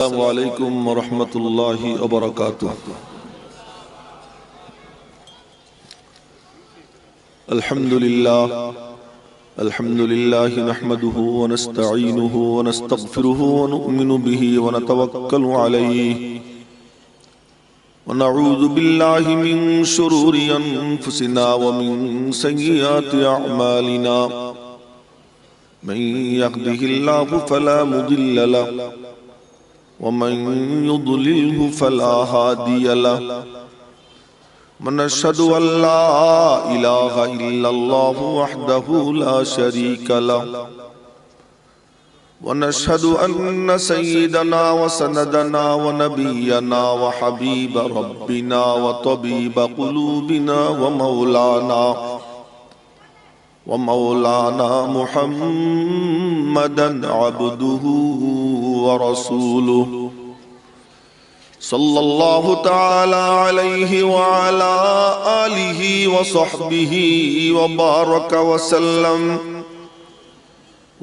السلام عليكم ورحمة الله وبركاته. الحمد لله نحمده ونستعينه ونستغفره ونؤمن به ونتوكل عليه ونعوذ بالله من شرور أنفسنا ومن سيئات أعمالنا من يهده الله فلا مضل له ومن يضلله فلا هادي له ونشهد أن لا إله إلا الله وحده لا شريك له ونشهد أن سيدنا وسندنا ونبينا وحبيب ربنا وطبيب قلوبنا ومولانا محمدا عبده ورسوله صلى الله تعالى عليه وعلى آله وصحبه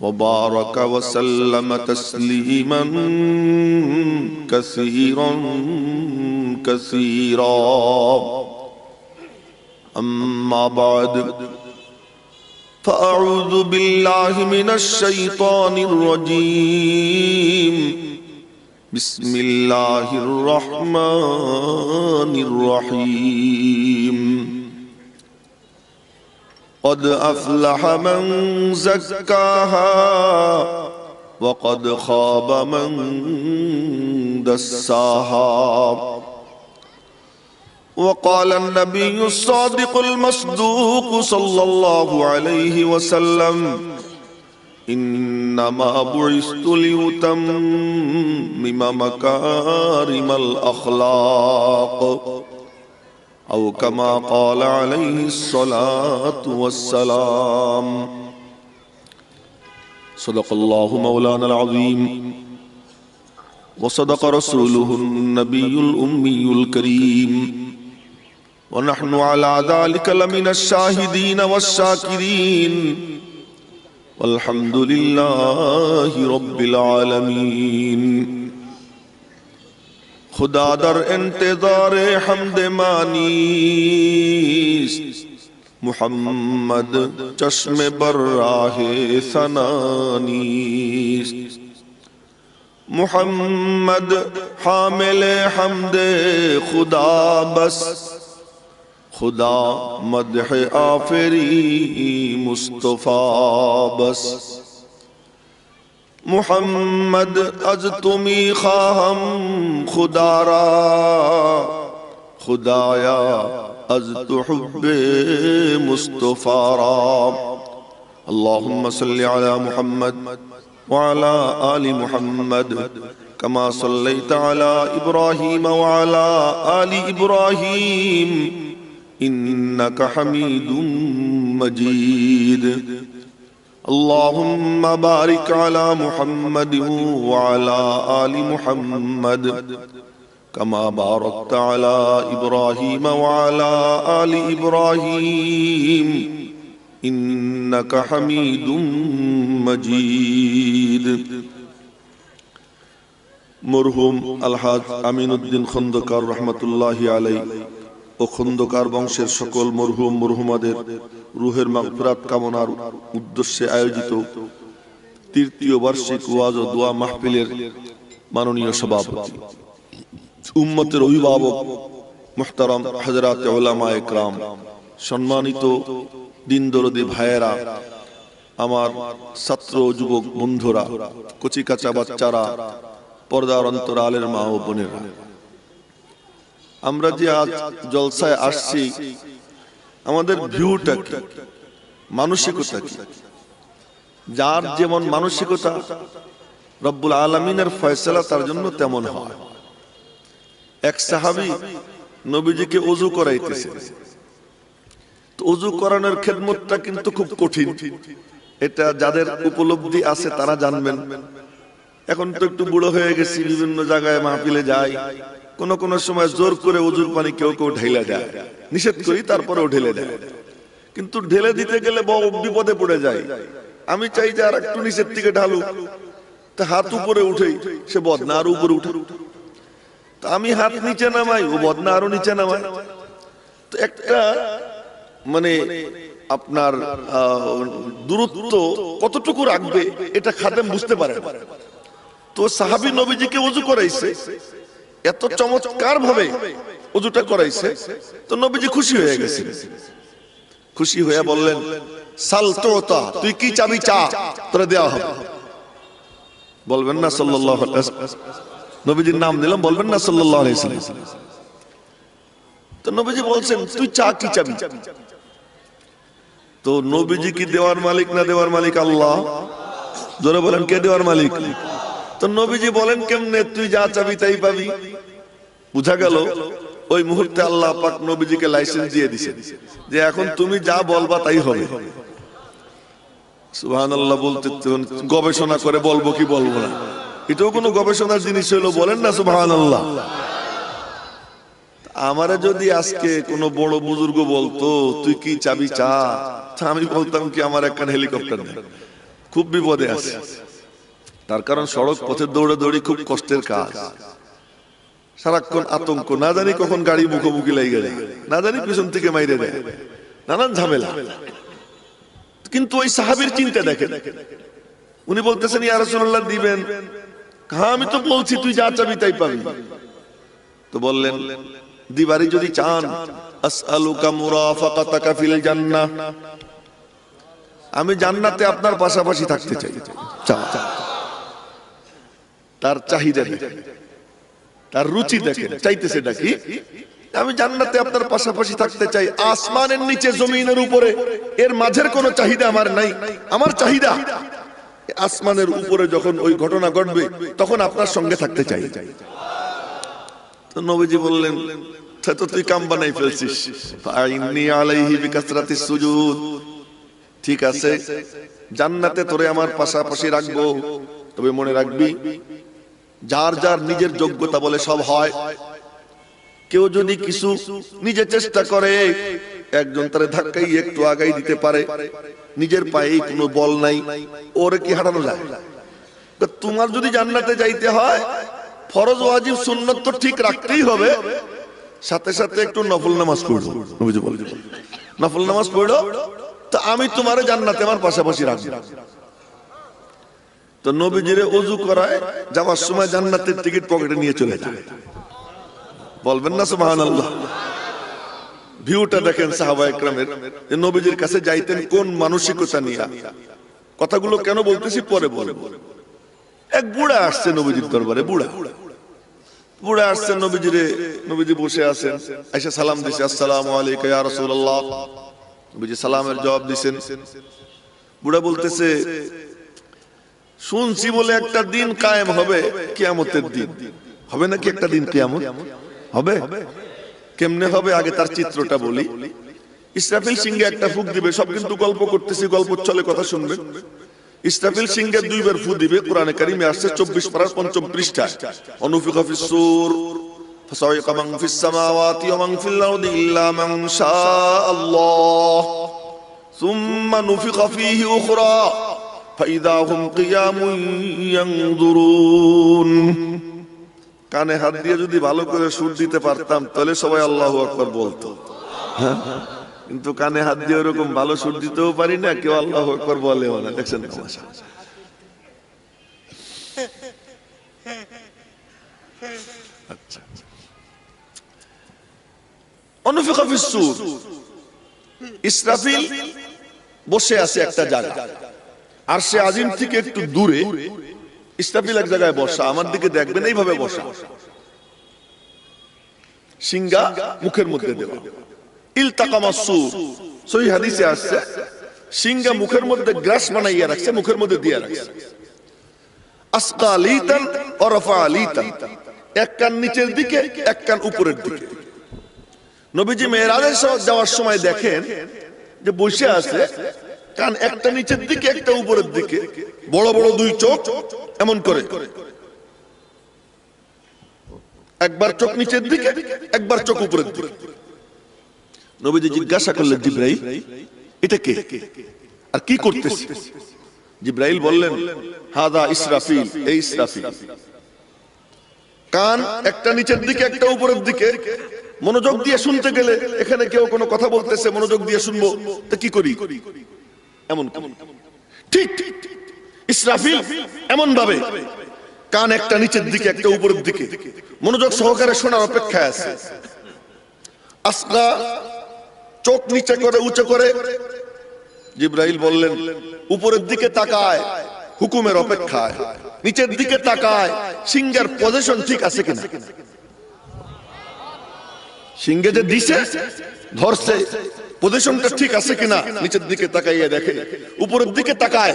وبارك وسلم تسليما كثيرا أما بعد فأعوذ بالله من الشيطان الرجيم بسم الله الرحمن الرحيم قد أفلح من زكاها وقد خاب من دساها وقال النبي الصادق المصدوق صلى الله عليه وسلم إنما بعثت لأتمم مكارم الأخلاق أو كما قال عليه الصلاة والسلام صدق الله مولانا العظيم وصدق رسوله النبي الأمي الكريم ونحن على ذلك لمن الشاهدين والشاكرين والحمد لله رب العالمين. खुदा दर इंतज़ारे हमद मानीस मुहम्मद चश्मे बर्राहे सनानीस मुहम्मद हामिले हमदे खुदा बस खुदा मदह आफरी मुस्तफा बस मुहम्मद अज तुमी खाहम खुदारा खुदाया अज तुहुब्बे मुस्तफारा अल्लाहुम्मा सल्लि अला मुहम्मद व अला आलि मुहम्मद कमा सल्लैता अला इब्राहीम व अला आलि इब्राहीम इन्नका हमीदुम मजीद अल्लाहुम्मा बारिक अला मुहम्मद व अला आलि मुहम्मद कमा बारकता अला इब्राहीम व अला आलि इब्राहीम इन्नका हमीदुम मजीद। मरहुम अलहाज अमीनुद्दीन खंदकार रहमतुल्लाहि अलैहि ও খন্দকার বংশের সকল মরহুম মরহুমাদের রুহের মাগফিরাত কামনার উদ্দেশ্যে আয়োজিত তৃতীয় বার্ষিক ওয়াজ ও দোয়া মাহফিলের মাননীয় সভাপতি, উম্মতের অভিভাবক মুহতারাম হযরত উলামায়ে কেরাম, সম্মানিত দিন দরদি ভাইয়েরা, আমার ছাত্র যুবক বন্ধুরা, কচি কাঁচা বাচ্চারা, পর্দার অন্তরালের মা ও বোনেরা, আমরা যে আজ জলসায় আসছি আমাদের ভিউটা কি, মানসিকতা কি? যার যেমন মানসিকতা রব্বুল আলামিনের ফয়সালা তার জন্য তেমন হয়। এক সাহাবী নবীজিকে ওযু করাইতেছে, তো ওযু করানোর খেদমতটা কিন্তু খুব কঠিন, এটা যাদের উপলব্ধি আছে তারা জানবেন। এখন তো একটু বুড়ো হয়ে গেছি, বিভিন্ন জায়গায় মাহফিলে যাই, কোন কোন সময় জোর করে ওযুর পানি কেউ কেউ ঢেলে দেয়, নিষেধ করি তারপরেও ঢেলে দেয়, কিন্তু ঢেলে দিতে গেলে বড় বিপদে পড়ে যায়। আমি চাই যে আর একটু নিচের থেকে ঢালুক, তা হাত উপরে উঠেই সে বদনা আরো উপরে উঠে, তা আমি হাত নিচে নামাই, ও বদনা আরো নিচে নামাই। তো একটা মানে আপনার দূরত্ব কতটুকু রাখবে এটা খাদেম বুঝতে পারে। তো সাহাবী নবীজিকে ওযু করাইছে, এত চমৎকার ভাবে ওযুটা করাইছে, তো নবীজি খুশি হয়ে গেছে। খুশি হয়ে বললেন, সাল তোতা, তুই কি চাবি চা, তোরে দেওয়া হবে। বলবেন না সাল্লাল্লাহু আলাইহি ওয়াসাল্লাম, নবীজির নাম দিলাম, বলবেন না সাল্লাল্লাহু আলাইহি ওয়াসাল্লাম। তো নবীজি বলছেন, তুই চা কি চাবি। তো নবীজি কি দেওয়ার মালিক না দেওয়ার মালিক? আল্লাহ। জোরে বলেন, কে দেওয়ার মালিক? তো নবীজি বলেন, কেমনে? তুই যা চাবি তাই পাবি। বুঝা গেল ওই মুহূর্তে আল্লাহ পাক নবীজিকে লাইসেন্স দিয়ে দিয়েছেন যে এখন তুমি যা বলবা তাই হবে। সুবহানাল্লাহ। বলতে গবেষণা করে বলবো কি বলবো না, এটাও কোনো গবেষণার জিনিস হলো? বলেন না সুবহানাল্লাহ। আমারে যদি আজকে কোন বড় বুজুর্গ বলতো তুই কি চাবি চা, আমি বলতাম কি আমার একখান হেলিকপ্টার নেই, খুব বিপদে আছে। তার কারণ সড়ক পথে দৌড়াদৌড়ি খুব কষ্টের কাজ, সারাক্ষণ আতঙ্ক, না জানি কখন গাড়ি মুখোমুখি লেগে যায়, না জানি পিছন থেকে মাইরে দেয়, নানান ঝামেলা। কিন্তু ওই সাহাবীর চিন্তা দেখেন, উনি বলতেছেন ইয়া রাসূলুল্লাহ দিবেন, হ্যাঁ আমি তো বলছি তুই যা চাবি তাই পাবি। তো বললেন, দিবারি যদি চান, আসআলুকা মুরাফাকাতাকা ফিল জান্নাহ, আমি জান্নাতে আপনার পাশাপাশি থাকতে চাই। তার চাহিদা দেখেন, তার রুচি দেখেন, চাইতেছে নাকি আমি জান্নাতে আপনার পাশাপাশি থাকতে চাই। আসমানের নিচে জমিনের উপরে এর মাঝের কোনো চাহিদা আমার নাই, আমার চাহিদা আসমানের উপরে যখন ওই ঘটনা ঘটবে তখন আপনার সঙ্গে থাকতে চাই। তো নবীজি বললেন, তো তুই কাম বানাই ফেলছিস, ফাইন্নি আলাইহি বিকাসরাতিস সুজুদ, ঠিক আছে জান্নাতে তোরে আমার পাশাপাশি রাখবো, তবে মনে রাখবি যার যার নিজের যোগ্যতা বলে সব হয়। কেউ যদি কিছু নিজে চেষ্টা করে, একজন তারে ধাক্কাই একটু আগাই দিতে পারে, নিজের পায়ে কোনো বল নাই, ওরে কি হাঁটানো যায়? তোমার যদি জান্নাতে যাইতে হয় ফরজ ওয়াজিব সুন্নাত তো ঠিক রাখতেই হবে, সাথে সাথে একটু নফল নামাজ পড়ো। নবীজি বলেন, নফল নামাজ পড়ো, তো আমি তোমারে জান্নাতে আমার পাশাপাশি রাখবো। তো নবীজিরে ওযু করায়, যাওয়ার সময় জান্নাতের টিকিট পকেটে নিয়ে চলে যায়। বলবেন না সুবহানাল্লাহ। ভিউটা দেখেন সাহাবায়ে কেরামের, যে নবীজির কাছে যাইতেন কোন মানসিকতা নিয়ে। কথাগুলো কেন বলতেছি পরে বলবো। এক বুড়া আসছে নবীজির দরবারে, বুড়া আসছে নবীজিরে, নবীজি বসে আছেন, আয়েশা সালাম দিছে, আসসালামু আলাইকা ইয়া রাসূলুল্লাহ। নবীজি সালামের জবাব দিবেন। বুড়া বলতেছে, শুনছি বলে একটা দিন কায়েম হবে, কিয়ামতের দিন হবে নাকি? একটা দিন কিয়ামত হবে, কেমনে হবে আগে তার চিত্রটা বলি। ইসরাফিল সিংহে একটা ফুঁক দিবে, সব কিন্তু গল্প করতেছি, গল্প চলে, কথা শুনবেন। ইসরাফিল সিংহে দুইবার ফুঁ দিবে, কোরআনে কারিমে আসছে 24 পারার 5ম পৃষ্ঠায়, অনুফিকা ফিস সূর ফাসাইকা মান ফিস সামাওয়াতি ওয়া মান ফিল আরদি ইল্লা মান শাআল্লাহ সুম্মা নুফিকা ফীহি উখরা ফাইদা হুম কিয়ামুন ইয়ানজুরুন। কানে হাত দিয়ে যদি ভালো করে সুর দিতে পারতাম তাহলে সবাই আল্লাহু আকবার বলতো, কিন্তু কানে হাত দিয়ে ওরকম ভালো সুর দিতেও পারি না, কেউ আল্লাহু আকবার বলেও না। দেখছেন তামাশা। আচ্ছা, অনুফিকা ফিস সূর, ইসরাফিল বসে আছে একটা জায়গায়, আরশে আজিম থেকে একটু দূরে ইসরাফিল এক জায়গায় বসা, আমার দিকে দেখবেন এইভাবে বসা, সিংহা মুখের মধ্যে দেওয়া। ইলতাকামাস সূর, সহিহ হাদিসে আসছে সিংহা মুখের মধ্যে গ্রাস বানাইয়া রাখছে, মুখের মধ্যে দিয়ে রাখছে। আসকালিতান ওয়া রাফালিতান, এক কান নিচের দিকে এক কান উপরের দিকে। নবীজি মেরাজে যাওয়ার সময় দেখেন যে বসে আছে, কান একটা নিচের দিকে একটা উপরের দিকে, বড় বড় দুই চোখ এমন করে, একবার চোখ নিচের দিকে একবার চোখ উপরের দিকে। নবীজি জিজ্ঞাসা করলেন, জিবরাইল এটা কে আর কি করতেছে? জিবরাইল বললেন, হাদা ইসরাফিল, এই ইসরাফিল। কান একটা নিচের দিকে একটা উপরের দিকে, মনোযোগ দিয়ে শুনতে গেলে এখানে কেউ কোনো কথা বলতেছে, মনোযোগ দিয়ে শুনবো, তো কি করি? এমন ঠিক ইসরাফিল এমন ভাবে কান একটা নিচের দিকে একটা উপরের দিকে, মনোযোগ সহকারে শোনার অপেক্ষায় আছে। আসকা চোখ নিচে করে উঁচু করে জিবরাইল বললেন, উপরের দিকে তাকায়, হুকুমের অপেক্ষায়। নিচের দিকে তাকায়, সিংহের পজিশন ঠিক আছে কিনা। সিংহে যে দিছে ধরছে, পজিশনটা ঠিক আছে কিনা নিচের দিকে তাকাইয়া দেখে। উপরের দিকে তাকায়,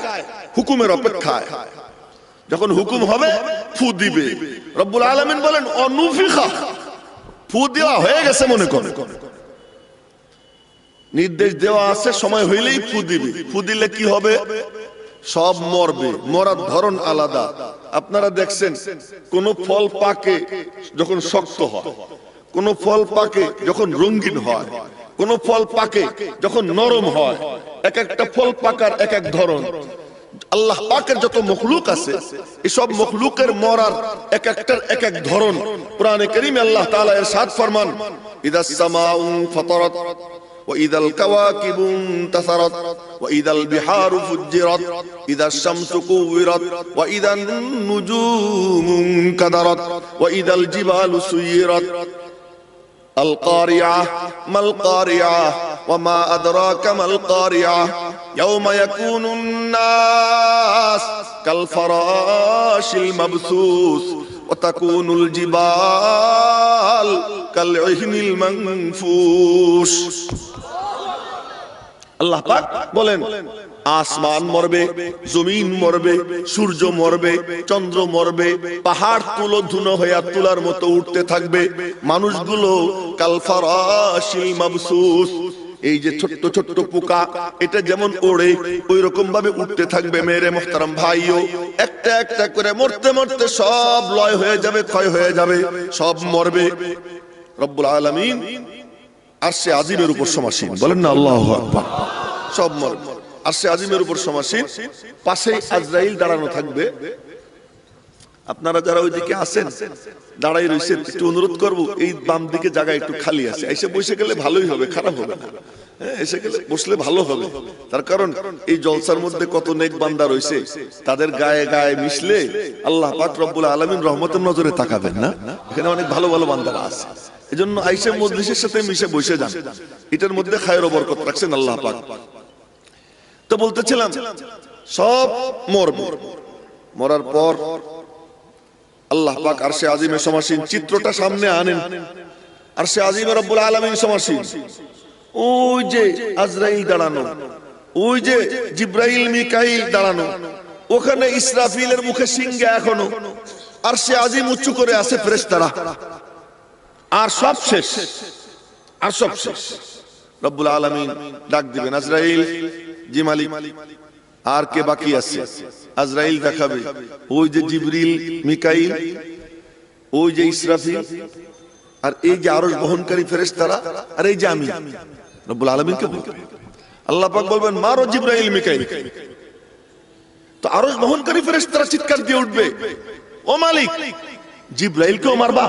হুকুমের অপেক্ষায়। যখন হুকুম হবে ফু দিবে। রব্বুল আলামিন বলেন অনুফিখা, ফু দেওয়া হয়ে গেছে মনে করে, নির্দেশ দেওয়া আছে, সময় হইলেই ফু দিবে। ফু দিলে কি হবে? সব মরবে, মরার ধরন আলাদা। আপনারা দেখছেন কোন ফল পাকে যখন শক্ত হয়, কোন ফল পাকে যখন রঙিন হয়, কোন ফল পাকে যখন নরম হয়। এক একটা ফল পাকার এক এক ধরন। আল্লাহ পাকের যত মখলুক আছে, এসব মখলুকের মরার এক একটার এক এক ধরন। কোরআনে কারীমে আল্লাহ তাআলা ইরশাদ ফরমান, ইদাস সামাউ ফাতারাত وإذا الكواكب انتثرت وإذا البحار فجرت إذا الشمس كورت وإذا النجوم انكدرت وإذا الجبال سيرت القارعة ما القارعة وما أدراك ما القارعة يوم يكون الناس كالفراش المبثوث وتكون الجبال كالعهن المنفوش। আল্লাহ পাক বলেন আসমান মরবে, জমিন মরবে, সূর্য মরবে, চন্দ্র মরবে, পাহাড় তুলো ধুনো হয়ে তুলার মতো উঠতে থাকবে, মানুষগুলো কালফারাশিল মাবসুস, এই যে ছোট্ট ছোট্ট পোকা, এটা যেমন ওড়ে ওই রকম ভাবে উঠতে থাকবে। মেরে মোহতারাম ভাইও, একটা একটা করে মরতে মরতে সব লয় হয়ে যাবে, ক্ষয় হয়ে যাবে, সব মরবে। রব্বুল আলামিন আরশে আজিমের উপর সমাসীন, বলেন না আল্লাহু আকবার। সব মরবে, আরশে আজিমের উপর সমাসীন। পাশেই আজরাইল দাঁড়ানো থাকবে। আপনারা যারা ওইদিকে আছেন দাঁড়াই রয়েছেন, একটু অনুরোধ করবো, এই বাম দিকে জায়গা একটু খালি আছে, এসে বসে গেলে ভালোই হবে, খারাপ হবে না। এসে গেলে বসলে ভালো হবে। তার কারণ এই জলসার মধ্যে কত নেক বান্দা রয়েছে, তাদের গায়ে গায়ে মিশলে আল্লাহ পাক রব্বুল আলামিন রহমতের নজরে তাকাবেন না। এখানে অনেক ভালো ভালো বান্দারা আছে, এজন্য আইসা মজলিসের সাথে মিশে বসে যান। এটার মধ্যে খায়ের ও বরকত রাখছেন আল্লাহ পাক। তো বলতেছিলাম সব মরবে, মরার পর আল্লাহ পাক আরশে আজিমে সমাসীন। চিত্রটা সামনে আনেন, আরশে আজিমে রব্বুল আলামিন সমাসীন। ওই যে আজরাইল দাঁড়ানো, ওই যে জিব্রাইল মিকাইল দাঁড়ানো, ওখানে ইসরাফিলের মুখে সিংহে এখনো, আরশে আজিম উঁচু করে আছে ফেরেশতারা। আর সব শেষ, আর সব শেষ। রব্বুল আলামিন ডাক দিবেন, আজরাইল, জি মালিক, আর কে বাকি আছে? আজরাইল দেখাবে, ওই যে জিবরিল মিকাইল, ওই যে ইসরাফিল, আর এই যে আরশ বহনকারী ফেরেশতারা, আর এই যে আমি। রব্বুল আলামিনকে বলবেন, আল্লাহ পাক বলবেন মারো জিবরাইল মিকাইল। তো আরশ বহনকারী ফেরেশতারা চিৎকার দিয়ে উঠবে, ও মালিক, জিবরাইলকেও মারবা?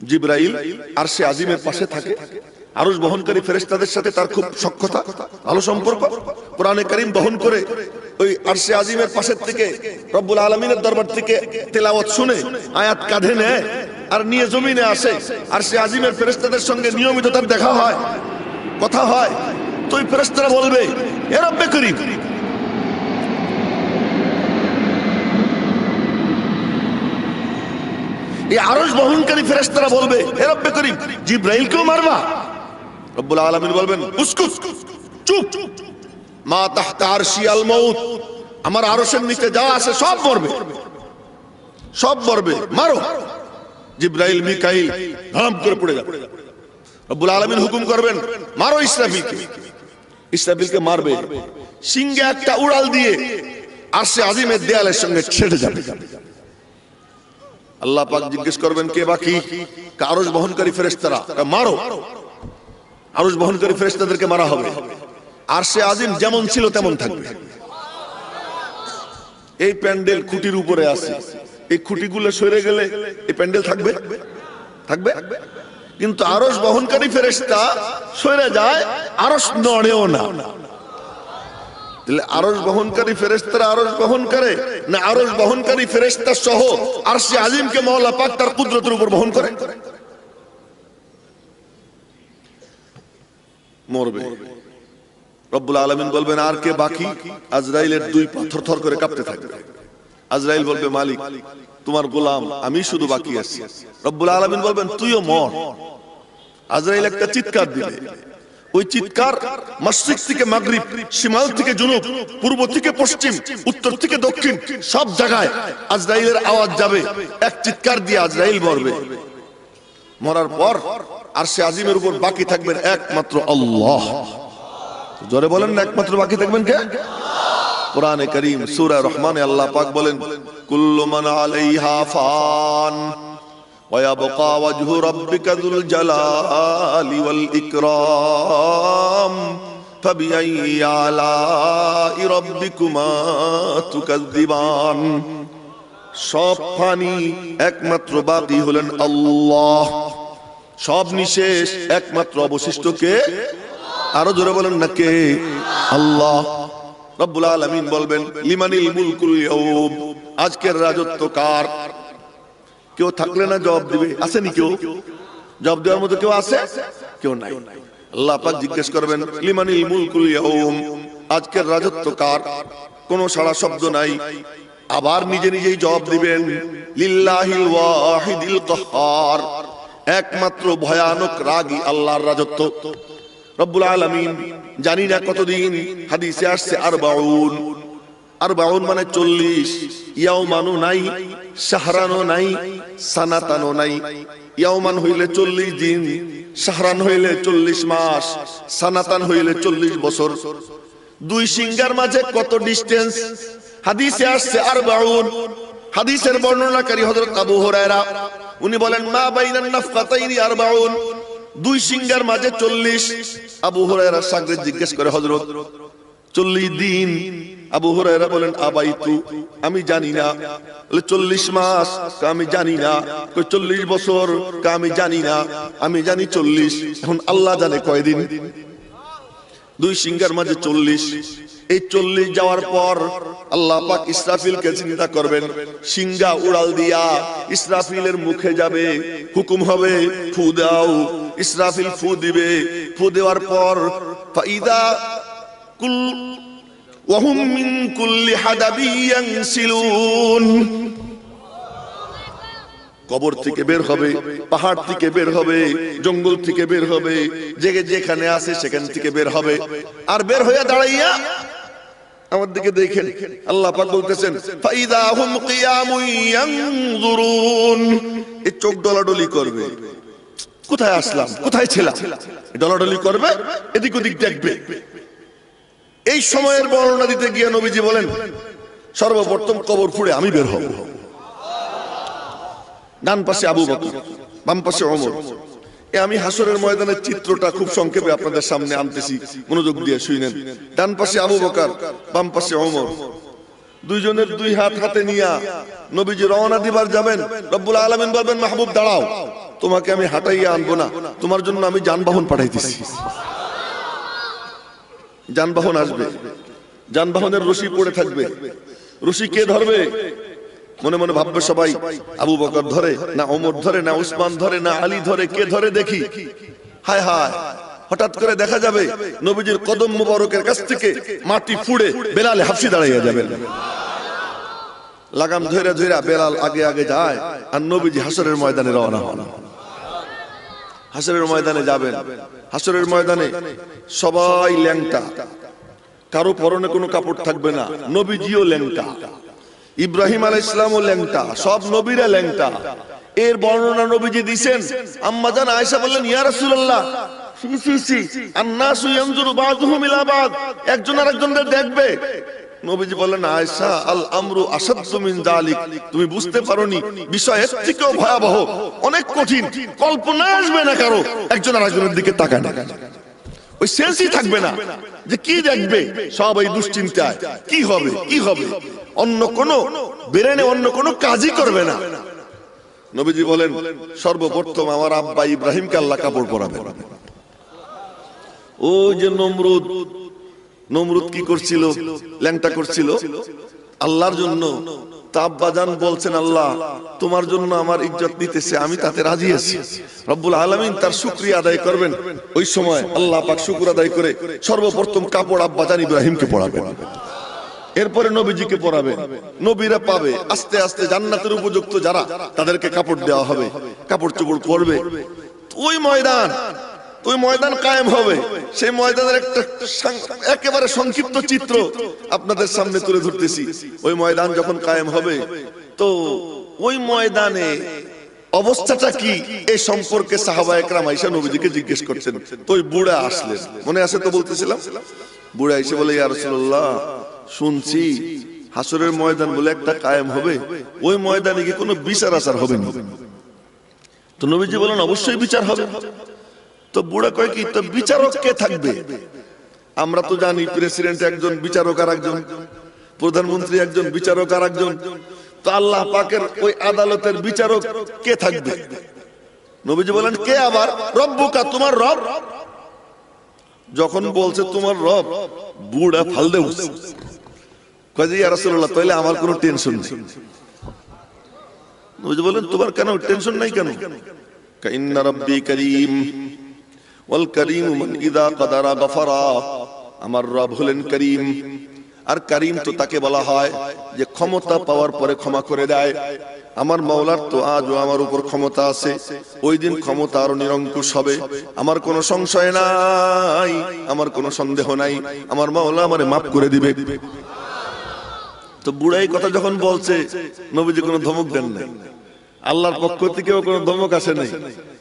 জিবরাইল আরশে আজিমের পাশে থাকে, আরশ বহনকারী ফেরেশতাদের সাথে তার খুব সখ্যতা, ভালো সম্পর্ক। কোরআনে কারীম বহন করে ওই আরশে আজিমের পাশের থেকে রব্বুল আলামিনের দরবার থেকে তেলাওয়াত শুনে আয়াত কাঁধে নেয় আর নিয়ে জমিনে আসে। আরশে আজিমের ফেরেশতাদের সঙ্গে নিয়মিত তার দেখা হয়, কথা হয়। তো ওই ফেরেশতারা বলবে, এ রব্বে করিম, এই আরশ বহনকারী ফেরেশতারা বলবে, হে রব্বে করিম, জিবরাইলকেও মারবা? রব্বুল আলামিন বলবেন, উসকুত, চুপ, মা তাহতা আরশি আল মাউত, আমার আরশের নিচে যা আছে সব মরবে, সব মরবে, মারো। জিবরাইল মিকাইল ধাম করে পড়ে যাবে। রব্বুল আলামিন হুকুম করবেন, মারো ইসরাফিলকে। ইসরাফিলকে মারবে, সিংহে একটা উড়াল দিয়ে আরশে আজিমের দেয়ালের সঙ্গে ছেড়ে যাবে। আল্লাহ পাক জিজ্ঞেস করবেন, কে বাকি? আরশ বহনকারী ফেরেশতারা, মারো। আরশ বহনকারী ফেরেশতাদেরকে মারা হবে। আরশে আজিম যেমন ছিল তেমন থাকবে। এই প্যান্ডেল খুঁটির উপরে আছে, এই খুঁটিগুলো সরে গেলে এই প্যান্ডেল থাকবে থাকবে কিন্তু আরশ বহনকারী ফেরেশতা সরে যায়, আরশ নড়েও না। তাহলে আরশ বহনকারী ফেরেশতারা আরশ বহন করে না আরশ বহনকারী ফেরেশতা সহ আরশে আজিমকে মওলা পাক তার কুদরতের উপর বহন করে? মরবে। রব্বুল আলামিন বলবেন আর কে বাকি? আজরাইলের দুই পা থরথর করে কাঁপতে থাকবে। আজরাইল বলবে মালিক তোমার গোলাম আমি শুধু বাকি আছি। রব্বুল আলামিন বলবেন তুইও মর। আজরাইল একটা চিৎকার দিবে, ওই চিৎকার মাশরিক থেকে মাগরিব, শিমাল থেকে জুনুব, পূর্ব থেকে পশ্চিম, উত্তর থেকে দক্ষিণ সব জায়গায় আজরাইলের আওয়াজ যাবে। এক চিৎকার দিয়ে আজরাইল মরবে। মরার পর আরশে আজিমের উপর বাকি থাকবেন একমাত্র আল্লাহ। জোরে বলেন না একমাত্র বাকি থাকবেন কে? কোরআনে কারীম সূরা রহমানে আল্লাহ পাক বলেন কুল্লু মান আলাইহা ফান ওয়া ইয়াবকা ওয়াজহু রাব্বিকা যুল জালালি ওয়াল ইকরাম ফাবিআইয়ি আলাই রাব্বিকুমা তুকাযযিবান। সব ফানি একমাত্র বাকি হলেন আল্লাহ। সব নিশেষ একমাত্র অবশিষ্ট কে? আরো জোরে বলেন না কে? আল্লাহ। রব্বুল আলামিন বলবেন লিমানিল মুলকুল ইয়াউম, আজকের রাজত্ব কার? কেউ থাকলে না জবাব দিবে? আসেনি কেউ? জবাব দেওয়ার মতো কেউ আছে? কেউ নাই। আল্লাহ পাক জিজ্ঞেস করবেন লিমানিল মুলকুল ইয়াউম, আজকের রাজত্ব কার? কোনো সাড়া শব্দ নাই। আবার নিজে নিজেই জবাব দিবেন লিল্লাহিল ওয়াহিদিল কাহ্হার, একমাত্র ভয়ানক রাগী আল্লাহর রাজত্ব। রব্বুল আলামিন জানি না কতদিন, হাদিসে আসছে আরবাউন। আরবাউন মানে 40। ইয়াউমানও নাই, শাহরানও নাই, সানাতানও নাই। ইয়াউমান হইলে 40 দিন, শাহরান হইলে 40 মাস, সানাতান হইলে 40 বছর। দুই সিঙ্গার মাঝে কত ডিসটেন্স? হাদিসে আসছে আরবাউন। হাদিসের বর্ণনাকারী হযরত আবু হুরায়রা, উনি বলেন মা বাইনান নাফকাতাইনি আরবাউন, দুই সিঙ্গার মাঝে 40। আবু হুরায়রা সাগরেদ জিজ্ঞেস করে হযরত 40 দিন? আবু হুরায়রা বলেন আবাইতু, আমি জানি না। 40 মাস? আমি জানি না। 40 বছর? আমি জানি না। আমি জানি 40। এখন আল্লাহ জানে কয়দিন। দুই সিঙ্গার মাঝে 40। এই 40 যাওয়ার পর আল্লাহ পাক ইসরাফিলকে চিন্তা করবেন, সিঙ্গা উড়াল দিয়া ইসরাফিলের মুখে যাবে, হুকুম হবে ফু দাও। ইসরাফিল ফু দিবে। ফু দেওয়ার পর ফাইদা কুল ওয়াহুম মিন কুল্লি হাদাবি ইয়ানসিলুন, কবর থেকে বের হবে, পাহাড় থেকে বের হবে, জঙ্গল থেকে বের হবে, যেখানে আছে সেখান থেকে বের হবে। আর বের হয়ে দাঁড়াইয়া আমার দিকে দেখেন, আল্লাহ পাক বলতেছেন ফাইদা হুম কিয়ামুন ইয়ানজুরুন, এই চোখ ডলাডলি করবে, কোথায় আসলাম, কোথায় ছিলাম, ডলাডলি করবে, এদিক ওদিক দেখবে। এই সময়ের বর্ণনা দিতে গিয়ে নবীজি বলেন সর্বপ্রথম কবর ফুঁড়ে আমি বের হব। ডান পাশে আবু বকর, বাম পাশে ওমর। আমি হাসরের ময়দানের চিত্রটা খুব সংক্ষেপে আপনাদের সামনে আনতেছি, মনোযোগ দিয়ে শুনেন। ডান পাশে আবু বকর, বাম পাশে ওমর। দুইজনের দুই হাত হাতে নিয়া নবীজি রওনা দিবার যাবেন। রব্বুল আলামিন বলবেন মাহবুব দাঁড়াও, তোমাকে আমি হাঁটাইয়া আনবো না, তোমার জন্য আমি যানবাহন পাঠাইতেছি। যানবাহন আসবে, যানবাহনের রশি পড়ে থাকবে। রশি কে ধরবে? মনে মনে ভাববে সবাই আবু বকর ধরে না ওমর ধরে না উসমান ধরে না আলী ধরে, কে ধরে দেখি। হায় হায়, হঠাৎ করে দেখা যাবে নবীজির কদম মুবারকের কাছ থেকে মাটি ফুঁড়ে বেলাল হাফসি দাঁড়াইয়া যাবেন। লাগাম ধরে ধরে বেলাল আগে আগে যায়, আর নবীজি হাসরের ময়দানে রওনা হন। হাসরের ময়দানে যাবেন। হাসরের ময়দানে সবাই ল্যাংটা, কারো পরনে কোনো কাপড় থাকবে না। নবীজিও ল্যাংটা, ইব্রাহিম আলাইহিস সালামও ল্যাংটা, সব নবীরা ল্যাংটা। এর বর্ণনা নবীজি দিবেন। আম্মা জান আয়েশা বললেন ইয়া রাসূলুল্লাহ আন-নাসু ইয়ানজুরু বাযুহুম ইলা বায, একজন আরেকজনকে দেখবে। নবীজি বললেন আয়েশা আল আমরু আসাদ্দু মিন যালিক, তুমি বুঝতে পারোনি, বিষয় এর থেকেও ভয়াবহ, অনেক কঠিন, কল্পনা আসবে না কারো একজন আরেকজনের দিকে তাকায় না। ওই সেন্সই থাকবে না যে কি দেখবে, সব এই দুশ্চিন্তায় কি হবে কি হবে। অন্য কোনো ব্রেনে অন্য কোনো কাজই করবে না। নবীজি বলেন সর্বপ্রথম আমার আব্বা ইব্রাহিমকে আল্লাহ কাপড় পরাবেন। ওই যে নমরুদ কি করছিল, ল্যাংটা করছিল আল্লাহর জন্য, তা আব্বাজান বলছেন আল্লাহ তোমার জন্য আমার ইজ্জত নিতেছে, আমি তাতে রাজি আছি। রব্বুল আলামিন তার শুকরিয়া আদায় করবেন। ওই সময় আল্লাহ পাক শুকর আদায় করে সর্বপ্রথম কাপড় আব্বাজান ইব্রাহিমকে পরাবেন, এরপরে নবীজিকে পরাবে। নবীরা পাবে আস্তে আস্তে জান্নাতের উপযুক্ত যারা, তাদেরকে কাপড় দেওয়া হবে, কাপড় চোপড় পরবে। ওই ময়দান কায়েম হবে। সেই ময়দানের একটা একেবারে সংক্ষিপ্ত চিত্র আপনাদের সামনে তুলে ধরতেছি। ওই ময়দান যখন কায়েম হবে, তো ওই ময়দানে অবস্থাটা কি এই সম্পর্কে সাহাবায়ে কেরাম আয়েশা নবীজিকে জিজ্ঞেস করছেন। তো ওই বুড়া আসলেন, মনে আছে তো বলতেছিলাম, বুড়া এসে বলে ইয়া রাসূলুল্লাহ শুনছি হাসরের ময়দান বলে একটা কায়েম হবে, ওই ময়দানে কি কোনো বিচার আচার হবে না? তো নবীজি বলেন অবশ্যই বিচার হবে। তো বুড়া কয় কি, তো বিচারক কে থাকবে? আমরা তো জানি প্রেসিডেন্ট একজন, বিচারক আর একজন, প্রধানমন্ত্রী একজন, বিচারক আর একজন। তো আল্লাহ পাকের ওই আদালতের বিচারক কে থাকবে? নবীজি বলেন কে আবার? রব্বুকা, তোমার রব। যখন বলছে তোমার রব, বুড়া ফালদে উঠছে, কয় যে ইয়া রাসূলুল্লাহ তাইলে আমার কোনো টেনশন নেই। নবীজি বলেন তোমার কেন টেনশন নাই কেন? ইন্না রাব্বি কারীম ওয়াল কারীমু মান ইযা কাদারা গফারা। আমার রব হলেন করিম, আর করিম তো তাকে বলা হয় যে ক্ষমতা পাওয়ার পরে ক্ষমা করে দেয়। আমার মাওলার তো আজও আমার উপর ক্ষমতা আছে, ওই দিন ক্ষমতা আরো নিরঙ্কুশ হবে। আমার কোনো সংশয় নাই, আমার কোনো সন্দেহ নাই, আমার মাওলা আমারে মাফ করে দিবে। তো বুড়াই কথা যখন বলছে, নবীজি কোনো ধমক দেন নাই, আল্লাহর পক্ষ থেকেও কোনো ধমক আসে নাই।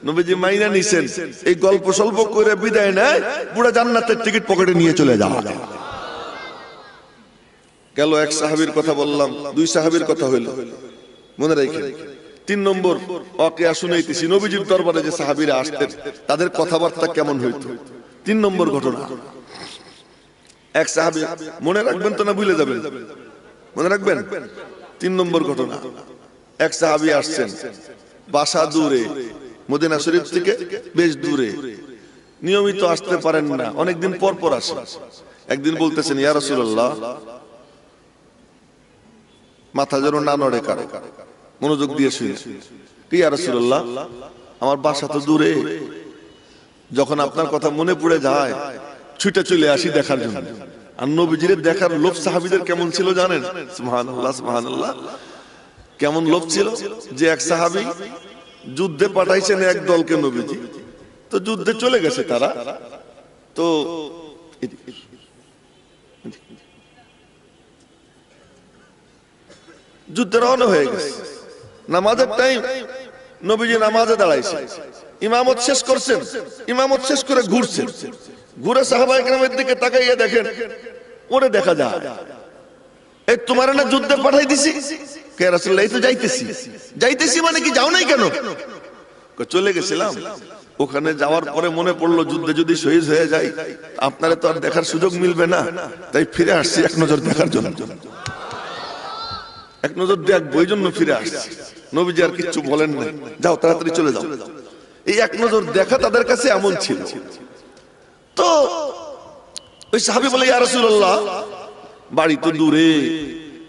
নবীজি মাইনা নিছেন, এই গল্প স্বল্প করে বিদায় নেয়, বুড়া জান্নাতের টিকিট পকেটে নিয়ে চলে যাওয়া গেল। এক সাহাবীর কথা বললাম, দুই সাহাবীর কথা হইল, মনে রাখেন। 3 নম্বর ওয়াকিয়া শুনাইতেছি, নবীজির দরবারে যে সাহাবীরা আসতেন তাদের কথাবার্তা কেমন হইতো। 3 নম্বর ঘটনা, এক সাহাবী, মনে রাখবেন তো না ভুলে যাবেন? মনে রাখবেন। 3 নম্বর ঘটনা, এক সাহাবী আসছেন, বাসা দূরে, মদিনা শরীফ থেকে বেশ দূরে, নিয়মিত আসতে পারেন না, অনেকদিন পর পর আসেন। একদিন বলতেছেন ইয়া রাসূলুল্লাহ, মাথা যেন না নড়ে কারো, মনোযোগ দিয়ে শুনে, কি ইয়া রাসূলুল্লাহ আমার বাসা তো দূরে, যখন আপনার কথা মনে পড়ে যায় ছুটে চলে আসি দেখার জন্য। আর নবীজির দেখার লোভ সাহাবীদের কেমন ছিল জানেন? সুবহানাল্লাহ সুবহানাল্লাহ, কেমন লোভ ছিল যে এক সাহাবী যুদ্ধে পাঠাইছেন এক দলকে নবীজি, তো যুদ্ধে চলে গেছে তারা, তো যুদ্ধে রওনা হয়ে গেছে, নামাজের টাইম, নবীজি নামাজে দাঁড়াইছে, ইমামত শেষ করছেন, ইমামত শেষ করে ঘুরছেন, ঘুরে সাহাবায়ে কেরামের দিকে তাকাইয়া দেখেন, ওরে দেখা যায় এই তোমার না যুদ্ধে পাঠাই দিছি। কে রাসূলুল্লাহ, এই তো যাইতেছি মানে কি যাও নাই কেন? চলে গেছিলাম, ওখানে যাওয়ার পরে মনে পড়লো যুদ্ধে যদি শহীদ হয়ে যায় আপনারা তো আর দেখার সুযোগ মিলবে না, তাই ফিরে আসছি এক নজর দেখার জন্য, এক নজর দেখবো, ওই জন্য ফিরে আসছি। নবীজি আর কিচ্ছু বলেন না, যাও তাড়াতাড়ি চলে যাও। এই এক নজর দেখা তাদের কাছে এমন ছিল। তো ওই সাহাবী বলে ইয়া রাসূলুল্লাহ বাড়ি তো দূরে,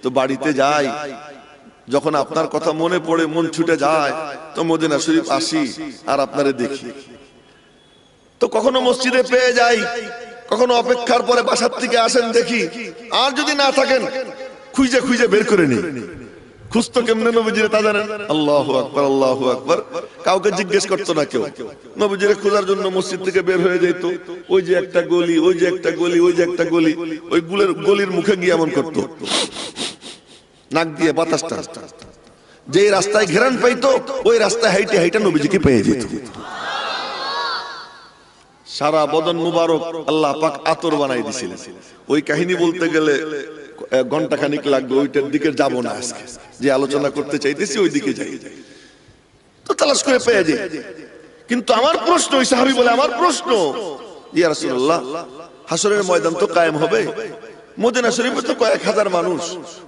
তো বাড়িতে যাই, যখন আপনার কথা মনে পড়ে মন ছুটে যায়, তো মদিনা শরীফ আসি আর আপনারে দেখি। তো কখনো মসজিদে পেয়ে যাই, কখনো অপেক্ষার পরে বাসার থেকে আসেন দেখি, আর যদি না থাকেন খুঁজে খুঁজে বের করে নিই। খুঁজতো কেমনে নবীজিরে তা জানেন? আল্লাহু আকবার, আল্লাহু আকবার। কাউকে জিজ্ঞেস করতো না কেউ, নবীজিরে খোঁজার জন্য মসজিদ থেকে বের হয়ে যেত। ওই যে একটা গলি, ওই যে একটা গলি, ওই যে একটা গলি, ওই গলির মুখে গিয়ে এমন করতো, নাক দিয়ে বাতাসটা, যে রাস্তায় ঘেরান পাইতো ওই রাস্তায় হাইটে হাইটে নবীজিকে পেয়ে যেত। সারা বদন মুবারক আল্লাহ পাক আতর বানাই দিছিলেন। ওই কাহিনী বলতে গেলে ঘন্টা খানিক লাগবে, ওইটার দিকে যাব না আজকে, যে আলোচনা করতে চাইতেছি ওই দিকে যাই। তো তালাশ করে পেয়ে যাই। কিন্তু আমার প্রশ্ন, ওই সাহাবী বলে আমার প্রশ্ন, ইয়া রাসূলুল্লাহ হাসরের ময়দান তো কায়েম হবে, মদিনা শরীফে তো কয়েক হাজার মানুষ,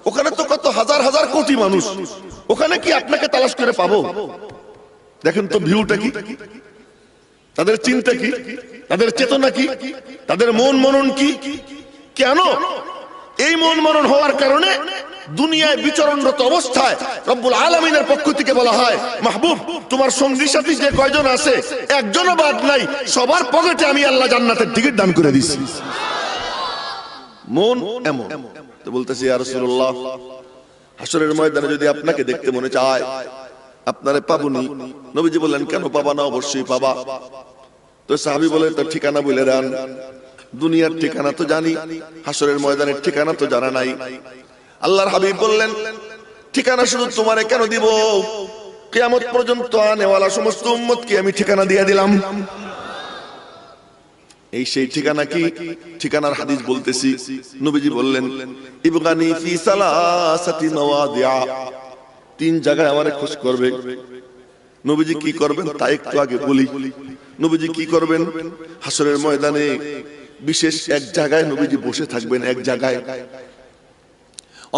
ওখানে তো কত হাজার হাজার কোটি মানুষ, ওখানে কি আপনাকে তালাশ করে পাবো? দেখেন তো ভিউটা কি, তাদের চিন্তা কি, তাদের চেতনা কি, তাদের মন মনন কি। কেন এই মন মনন হওয়ার কারণে দুনিয়ায় বিচরণরত অবস্থায় রব্বুল আলামিনের পক্ষ থেকে বলা হয়, মাহবুব তোমার সঙ্গী সাথী যে কয়জন আছে একজনও বাদ নাই, সবার পকেটে আমি আল্লাহ জান্নাতের টিকিট দান করে দিছি। মন এমন। তো বলতেছি ইয়া রাসূলুল্লাহ, হাসরের ময়দানে যদি আপনাকে দেখতে মনে চায় আপনারে পাবনি। নবীজি বললেন, কেন পাবা না? অবশ্যই পাবা। তো সাহাবী বলে, তো ঠিকানা বলে দেন। দুনিয়ার ঠিকানা তো জানি, হাসরের ময়দানের ঠিকানা তো জানা নাই। আল্লাহর হাবিব বললেন, ঠিকানা শুধু তোমারে কেন দিব, কিয়ামত পর্যন্ত আনেওয়ালা সমস্ত উম্মতকে আমি ঠিকানা দিয়ে দিলাম। এই সেই ঠিকানা কি? ঠিকানার হাদিস বলতেছি। নবীজি বললেন, ইবগানি ফি সালাসাতি মাওয়াদিআ, তিন জায়গায় আমারে খোঁজ করবে। নবীজি কি করবেন তা একটু আগে বলি। নবীজি কি করবেন? হাসরের ময়দানে বিশেষ এক জায়গায় নবীজি বসে থাকবেন, এক জায়গায়।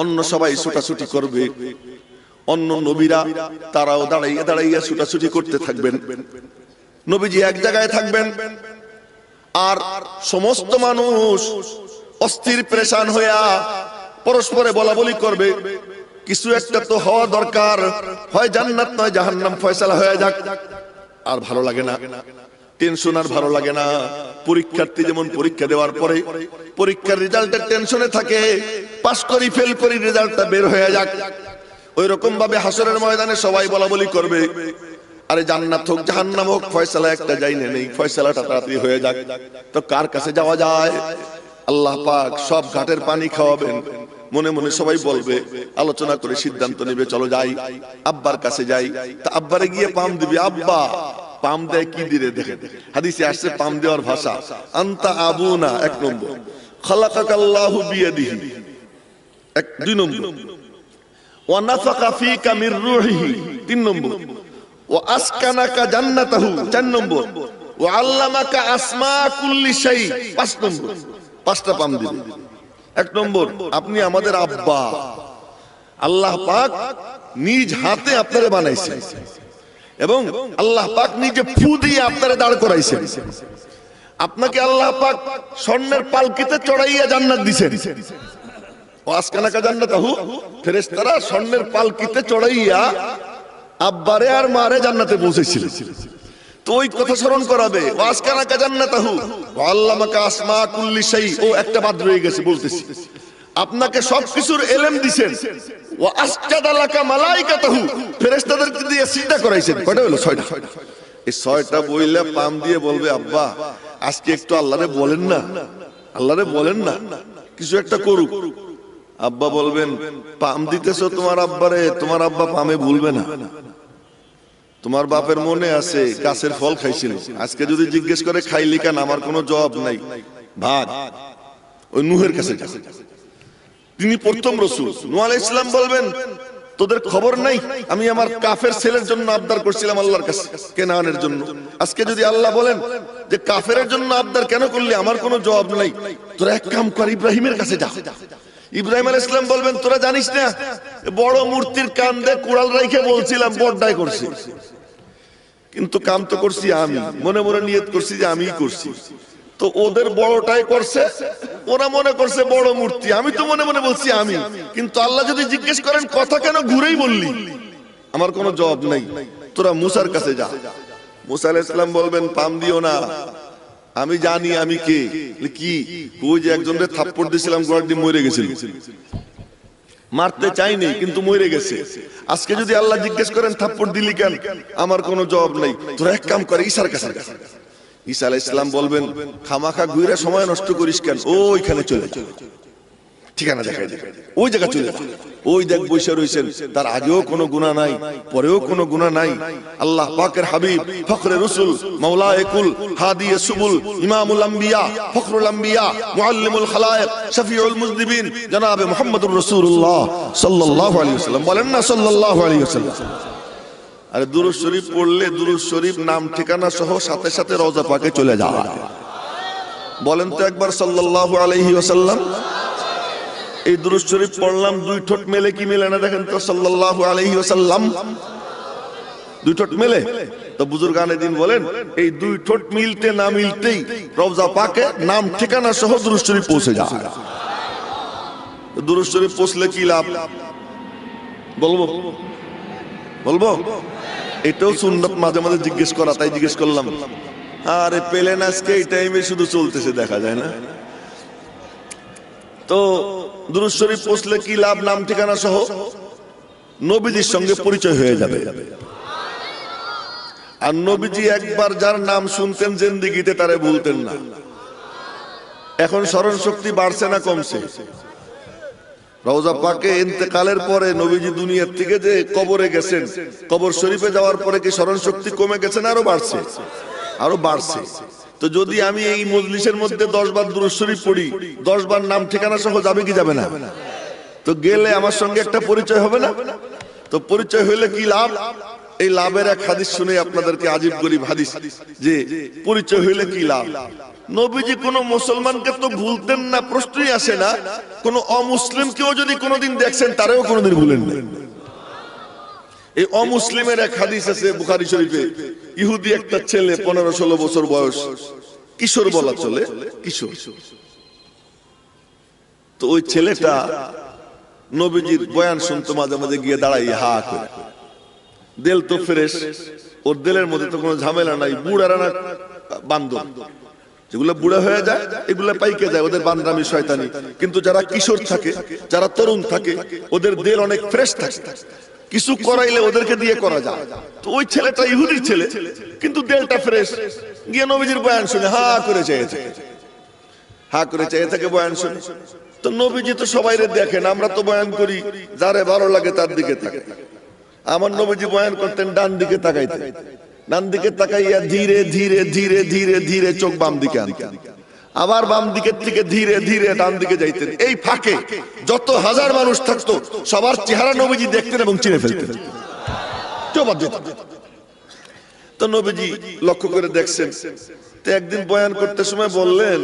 অন্য সবাই ছুটাছুটি করবে, অন্য নবীরা তারাও দাঁড়াইয়া দাঁড়াইয়া ছুটাছুটি করতে থাকবেন। নবীজি এক জায়গায় থাকবেন, আর সমস্ত মানুষ অস্থির পেরেশান হইয়া পরস্পরে বলা বলি করবে, কিছু একটা তো হওয়া দরকার, হয় জান্নাত নয় জাহান্নাম ফয়সালা হয়ে যাক। আর ভালো লাগে না, টেনশন আর ভালো লাগে না। পরীক্ষার্থী যেমন পরীক্ষা দেওয়ার পরে পরীক্ষার রেজাল্টের টেনশনে থাকে, পাস করি ফেল করি রেজাল্টটা বের হয়ে যাক, ওই রকম ভাবে হাসরের ময়দানে সবাই বলা বলি করবে, আরে জান্নাত হোক জাহান্নাম হোক ফয়সালা একটা যাই নেই, ফয়সালাটা তাড়াতাড়ি হয়ে যাক। তো কার কাছে যাওয়া যায়? আল্লাহ পাক সব ঘাটের পানি খাওয়াবেন। মনে মনে সবাই বলবে, আলোচনা করে সিদ্ধান্ত নেবে, চলো যাই, আব্বার কাছে যাই। তা আব্বারে গিয়ে পাম দিবি। আব্বা পাম দেয় কি দিরে? দেখেন হাদিসে আসছে পাম দেওয়ার ভাষা, আনতা আবুনা এক নম্বর, খালাকাকাল্লাহু বিয়াদিহি এক, দুই নম্বর, ওয়া নাফাকা ফীকা মির রূহিহি তিন নম্বর, ওয়া আসকানাকা জান্নাতাহু চার নম্বর, ওয়া আল্লামাকা আসমা কুল্লি শাই পাঁচ নম্বর। পাঁচটা পাম দিবে। এক নম্বর, আপনি আমাদের আব্বা, আল্লাহ পাক নিজ হাতে আপনারে বানাইছেন এবং আল্লাহ পাক নিজে ফু দিয়ে আপনারে দাঁড় করাইছেন। আপনাকে আল্লাহ পাক স্বর্ণের পালকিতে চড়াইয়া জান্নাত দিবেন। ওয়াসকানাকা জান্নাতাহু, ফেরেশতারা স্বর্ণের পালকিতে চড়াইয়া আব্বারে আর মারে জান্নাতে পৌঁছেছিল। তো ওই কথা স্মরণ করাবে, ওয়াসকানাকা জান্নাতাহু ওয়া আল্লামাকা আসমা কুল্লি শাই। ও একটা বাদ রয়ে গেছে বলতেছি, আপনাকে সবকিছুর ইলম দিবেন। ওয়া আসজাদা লাকা মালাইকাতাহু, ফেরেশতাদেরকে দিয়ে সিজদা করাইছেন। কয়টা হলো? 6টা। এই 6টা বইলা পাম দিয়ে বলবে, আব্বা আজকে একটু আল্লাহরে বলেন না, আল্লাহরে বলেন না কিছু একটা করুক। আব্বা বলবেন, পাম দিতেছো তোমার আব্বারে, তোমার আব্বা পামে ভুলবে না। তোমার বাপের মনে আছে গাছের ফল খাইছিল, আজকে যদি জিজ্ঞেস করে খাইলি কেন, আমার কোনো জবাব নাই, ভাগ ওই নূহের কাছে। তিনি প্রথম রাসূল। নূহ আলাইহিস সালাম বলবেন, তোদের খবর নাই আমি আমার কাফের ছেলের জন্য আবদার করছিলাম আল্লাহর কাছে, কেনানের জন্য। আজকে যদি আল্লাহ বলেন যে কাফেরের জন্য আবদার কেন করলি, আমার কোনো জবাব নাই, তোরা এক কাম কর, ইব্রাহিমের কাছে যা। ইব্রাহিম আলাইহিস সালাম বলবেন, তোরা জানিস না বড় মূর্তির কান্দে কুড়াল রাইখে বলছিলাম বড়টাই করছি, কিন্তু কাম তো করছি আমি, মনে মনে নিয়ত করছি যে আমিই করছি। তো ওদের বড়টাই করছে, ওরা মনে করছে বড় মূর্তি, আমি তো মনে মনে বলছি আমি। কিন্তু আল্লাহ যদি জিজ্ঞেস করেন কথা কেন ঘুরেই বললি, আমার কোনো জবাব নাই, তোরা মুসার কাছে যা। মুসা আলাইহিস সালাম বলবেন, পাম দিও না, আমি জানি আমি কে। কি? ওই যে একজনের থাপ্পড় দিয়েছিলাম, গোড়ার দিয়ে মরে গেছিল, মারতে চাইনি কিন্তু মরে গেছে। আজকে যদি আল্লাহ জিজ্ঞেস করেন থাপ্পড় দিলি কেন, আমার কোনো জবাব নাই, তোরা এক কাম করে ঈসার কাছে। ঈসা আলাইহিস সালাম বলবেন, খামাখা ঘুরে সময় নষ্ট করিস কেন, ওইখানে চলে যা, ঠিকানা দেখাই দে, ওই জায়গা চলে যা, ওই দেখ বসে রয়েছেন, তার আগেও কোনো গুনাহ নাই, পরেও কোনো গুনাহ নাই। আল্লাহ পাকের হাবিব, ফখরে রাসূল, মাওলায়ে কুল, হাদিয়ে সুবুল, ইমামুল আম্বিয়া, ফখরুল আম্বিয়া, মুআল্লিমুল খালায়েক, শফিউল মুজনিবিন, জনাবে মুহাম্মদুর রাসূলুল্লাহ সাল্লাল্লাহু আলাইহি ওয়াসাল্লাম। বলেন না সাল্লাল্লাহু আলাইহি ওয়াসাল্লাম। আরে দুরূদ শরীফ পড়লে দুরূদ শরীফ নাম ঠিকানা সহ সাথে সাথে রওজা পাকে চলে যায়। বলেন তো একবার সাল্লাল্লাহু আলাইহি ওয়াসাল্লাম। এই দুরূদ শরীফ পড়লাম, দুই ঠোঁট মেলে কি মেলে না দেখেন তো, সাল্লাল্লাহু আলাইহি ওয়াসাল্লাম। দুই ঠোঁট মেলে তো বুজুর্গানে দিন বলেন, এই দুই ঠোঁট মিলতে না মিলতেই রওজা পাকে নাম ঠিকানা সহ দুরূদ শরীফ পৌঁছে যায়। দুরূদ শরীফ পৌঁছলে কি লাভ বলবো বলবো? এটাও সুন্নাত, মাঝে মাঝে জিজ্ঞেস করা, তাই জিজ্ঞেস করলাম। আরে পেলেন আজকে এই টাইমে শুধু চলতেছে, দেখা যায় না। তো দুরূদ শরীফ পৌঁছলে কি লাভ? নাম ঠিকানা সহ নবীজির সঙ্গে পরিচয় হয়ে যাবে। আর নবীজি একবার যার নাম শুনতেন জিন্দেগিতে তারে ভুলতেন না। এখন স্মরণ শক্তি বাড়ছে না কমছে? রওজা পাকে ইন্তেকালের পরে নবীজি দুনিয়ার থেকে যে কবরে গেছেন, কবর শরীফে যাওয়ার পরে কি স্মরণ শক্তি কমে গেছে না আরো বাড়ছে? আরো বাড়ছে। তো যদি আমি এই মজলিসের মধ্যে 10 বার দুরূদ শরীফ পড়ি, 10 বার নাম ঠিকানা সহ যাবে কি যাবে না? তো গেলে আমার সঙ্গে একটা পরিচয় হবে না? তো পরিচয় হইলে কি লাভ? এই লাভের এক হাদিস শুনে আপনাদেরকে, আজীব গরীব হাদিস, যে পরিচয় হইলে কি লাভ। নবীজি কোন মুসলমানকে তো ভুলতেন না, প্রশ্নই আসে না। কোন অমুসলিমকেও যদি কোনোদিন দেখছেন, তারেও কোনোদিন ভুলেন না। এই অমুসলিমের এক হাদিস আছে বুখারী শরীফে। ইহুদি একটা ছেলে, 15-16 বছর বয়স, কিশোর বলা চলে, কিশোর। তো ওই ছেলেটা নবীজির বয়ান শুনতো, মাঝে মাঝে গিয়ে দাঁড়াই হা করে। দিল তো ফ্রেশ, ওর দিলের মধ্যে তো কোনো ঝামেলা নাই। বুড়ারা না বান্দর, যেগুলো বুড়া হয়ে যায় এগুলা পাইকে যায়, ওদের বান্দামি শয়তানি। কিন্তু যারা কিশোর থাকে, যারা তরুণ থাকে, ওদের দিল অনেক ফ্রেশ থাকে। কিছু করাইলে ওদেরকে দিয়ে করা যায়। তো ওই ছেলেটা ইহুদির ছেলে, কিন্তু দিলটা ফ্রেশ। গিয়ে নবীজির বয়ান শুনে হা করে চেয়ে থাকে, হা করে চেয়ে থাকে বয়ান শুনে। তো নবীজি তো সবাইরে দেখেন, আমরা তো বয়ান করি যারে ভালো লাগে তার দিকে থাকে। আমার নবীজি বয়ান করতেন ডান দিকে তাকাইতে, ডান দিকে তাকাইয়া ধীরে ধীরে ধীরে ধীরে ধীরে চোখ বাম দিকে আনতেন, আবার বাম দিকের থেকে ধীরে ধীরে ডান দিকে যাইতেন। এই ফাঁকে যত হাজার মানুষ থাকতো সবার চেহারা নবীজি দেখতেন এবং চিনে ফেলতেন। তো নবীজি লক্ষ্য করে দেখছেন। তো একদিন বয়ান করতে সময় বললেন,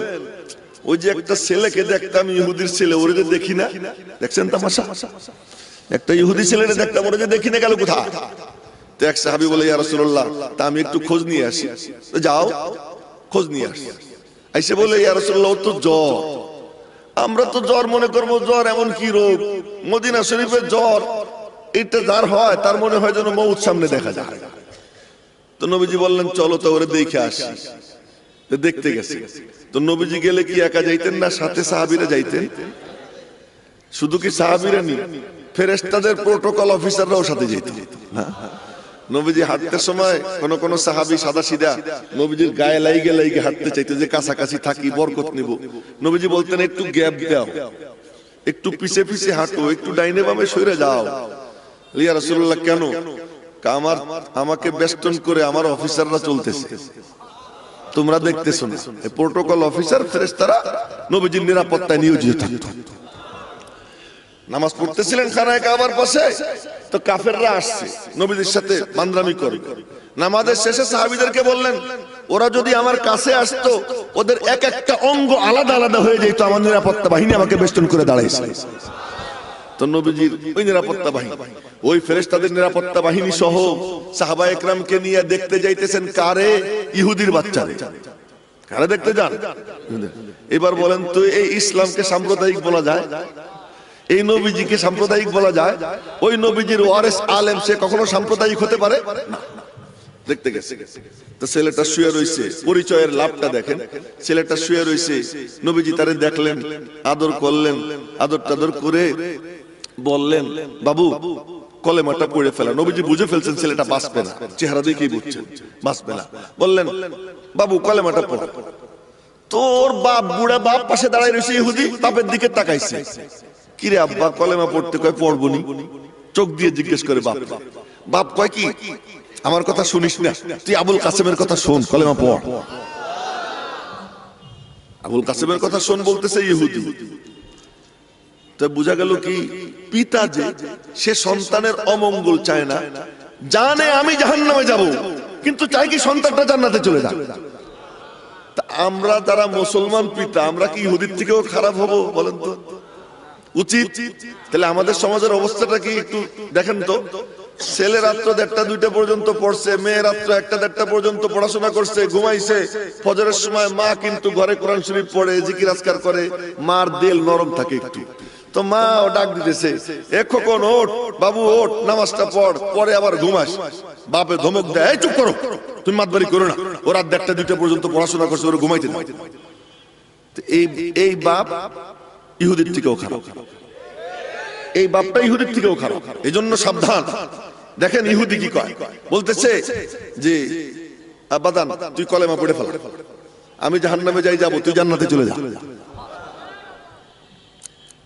ওই যে একটা ছেলেকে দেখতাম, ইহুদির ছেলে, ওরে যে দেখি না, দেখছেন তামাশা, একটা ইহুদি ছেলেরে দেখতাম, ওরে যে দেখি না, গেল কোথায়? তো এক সাহাবী বলে, ইয়া রাসূলুল্লাহ, তা আমি একটু খোঁজ নিয়ে আসি। তো যাও, খোঁজ নিয়ে আসি। আইসে বলে, ইয়া রাসূলুল্লাহ, ওর তো জ্বর। আমরা তো জ্বর মনে করবো, জ্বর এমন কি রোগ? মদিনা শরীফের জ্বর, এটা যার হয় তার মনে হয় যেন মউত সামনে দেখা যায়। তো নবীজি বললেন, চলো তো ওরে দেখে আসি। দেখতে গেছে। তো নবীজি গেলে কি একা যাইতেন না সাথে সাহাবীরা যাইতেন? শুধু কি সাহাবীরা নি, ফেরেশতাদের প্রোটোকল অফিসাররাও সাথে যেতেন। নবীজি হাঁটতে সময় কোন কোন সাহাবী সাদাসিধা নবীজির গায়ে লাইগে লাইগে হাঁটতে চাইতো, যে কাছাকাছি থাকি, বরকত নিব। নবীজি বলতেন, একটু গ্যাপ দাও, একটু পিছে পিছে হাঁটো, একটু ডাইনে বামে সরে যাও। ইয়া রাসূলুল্লাহ, কেন? আমাকে বেষ্টন করে আমার অফিসাররা চলতেছে, তোমরা দেখতেছো না? এই প্রোটোকল অফিসার ফেরেশতারা নবীজির নিরাপত্তায় নিয়োজিত থাকতো। নামাজ পড়তেছিলেন খানায় কাবার পাশে, তো কাফেররা আসছে নবীজির সাথে মান্দ্রামি করে। নামাজের শেষে সাহাবীদেরকে বললেন, ওরা যদি আমার কাছে আসতো, ওদের এক একটা অঙ্গ আলাদা আলাদা হয়ে যেত, আমার নিরাপত্তা বাহিনী আমাকে বেষ্টন করে দাঁড়াইছে। তো নবীজির ওই নিরাপত্তা বাহিনী, ওই ফেরেশতাদের নিরাপত্তা বাহিনী সহ সাহাবায়ে কেরামকে নিয়ে দেখতে যাইতেছেন কারে? ইহুদির বাচ্চারে। কারে দেখতে যান? এবার বলেন তো, এই ইসলামকে সাম্প্রদায়িক বলা যায়? এই নবীজিকে সাম্প্রদায়িক বলা যায়? ওই নবীজির ওয়ারিস আলেম, সে কখনো সাম্প্রদায়িক হতে পারে না। দেখতে গেছে, তো ছেলেটা শুয়ে রইছে। পরিচয়ের লাভটা দেখেন, ছেলেটা শুয়ে রইছে, নবীজি তারে দেখলেন, আদর করলেন, আদর টাদর করে বললেন, বাবু কলেমাটা পড়ে ফেলা। নবীজি বুঝে ফেলছেন ছেলেটা বাঁচবে না, চেহারা দেখেই বুঝছেন বাঁচবে না। বললেন, বাবু কলেমাটা পড়। তোর বাপ, বুড়া বাপ পাশে দাঁড়ায় রয়েছে, ইহুদি বাপের দিকে তাকাইছে। কিরে আব্বা, কলেমা পড়তে কয়, পড়বনি। চোখ দিয়ে জিজ্ঞেস করে বাপ। বাপ কয়, কি আমার কথা শুনিস না? তুই আবুল কাসেমের কথা শোন, কলেমা পড়। আবুল কাসেমের কথা শোন বলতেছে ইহুদি। তো বোঝা গেল কি, পিতা যে সে সন্তানের অমঙ্গল চায় না, জানে আমি জাহান্নামে যাব, কিন্তু চাই কি সন্তানটা জান্নাতে চলে যাক। আমরা যারা মুসলমান পিতা, আমরা কি ইহুদির থেকেও খারাপ হব? বলেন তো, উচিত। তাহলে আমাদের সমাজের অবস্থাটা কি একটু দেখেন তো। ছেলে রাত্র 1টা-2টা পর্যন্ত পড়ছে, মেয়ে রাত্র 1টা-1:30 পর্যন্ত পড়াশোনা করছে, ঘুমাইছে। ফজরের সময় মা কিন্তু ঘরে কোরআন শরীফ পড়ে, জিকির আজকার করে, মার দিল নরম থাকে একটু। তো মা ডাক দিতেছে, এ খোকন ওঠ, বাবু ওঠ, নামাজটা পড়, পরে আবার ঘুমাস। বাপে ধমক দেয়, এই চুপ করো, তুমি মাতবাড়ি করো না, ও রাত 1টা-2টা পর্যন্ত পড়াশোনা করছে, ওরা ঘুমাইতে দাও। এই বাপ ইহুদির থেকেও খারাপ, এই বাপটা ইহুদির থেকেও খারাপ। এই জন্য সাবধান। দেখেন ইহুদি কি কয়, বলতেছে যে আবাদান তুই কলেমা পড়ে ফেল, আমি জাহান্নামে যাই যাব, তুই জান্নাতে চলে যা।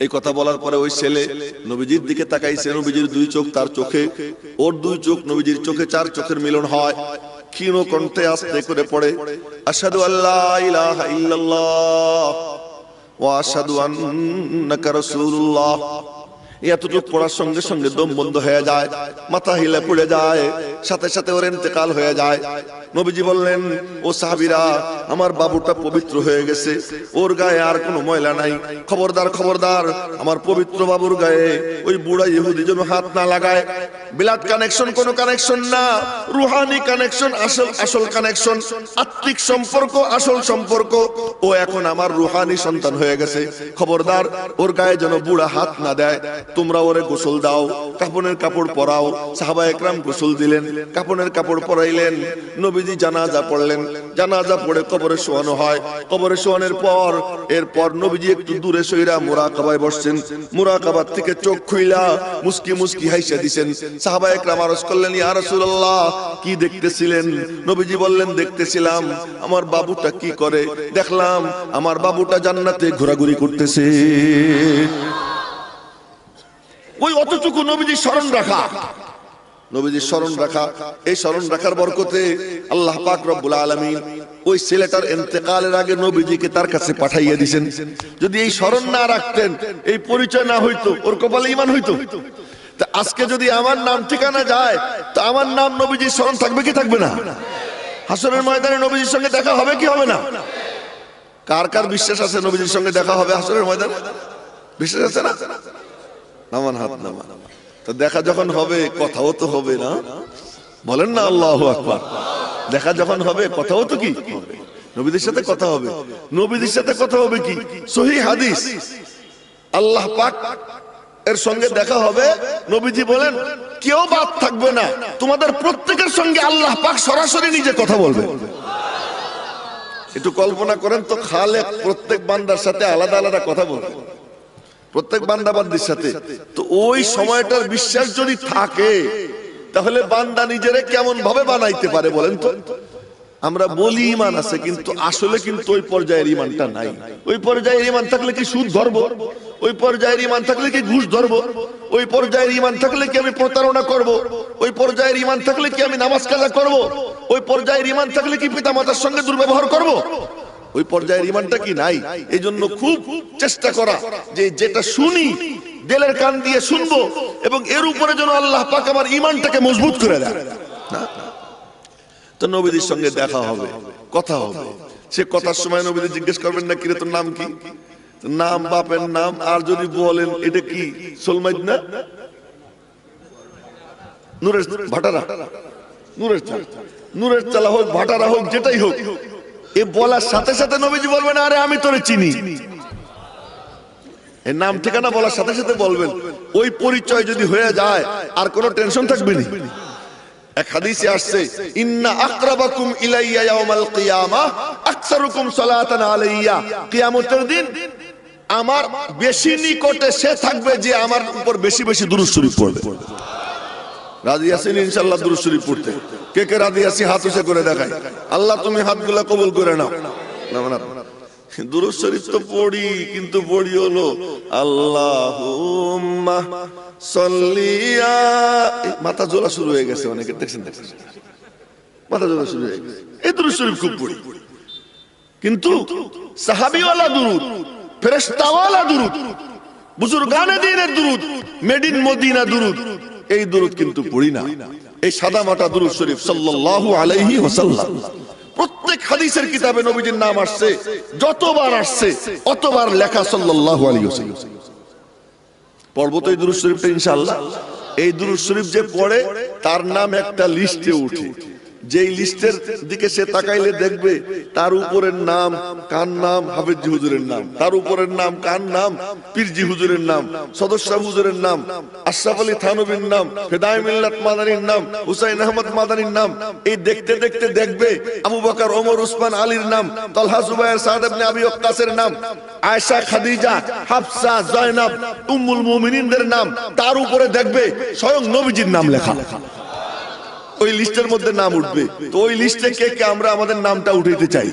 এই কথা বলার পরে ওই ছেলে নবীজির দিকে তাকাইছে, নবীজির 2 চোখ তার চোখে, ওর 2 চোখ নবীজির চোখে, 4 চোখের মিলন হয়। ক্ষীণ কণ্ঠে আস্তে করে পড়ে, আশহাদু আল্লা ইলাহা ইল্লাল্লাহ ওয়া আশহাদু আন্নাকা রাসূলুল্লাহ। এতটুকু পড়ার সঙ্গে সঙ্গে দম বন্ধ হয়ে যায়, মাথা হিলে পড়ে যায়, সাথে সাথে ওর ইন্তেকাল হয়ে যায়। নবীজি বললেন, ও সাহাবীরা, আমার বাবুটা পবিত্র হয়ে গেছে, ওর গায়ে আর কোনো ময়লা নাই। খবরদার খবরদার, আমার পবিত্র বাবুর গায়ে ওই বুড়া ইহুদি যেন হাত না লাগায়। ব্লাড কানেকশন কোনো কানেকশন না, রুহানি কানেকশন, আসল কানেকশন, আত্মিক সম্পর্ক, আসল সম্পর্ক। ও এখন আমার রুহানি সন্তান হয়ে গেছে, খবরদার ওর গায়ে যেন বুড়া হাত না দেয়। তোমরা ওরে গোসল দাও, কাফনের কাপড় পরাও। সাহাবা একরাম গোসল দিলেন, কাফনের কাপড় পরাইলেন। নবীজি জানাজা পড়লেন, জানাজা পড়ে কবরে শোয়ানো হয়। কবরে শোয়ানোর পর এরপর নবীজি একটু দূরে সইরা মুরাকাবায় বসছেন। মুরাকাবার থেকে চোখ খুইলা মুস্কি মুস্কি হাইসা দিছেন। সাহাবা একরাম আরজ করলেন, ইয়া রাসূলুল্লাহ, কি দেখতেছিলেন? নবীজি বললেন, দেখতেছিলাম আমার বাবুটা কি করে। দেখলাম আমার বাবুটা জান্নাতে ঘোরাঘুরি করতেছে। ওই অতটুকু নবীজি স্মরণ রাখা, নবীজির স্মরণ রাখা, এই স্মরণ রাখার বরকতে আল্লাহ পাক রব্বুল আলামিন ওই ছেলেটার ইন্তেকালের আগে নবীজিকে তার কাছে পাঠাইয়া দিয়েছেন। যদি এই স্মরণ না রাখতেন, এই পরিচয় না হইতো, ওর কপালে ঈমান হইতো। তা আজকে যদি আমার নাম ঠিকানা যায়, তো আমার নাম নবীজির স্মরণ থাকবে কি থাকবে না? হাসরের ময়দানে নবীজির সঙ্গে দেখা হবে কি হবে না? কার কার বিশ্বাস আছে নবীজির সঙ্গে দেখা হবে হাসরের ময়দানে? বিশ্বাস আছে না? নামান হাত নামান। তো দেখা যখন হবে, কথাও তো হবে না? বলেন না আল্লাহু আকবার। দেখা যখন হবে, কথাও তো কি হবে, নবীদের সাথে কথা হবে। নবীদের সাথে কথা হবে কি? সহিহ হাদিস, আল্লাহ পাক এর সঙ্গে দেখা হবে। নবীজি বলেন, কেউ বাদ থাকবে না, তোমাদের প্রত্যেকের সঙ্গে আল্লাহ পাক সরাসরি নিজে কথা বলবে। একটু কল্পনা করেন তো, খালেক প্রত্যেক বান্দার সাথে আলাদা আলাদা কথা বলবে, প্রত্যেক বান্দা বান্দির সাথে। তো ওই সময়টার বিশ্বাস যদি থাকে, তাহলে বান্দা নিজেরে কেমন ভাবে বানাইতে পারে বলেন তো? আমরা বলি ঈমান আছে, কিন্তু আসলে কিন্তু ওই পর্যায়ের ঈমানটা নাই। ওই পর্যায়ের ঈমান থাকলে কি সুদ ধরবো? ওই পর্যায়ের ঈমান থাকলে কি ঘুষ ধরবো? ওই পর্যায়ের ঈমান থাকলে কি আমি প্রতারণা করব? ওই পর্যায়ের ঈমান থাকলে কি আমি নামাজ কাজা করব? ওই পর্যায়ের ঈমান থাকলে কি পিতামাতার সঙ্গে দুর্ব্যবহার করব? ওই পর্যায়ের ঈমানটা কি নাই। এই জন্য খুব চেষ্টা করা যে যেটা শুনি দিলের কান দিয়ে শুনবো, এবং এর উপরে যেন আল্লাহ পাক আমার ঈমানটাকে মজবুত করে দেয়। তো নবীদের সঙ্গে দেখা হবে, কথা হবে। সে কথার সময় নবীজি জিজ্ঞেস করবেন না, কিরে তোর নাম কি? নাম, বাপের নাম। আর যদি বলেন এটা কি সোলমাইদ না নূরের ভাটারা, নূরের চালা হোক, ভাটারা হোক, যেটাই হোক, এ বলার সাথে সাথে নবীজি বলবেন, আরে আমি তোরে চিনি। এর নাম ঠিকানা বলার সাথে সাথে বলবেন। ওই পরিচয় যদি হয়ে যায়, আর কোনো টেনশন থাকবে না। এক হাদিসে আসছে, ইন্না আকরাবাকুম ইলাইয়া ইয়াউমাল কিয়ামাহ আকসারুকুম সালাতান আলাইয়া। কিয়ামতের দিন আমার বেশি নিকটে সে থাকবে যে আমার উপর বেশি বেশি দুরূদ শরীফ পড়বে। রাজি আছেন ইনশাআল্লাহ দুরূদ শরীফ পড়তে? কে কে রাজি আছি হাত উঁচু করে দেখাই। আল্লাহ তুমি হাতগুলো কবুল করে নাও। দুরূদ শরীফ তো পড়ি, কিন্তু পড়ি হলো আল্লাহুম্মা সাল্লিয়া। মাথা জ্বলা শুরু হয়ে গেছে অনেকের, দেখছেন মাথা জ্বলা শুরু হয়ে গেছে। এই দুরূদ শরীফ খুব পড়ি, কিন্তু সাহাবীওয়ালা দুরূদ, ফেরেশতাওয়ালা দুরূদ, বুজুর্গানে দ্বীনের দুরূদ, মেড ইন মদিনা দুরূদ, এই দুরূদ কিন্তু পড়ি না। এই সাদা মাটা দুরূদ শরীফ সাল্লাল্লাহু আলাইহি ওয়াসাল্লাম, প্রত্যেক হাদিসের কিতাবে নবীজির নাম আসছে, যতবার আসছে অতবার লেখা সাল্লাল্লাহু আলাইহি ওয়াসাল্লাম। পড়বো তো এই দুরূদ শরীফটা ইনশাআল্লাহ। এই দুরূদ শরীফ যে পড়ে তার নাম একটা লিস্টে উঠে, যেই লিস্টের দিকে সে তাকাইলে দেখবে তার উপরের নাম কার নাম হাফেজজি হুজুরের নাম, তার উপরের নাম কার নাম পীরজি হুজুরের নাম, সদস্য হুজুরের নাম, আশরাফ আলী থানভীর নাম, ফেদায়ে মিল্লাত মাদানির নাম, হুসাইন আহমদ মাদানির নাম। এই দেখতে দেখতে দেখবে আবু বকর, ওমর, উসমান, আলীর নাম, তালহা, জুবায়ের, সাদ ইবনে আবি ওয়াক্কাসের নাম, আয়েশা, খাদিজা, হাফসা, জয়নাব, উম্মুল মুমিনিনদের নাম, তার উপরে দেখবে স্বয়ং নবীজির নাম লেখা। ওই লিস্টের মধ্যে নাম উঠবে। তো ওই লিস্টে কে কে আমরা আমাদের নামটা উঠাইতে চাই?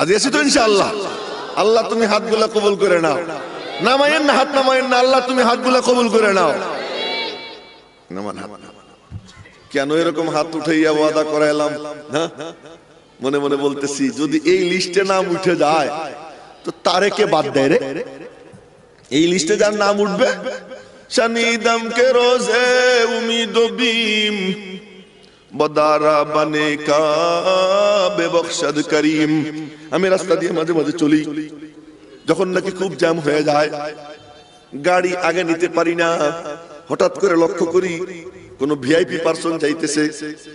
আজ এসে তো ইনশাআল্লাহ। আল্লাহ তুমি হাতগুলা কবুল করে নাও। নামায়েন না, হাত নামায়েন না, আল্লাহ তুমি হাতগুলা কবুল করে নাও। নামান হাত। কেন এরকম হাত উঠাইয়া ওয়াদা করাইলাম? হ্যাঁ, মনে মনে বলতেছি যদি এই লিস্টে নাম উঠে যায় তো তারে কে বাদ দেয় রে? এই লিস্টে যার নাম উঠবে, शनीदम के रोजे उम्मीद बीम बदारा बने का बेबख्शद करीम। আমি রাস্তা দিয়ে মাঝে মাঝে চলি, যখন নাকি খুব জ্যাম হয়ে যায়, গাড়ি আগে নিতে পারি না, হঠাৎ করে লক্ষ্য করি কোন ভিআইপি পারসন যাইতেছে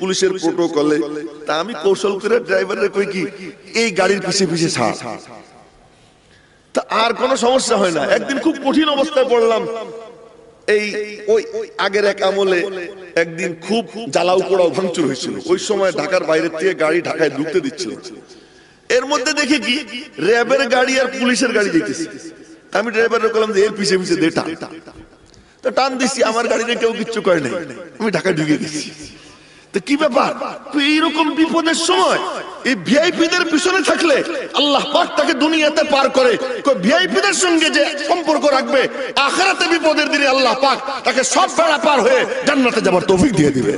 পুলিশের প্রোটোকলে। তা আমি কৌশল করে ড্রাইভারে কই কি এই গাড়ির পিছে পিছে ছাড়, তা আর কোনো সমস্যা হয় না। একদিন খুব কঠিন অবস্থায় পড়লাম। এই ওই আগের এক আমলে একদিন খুব জ্বালাও পোড়াও ভাঙচুর হয়েছিল। ওই সময় ঢাকার বাইরে থেকে গাড়ি ঢাকায় ঢুকতে দিচ্ছিল। এর মধ্যে দেখি কি র্যাবের গাড়ি আর পুলিশের গাড়ি যেতেছে। আমি ড্রাইভারকে বললাম যে এর পিছে পিছে দে টান। তো টান দিচ্ছি, আমার গাড়িতে কেউ কিচ্ছু করে নাই, আমি ঢাকায় ঢুকে গেছি। তো কি ব্যাপার? এইরকম বিপদের সময় এই ভিআইপিদের পিছনে থাকলে আল্লাহ পাক তাকে দুনিয়াতে পার করে। ভিআইপিদের সঙ্গে যে সম্পর্ক রাখবে, আখিরাতে বিপদের দিনে আল্লাহ পাক তাকে সব বেড়া পার হয়ে জান্নাতে যাবার তৌফিক দিয়ে দিবে।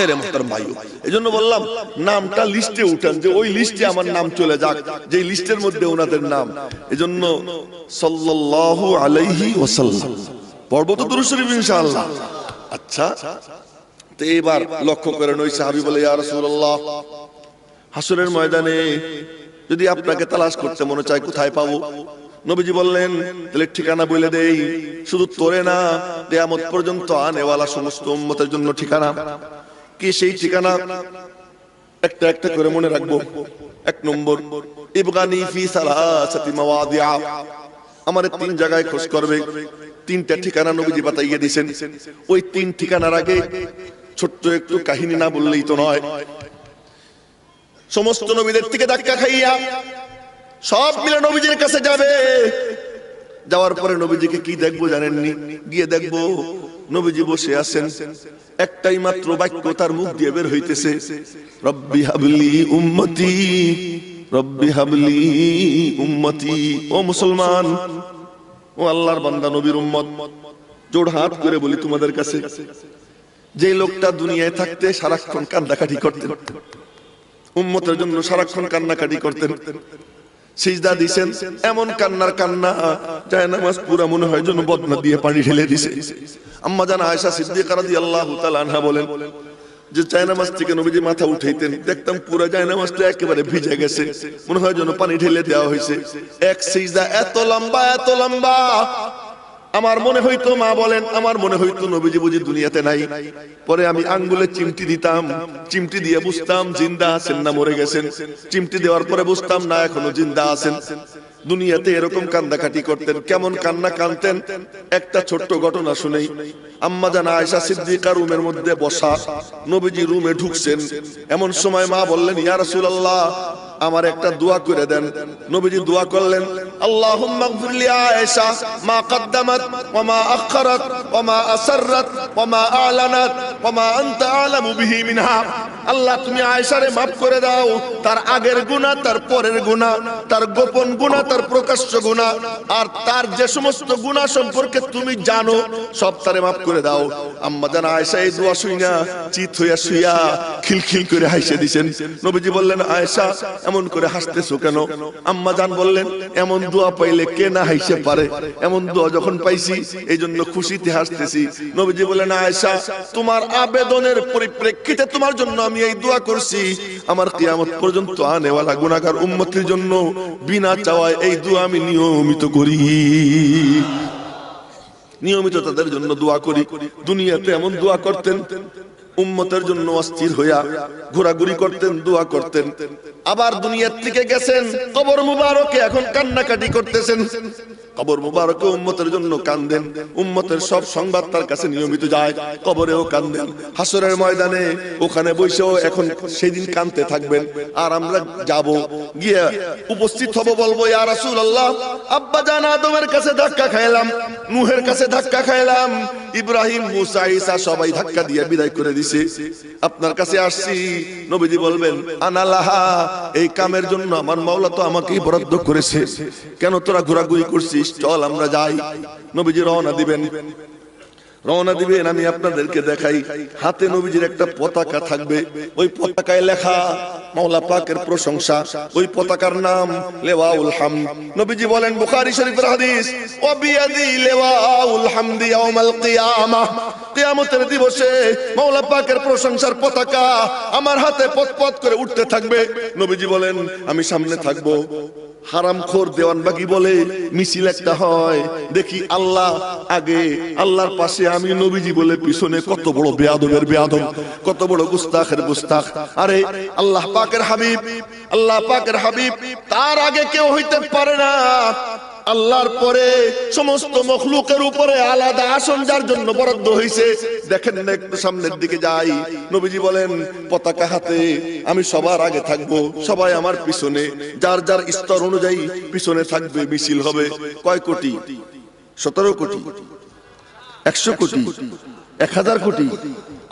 এরে মুহতারাম ভাই, এজন্য বললাম নামটা লিস্টে উঠান, যে ওই লিস্টে আমার নাম চলে যাক, যে লিস্টের মধ্যে ওনাদের নাম। এজন্য সাল্লাল্লাহু আলাইহি ওয়াসাল্লাম পড়ব তো দুরূদ শরীফ ইনশাআল্লাহ। আচ্ছা, তো এবার লক্ষ্য করেন ওই সাহাবী বলে, ইয়া রাসূলুল্লাহ, হাসরের ময়দানে যদি আপনাকে তালাশ করতে মনে চায় কোথায় পাবো? নবীজি বললেন তাহলে ঠিকানা বলে দেই, শুধু তোরে না কিয়ামত পর্যন্ত আনেওয়ালা সমস্ত উম্মতের জন্য ঠিকানা। কি সেই ঠিকানা? একটা একটা করে মনে রাখবো। এক নম্বর, ইবগানি ফি সালাসাতি মাওয়াদিআ, আমারে তিন জায়গায় খোঁজ করবে। তিনটা ঠিকানা নবীজি বাতাইয়ে দিয়েছেন। ওই তিন ঠিকানার আগে ছোট্ট একটু কাহিনী না বললেই তো নয়। সমস্ত নবীদের থেকে ধাক্কা খাইয়া সব মিলে নবীজির কাছে যাবে। যাওয়ার পরে নবীজিকে কি দেখবো জানেননি? গিয়ে দেখবো নবীজি বসে আছেন, একটাই মাত্র বাক্য তার মুখ দিয়ে বের হইতেছে, রব্বি হাবলি উম্মতি, রব্বি হাবলি উম্মতি। ও মুসলমান, ও আল্লাহর বান্দা, নবীর উম্মত, জোড় হাত করে বলি তোমাদের কাছে, যে লোকটা দুনিয়ায় থাকতে সারাক্ষণ কান্নাকাটি করতেন, উম্মতের জন্য সারাক্ষণ কান্নাকাটি করতেন, সিজদা দিছেন, এমন কান্নার কান্না যায় নামাজ পুরা মনে হয় যেন বদনা দিয়ে পানি ঢেলে দিছে। আম্মা জান আয়েশা সিদ্দিকা রাদিয়াল্লাহু তাআলা আনহা বলেন যে জায়নামাজ থেকে নবীজি মাথা উঠাইতেন, দেখতাম পুরো জায়নামাজটা একেবারে ভিজে গেছে, মনে হয় যেন পানি ঢেলে দেওয়া হয়েছে। এক সিজদা এত লম্বা, এত লম্বা, আমার মনে হইতো, মা বলেন, আমার মনে হইতো নবীজি বুঝি দুনিয়াতে নাই। পরে আমি আঙ্গুলে চিমটি দিতাম, চিমটি দিয়ে বুঝতাম জিন্দা আছেন না মরে গেছেন। চিমটি দেওয়ার পরে বুঝতাম না এখনো জিন্দা আছেন। দুনিয়াতে এরকম কান্দাকাটি করতেন। কেমন কান্না কাঁদতেন একটা ছোট্ট ঘটনা শুনেই। আম্মা জান আয়েশা সিদ্দিকা রুমের মধ্যে বসা, নবীজি রুমে ঢুকছেন। এমন সময় মা বললেন, ইয়া রাসূলুল্লাহ, আমার একটা দোয়া করে দেন। নবীজি দোয়া করলেন, আল্লাহুম্মা গফির লি আয়েশা মা কদ্দামাত ওয়া মা আখখারাত ওয়া মা আসররাত ওয়া মা আ'লানাত ওয়া মা আনতা আ'লামু বিহি মিনহা। আল্লাহ তুমি আয়েশারে maaf করে দাও, তার আগের গুনাহ, তার পরের গুনাহ, তার গোপন গুনাহ, তার প্রকাশ্য গুনাহ, আর তার যে সমস্ত গুনাহ সম্পর্কে তুমি জানো সব তারে maaf করে দাও। আম্মা জান আয়েশা এই দোয়া শুইনা চিত হইয়া শুইয়া খিলখিল করে হাসে দিয়েছেন। নবীজি বললেন, আয়েশা এমন করে হাসতেছো কেন? আম্মা জান বললেন, এমন দোয়া পাইলে কে না হাসতে পারে, এমন দোয়া যখন পাইছি এই জন্য খুশিতে হাসতেছি। নবীজি বলেন, আয়েশা তোমার আবেদনের পরিপ্রেক্ষিতে তোমার জন্য আমি এই দোয়া করছি, আমার কিয়ামত পর্যন্ত আনেওয়ালা গুনাহগার উম্মতের জন্য বিনা চাওয়ায় এই দোয়া আমি নিয়মিত করি, নিয়মিত তাদের জন্য দোয়া করি। দুনিয়াতে এমন দোয়া করতেন, উম্মতের জন্য অস্থির হইয়া ঘোরাঘুরি করতেন, দোয়া করতেন। আবার দুনিয়ার থেকে গেছেন, কবর মুবারকে এখন কান্নাকাটি করতেছেন। কবর মুবারকে উম্মতের জন্য কান্দেন, উম্মতের সব সংবাদ তার কাছে নিয়মিত যায়, কবরেও কান্দেন। হাসরের ময়দানে ওখানে বসেও এখন সেদিন কাঁদতে থাকবেন। আর আমরা যাব, গিয়ে উপস্থিত হব, বলবো ইয়া রাসূলুল্লাহ, আব্বা জান আদমের কাছে ধাক্কা খাইলাম, নূহের কাছে ধাক্কা খাইলাম, ইব্রাহিম, মুসা, ঈসা সবাই ধাক্কা দিয়ে বিদায় করে দিছে, আপনার কাছে আসছি। নবীজি বলবেন, আনা লাহা, এই কামের জন্য আমার মাওলা তো আমাকেই বরাদ্দ করেছে, কেন তোরা ঘোরাঘুরি করছিস, চল আমরা যাই। নবীজি রওনা দিবেন, রওনা দিবেন। আমি আপনাদেরকে দেখাই, হাতে নবীজির একটা পতাকা থাকবে, ওই পতাকায় লেখা মাওলা পাকের প্রশংসা, ওই পতাকার নাম লেওয়াউল হামদ। নবীজি বলেন, বুখারী শরীফের হাদিস, ওয়া বিয়াদি লেওয়াউল হামদি ইয়াউমাল কিয়ামাহ, কিয়ামতের দিবসে মাওলা পাকের প্রশংসার পতাকা আমার হাতে পতপত করে উঠতে থাকবে। নবীজি বলেন, আমি সামনে থাকব। হারামখোর দেওয়ানবাগি বলে মিছিল একটা হয়, দেখি আল্লাহ আগে, আল্লাহর পাশে আমি নবীজি বলে পিছনে, কত বড় বেয়াদবের বেয়াদব, কত বড় গুস্তাখের গুস্তাখ। আরে আল্লাহ পাকের হাবিব, আল্লাহ পাকের হাবিব, তার আগে কেউ হইতে পারে না। আল্লাহর পরে সমস্ত মখলুকের উপরে আলাদা আসন যার জন্য বরাদ্দ হয়েছে। দেখেন না, একটু সামনের দিকে যাই, নবীজি বলেন পতাকা হাতে আমি সবার আগে থাকবো, সবাই আমার পিছনে, যার যার স্তর অনুযায়ী পিছনে থাকবে। মিছিল হবে কয় কোটি? 17 কোটি, 100 কোটি, 1000 কোটি,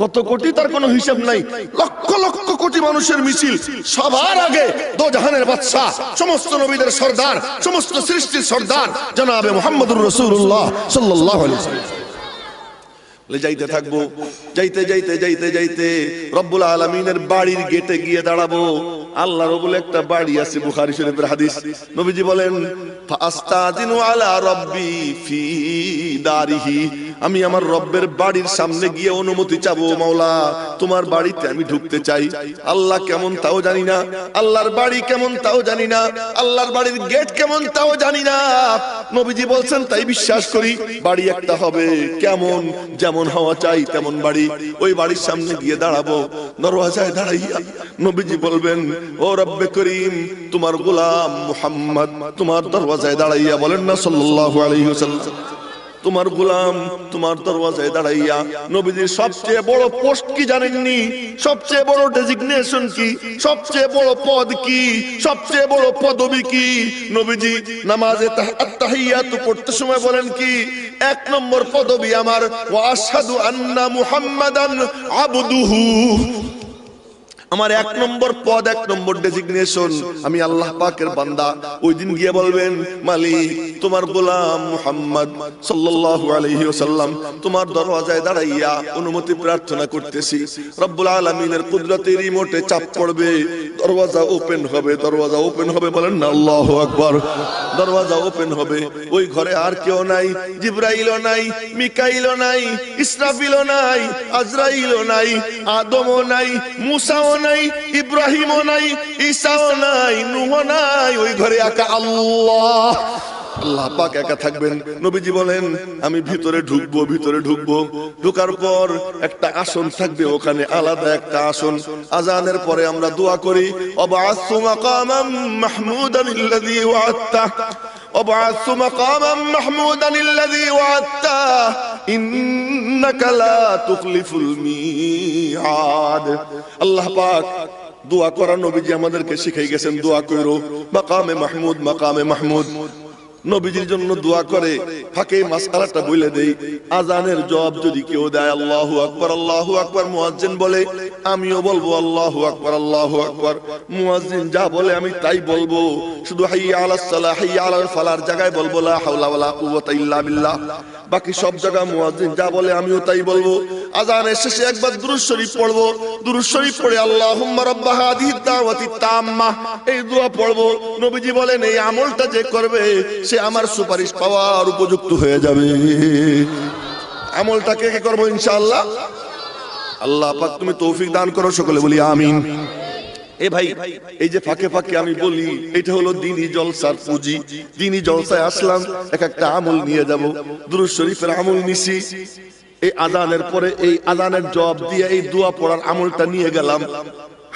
কত কোটি তার কোনো হিসাব নাই। লক্ষ লক্ষ কোটি মানুষের মিছিল, সবার আগে দোজাহানের বাদশা, সমস্ত নবীদের সরদার, সমস্ত সৃষ্টির সরদার জনাবে মুহাম্মদুর রাসূলুল্লাহ সাল্লাল্লাহু আলাইহি ওয়াসাল্লাম। যাইতে থাকবো, যাইতে যাইতে যাইতে যাইতে রব্বুল আলামিনের বাড়ির গেটে গিয়ে দাঁড়াবো। আল্লাহর বলে একটা বাড়ি আছে, বুখারী শরীফের হাদিস। নবীজি বলেন, ফাস্তাযিনু আলা রাব্বি ফি দারিহি, আমি আমার রব্বের বাড়ির সামনে গিয়ে অনুমতি চাবো, মাওলা তোমার বাড়িতে আমি ঢুকতে চাই। আল্লাহ কেমন তাও জানি না, আল্লাহর বাড়ি কেমন তাও জানি না, আল্লাহর বাড়ির গেট কেমন তাও জানি না। নবীজি বলছেন তাই বিশ্বাস করি, বাড়ি একটা হবে, কেমন যেমন হওয়া চাই তেমন বাড়ি। ওই বাড়ির সামনে গিয়ে দাঁড়াবো, দরওয়াজায় দাঁড়াইয়া নবীজি বলবেন, ও রব্বে করিম, তোমার গোলাম মুহাম্মদ তোমার দরওয়াজায় দাঁড়াইয়া, বলেন না সাল্লাল্লাহু আলাইহি ওয়াসাল্লাম, তোমার গোলাম তোমার দরওয়াজায় দাঁড়াইয়া। নবীজির সবচেয়ে বড় পোস্ট কি জানেননি? সবচেয়ে বড় ডেজিগনেশন কি? সবচেয়ে বড় পদ কি? সবচেয়ে বড় পদবি কি? নবীজি নামাজে আত-তাহিয়াত পড়তে সময় বলেন কি? 1 নম্বর পদবি আমার, ওয়া আশহাদু আন্না মুহাম্মাদান আবদুহু। আমার 1 নম্বর পদ, 1 নম্বর ডেজিগনেশন, আমি আল্লাহ পাকের বান্দা। ওই দিন গিয়ে বলবেন, মালিক তোমার গোলাম মুহাম্মদ সাল্লাল্লাহু আলাইহি ওয়াসাল্লাম তোমার দরওয়াজায় দাঁড়াইয়া অনুমতি প্রার্থনা করতেছি। রব্বুল আলামিনের কুদরতের রিমোটে চাপ পড়বে, দরওয়াজা ওপেন হবে, দরওয়াজা ওপেন হবে, বলেন না আল্লাহু আকবার। দরওয়াজা ওপেন হবে, ওই ঘরে আর কেউ নাই, জিবরাইলও নাই, মিকাইলও নাই, ইসরাফিলও নাই, আজরাইলও নাই, আদমও নাই, মুসাও নাই, ইব্রাহিমও নাই, ঈসাও নাই, নূহও নাই। ওই ঘরে একা আল্লাহ, আল্লাহ পাক একা থাকবেন। নবীজি বলেন, আমি ভিতরে ঢুকবো, ভিতরে ঢুকবো, ঢোকার পর একটা আসন থাকবে, ওখানে আলাদা একটা আসন। আযানের পরে আমরা দোয়া করি, ওয়াবআসু মাকামান মাহমুদান আল্লাযী ওয়া'আদতা, ওয়াবআসু মাকামান মাহমুদান আল্লাযী ওয়া'আদতা, ইন্নাকা লা তুখলিফুল মিআদ। আল্লাহ পাক দোয়া করা নবীজি আমাদেরকে শিখাই গেছেন, দোয়া করো মাকামে মাহমুদ, মাকামে মাহমুদ। নবীজির জন্য দোয়া করে। ফাঁকে মাসআলাটা বলে দেই, আজানের জবাব যদি কেউ দেয় আল্লাহু আকবার আল্লাহু আকবার, মুয়াজ্জিন বলে আমিও বলবো আল্লাহু আকবার আল্লাহু আকবার, মুয়াজ্জিন যা বলে আমি তাই বলবো, শুধু হাইয়া আলাস সালাহ হাইয়া আলাল ফালার জায়গায় বলবো লা হাওলা ওয়ালা কুওয়াতা ইল্লা বিল্লাহ, বাকি সব জায়গা মুয়াজ্জিন যা বলে আমিও তাই বলবো। আজানের শেষে একবার দুরূদ শরীফ পড়বো, দুরূদ শরীফ পড়ে আল্লাহুম্মা রাব্বা হাদিহিদ দাওয়াতিত তাম্মা এই দোয়া পড়বো। নবীজি বলেন এই আমলটা যে করবে সে আমার সুপারিশ পাওয়ার উপযুক্ত হয়ে যাবে। আমলটা কে কে করবো ইনশাআল্লাহ? আল্লাহ পাক তুমি তৌফিক দান করো, সকলে বলি আমিন। এ ভাই, এই যে ফাঁকে ফাঁকে আমি বলি এটা হলো দ্বীনি জলসার পুঁজি। দ্বীনি জলসায় আসলাম, এক একটা আমল নিয়ে যাব। দুরূদ শরীফের আমল নিছি, এই আযানের পরে এই আযানের জবাব দিয়ে এই দোয়া পড়ার আমলটা নিয়ে গেলাম।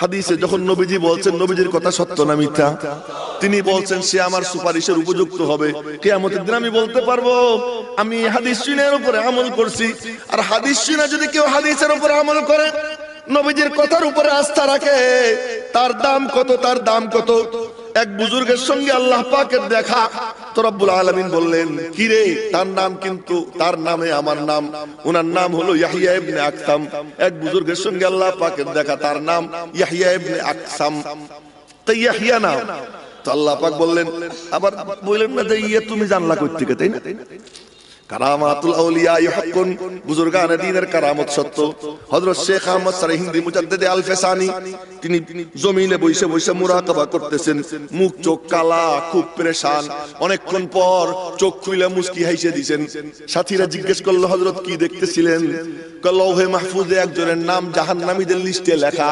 হাদিসে যখন নবীজি বলছেন, নবীজির কথা সত্য না মিথ্যা? তিনি বলছেন সে আমার সুপারিশের উপযুক্ত হবে। কিয়ামতের দিন আমি বলতে পারবো আমি হাদিস শুনের উপরে আমল করছি। আর হাদিস শুনে যদি কেউ হাদিসের উপরে আমল করে, নবীজির কথার উপরে আস্থা রাখে, তার দাম কত, তার দাম কত। এক বুজুর্গের সঙ্গে আল্লাহ পাকের দেখা, তো রব্বুল আলামিন বললেন কি রে, তার নাম কিন্তু তার নামে আমার নাম, ওনার নাম হলো ইয়াহইয়া ইবনে আকসাম। এক বুজুর্গের সঙ্গে আল্লাহ পাকের দেখা, তার নাম ইয়াহইয়া ইবনে আকসাম। তো ইয়াহইয়া নাম, তো আল্লাহ পাক বললেন, আবার বললেন না যে ইয়া তুমি জানলা কই থেকে, তাই না? কারামাতুল আউলিয়া ইহকুন, বুজুর্গানে দ্বীনের কারামত সত্য। হযরত শেখ আহমদ সরহিন্দি মুজাদ্দিদ আল ফেসানি তিনি জমিনে বসে বসে মুরাকাবা করতেছেন, মুখ চোখ কালা, খুব পেরেশান। অনেকক্ষণ পর চোখ খুলে মুস্কি হাসিয়ে দিয়েছেন। সাথীরা জিজ্ঞেস করলো হযরত কি দেখতেছিলেন? লৌহে মাহফুজে একজনের নাম জাহান্নামীদের লিস্টে লেখা,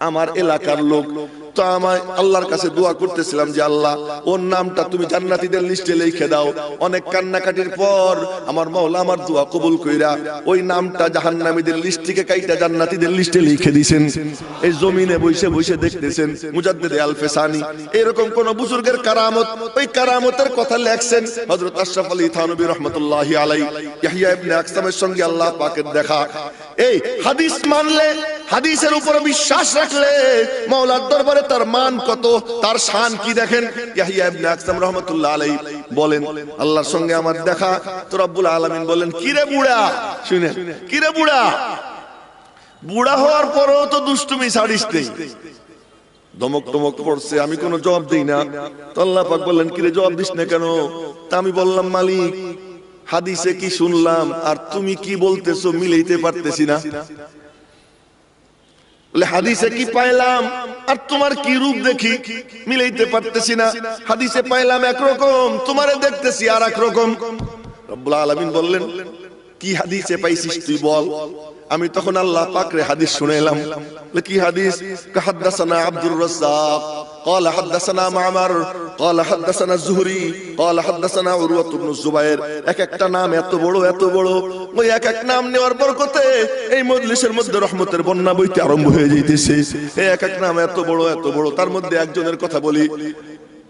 আমার এলাকার লোক। তো আমি আল্লাহর কাছে দোয়া করতেছিলাম যে আল্লাহ ওর নামটা তুমি জান্নাতীদের লিস্টে লিখে দাও। অনেক কান্নাকাটির পর আমার মাওলা আমার দোয়া কবুল কইরা ওই নামটা জাহান্নামীদের লিস্ট থেকে কাইটা জান্নাতীদের লিস্টে লিখে দিয়েছেন। এই জমিনে বসে বসে দেখতেছেন মুজাদ্দিদ আল ফেসানি। এরকম কোন বুজুর্গের কারামত, ওই কারামতের কথা লেখছেন হযরত আশরাফ আলী থানভী রাহমাতুল্লাহি আলাইহি। ইয়াহইয়া ইবনে আকসামের সঙ্গে আল্লাহ পাকের দেখা। এই হাদিস মানলে, হাদিসের উপর বিশ্বাস রাখলে মাওলার দরবারে তার মান কত, তার শান কি দেখেন। ইয়াহইয়া ইবনে আকসাম রাহমাতুল্লাহ আলাইহি বলেন আল্লাহর সঙ্গে আমার দেখা। তো রব্বুল আলামিন বলেন কি রে বুড়া, শুনেন কি রে বুড়া, বুড়া হওয়ার পরেও তো দুষ্টুমি ছাড়িস নেই। ধমক টমক পড়ছে, আমি কোনো জবাব দেই না। তো আল্লাহ পাক বললেন কি রে জবাব দিস না কেন? তা আমি বললাম মালিক হাদিসে কি শুনলাম আর তুমি কি বলতেছো মিলাইতে পারতেছি না। হাদিসে কি পাইলাম আর তোমার কি রূপ দেখি মিলাইতে পারতেছি না। হাদিসে পাইলাম একরকম, তোমারে দেখতেছি আর একরকম। রব্বুল আলামিন বললেন কি হাদিসে পাইছিস তুই বল। আমি তখন আল্লাহ পাকরে হাদিস শুনাইলাম। কি হাদিস? হাদাসানা আব্দুর রাজ্জাক قال حدثنا معمر قال حدثنا الزهري قال حدثنا عروة بن الزبير। এক একটা নাম এত বড় এত বড়, ওই এক এক নাম নেওয়ার বরকতে এই মজলিসের মধ্যে রহমতের বন্যা বইতে আরম্ভ হয়ে যাইতেছে। এই এক এক নাম এত বড় এত বড়। তার মধ্যে একজনের কথা বলি,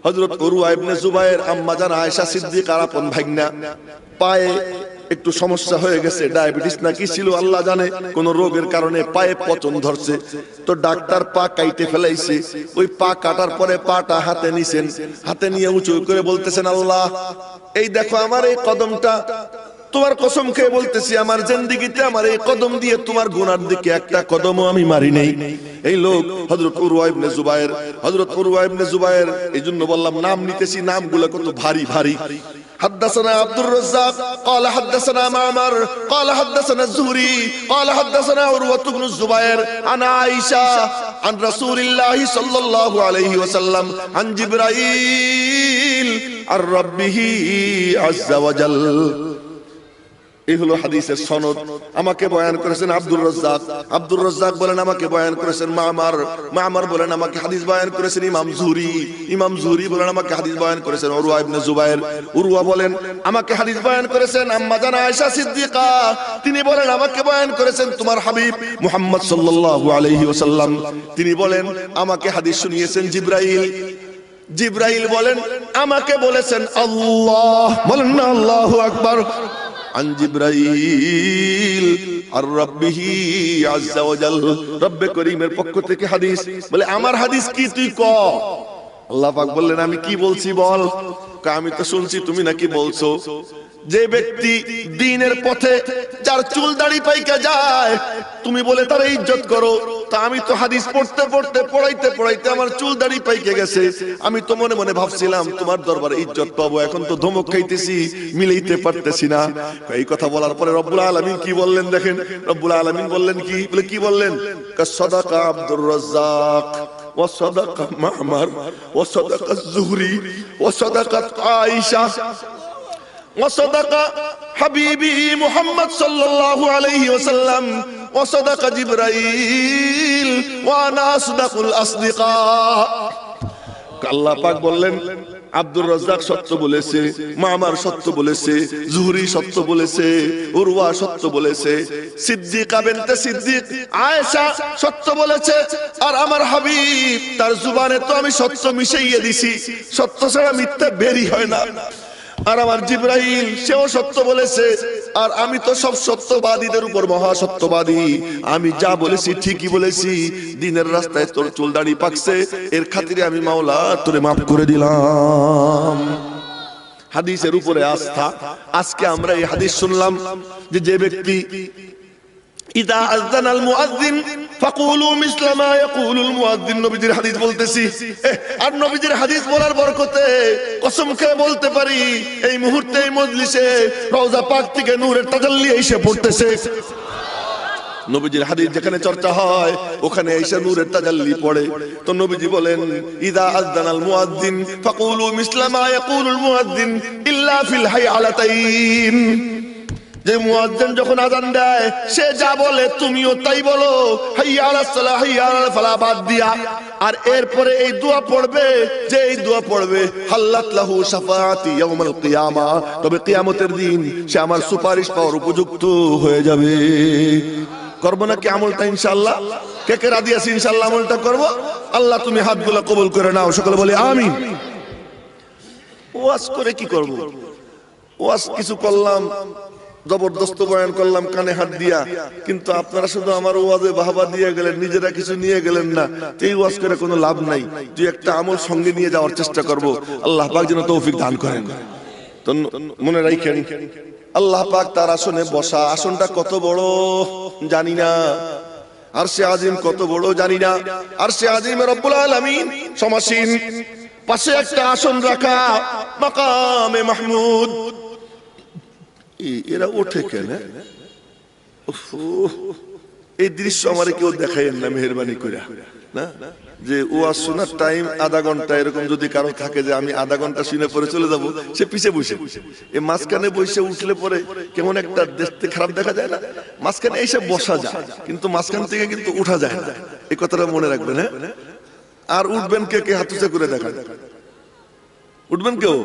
হযরত উরওয়া ইবনে জুবায়ের আম্মা জান আয়েশা সিদ্দিকার আপন ভাগ্না। পায়ে একটু সমস্যা হয়ে গেছে, ডায়াবেটিস নাকি ছিল আল্লাহ জানে, কোন রোগের কারণে পায়ে পচন ধরছে। তো ডাক্তার পা কাইটে ফেলাইছে। ওই পা কাটার পরে পাটা হাতে নিছেন, হাতে নিয়ে উঁচু করে বলতেছেন আল্লাহ এই দেখো আমার এই কদমটা, তোমার কসম খেয়ে বলতেছি আমার জিন্দেগিতে আমার এই কদম দিয়ে তোমার গুনার দিকে একটা কদমও আমি মারি নাই। এই লোক হযরত উরওয়া ইবনে জুবায়ের। হযরত উরওয়া ইবনে জুবায়ের, এইজন্য বললাম নাম নিতেছি, নামগুলো কত ভারী ভারী। حدثنا عبد الرزاق قال حدثنا معمر قال حدثنا الزهري قال حدثنا عروة بن الزبير عن عائشة عن رسول الله صلى الله عليه وسلم عن جبرائيل عن ربه عز وجل। এই হলো হাদিসের সনদ। আমাকে বয়ান করেছেন আব্দুর রাজ্জাক, আব্দুর রাজ্জাক বলেন আমাকে বয়ান করেছেন মামার, মামার বলেন আমাকে হাদিস বয়ান করেছেন ইমাম জুহরি, ইমাম জুহরি বলেন আমাকে হাদিস বয়ান করেছেন উরওয়া ইবনে জুবায়ের, উরওয়া বলেন আমাকে হাদিস বয়ান করেছেন আম্মা জান আয়েশা সিদ্দিকা, তিনি বলেন আমাকে বয়ান করেছেন তোমার হাবিব মুহাম্মদ সাল্লাল্লাহু আলাইহি ওয়াসাল্লাম, তিনি বলেন আমাকে হাদিস শুনিয়েছেন জিবরাইল, জিবরাইল বলেন আমাকে বলেছেন আল্লাহ, বলেন না আল্লাহু আকবার, عن জিবরাইল আর রাব্বিহি আযজা ওয়া জাল, রব্বে করিমের পক্ষ থেকে হাদিস। বলে আমার হাদিস কি তুই ক। আল্লাহ পাক বললেন আমি কি বলছি বল। আমি তো শুনছি তুমি নাকি বলছো যে ব্যক্তি দ্বীনের পথে যার চুল দাড়ি পাইকা যায় তুমি বলে তার ইজ্জত করো। তা আমি তো হাদিস পড়তে পড়তে পড়াইতে পড়াইতে আমার চুল দাড়ি পাইকে গেছে। আমি তো মনে মনে ভাবছিলাম তোমার দরবারে ইজ্জত পাবো, এখন তো ধমক খাইতেছি, মিলাইতে পারতেছি না। এই কথা বলার পরে রব্বুল আলামিন কি বললেন দেখেন। রব্বুল আলামিন বললেন কি, বলে কি বললেন, সাদাকা আব্দুর রাজ্জাক ওয়া সাদাকা মা'মার ওয়া সাদাকা যুহরি ওয়া সাদাকাত আয়েশা وصدق حبيبي محمد صلى الله عليه وسلم وصدق جبرائيل وانا اصدق الاصدقاء। আল্লাহ পাক বললেন আব্দুর রাজ্জাক সত্য বলেছে, মামার সত্য বলেছে, জুহরি সত্য বলেছে, উরওয়া সত্য বলেছে, সিদ্দিকা বিনতে সিদ্দিক আয়েশা সত্য বলেছে, আর আমার হাবিব তার জুবানে তো আমি সত্য মিশাইয়ে দিছি, সত্য ছাড়া মিথ্যা বেরি হয় না। আর আমার জিবরাইল সেও সত্য বলেছে, আর আমি তো সব সত্যবাদীদের উপর মহা সত্যবাদী। আমি যা বলেছি ঠিকই বলেছি। দিনের রাস্তায় তোর চুল দাড়ি পাকছে, এর খাতিরে আমি মাওলা তোরে মাফ করে দিলাম। হাদিসের উপরে আস্থা। আজকে আমরা এই হাদিস শুনলাম যে ব্যক্তি ইদা আযানাল মুআজ্জিন ফাকুলু মিসলা মা ইয়াকুলুল মুআজ্জিন, নবীজির হাদিস বলতেছি। আর নবীজির হাদিস বলার বরকতে কসম খেয়ে বলতে পারি এই মুহূর্তে এই মজলিসে রওজা পাক থেকে নূরের তাজাল্লি এসে পড়তেছে। নবীজির হাদিস যেখানে চর্চা হয় ওখানে এসে নূরের তাজাল্লি পড়ে। তো নবীজি বলেন ইদা আযানাল মুআজ্জিন ফাকুলু মিসলা মা ইয়াকুলুল মুআজ্জিন ইল্লা ফিল হাইআলাতাইন। যে মুয়াজ্জিন যখন আযান দেয় সে যা বলে তুমিও তাই বলো, হাইয়া আলাস সালাহ হাইয়া আলাল ফালাহ বাদ দিয়া। আর এরপরে এই দোয়া পড়বে, যে এই দোয়া পড়বে হাল্লাত লাহু শাফাআতি ইয়াউমাল কিয়ামা, তবে কিয়ামতের দিন সে আমার সুপারিশ পাওয়ার উপযুক্ত হয়ে যাবে। করবো নাকি আমলটা ইনশাআল্লাহ? কে কে রাজি আছে ইনশাআল্লাহ আমলটা করব? আল্লাহ তুমি হাতগুলো কবুল করে নাও, সকলে বলি আমিন। ওয়াজ করে কি করব? ওয়াজ কিছু করলাম, জবরদস্ত বয়ান করলাম কানে হাত দিয়া, কিন্তু আপনারা শুধু আমার ওয়াজে বাহবা দিয়ে গেলেন, নিজেরা কিছু নিয়ে গেলেন না। এই ওয়াজ করে কোনো লাভ নাই। তুই একটা আমল সঙ্গে নিয়ে যাওয়ার চেষ্টা করব। আল্লাহ পাক যেন তৌফিক দান করেন। তো মনে রাখেন আল্লাহ পাক তার আসনে বসা। আসনটা কত বড় জানি না, আরশে আজিম কত বড় জানি না। আরশে আজিমে রব্বুল আলামিন সমাসীন, পাশে একটা আসন রাখা মাকামে মাহমুদ। এরা ওঠে কেন? এই দৃশ্য আমার কেউ দেখাইেন না মেহেরবানি করে, না যে ওয়াজ শোনার টাইম আধা ঘন্টা, এরকম যদি কারো থাকে যে আমি আধা ঘন্টা শুনে পরে চলে যাব, সে পিছে বসে এই মাঝখানে বসে উঠলে পরে কেমন একটা দেখতে খারাপ দেখা যায় না? মাঝখানে এসে বসা যায়, কিন্তু মাঝখান থেকে কিন্তু উঠা যায় না। এই কথাটা মনে রাখবেন। হ্যাঁ, আর উঠবেন কে কে? হাত উঁচা করে দেখান। উঠবেন কেউ?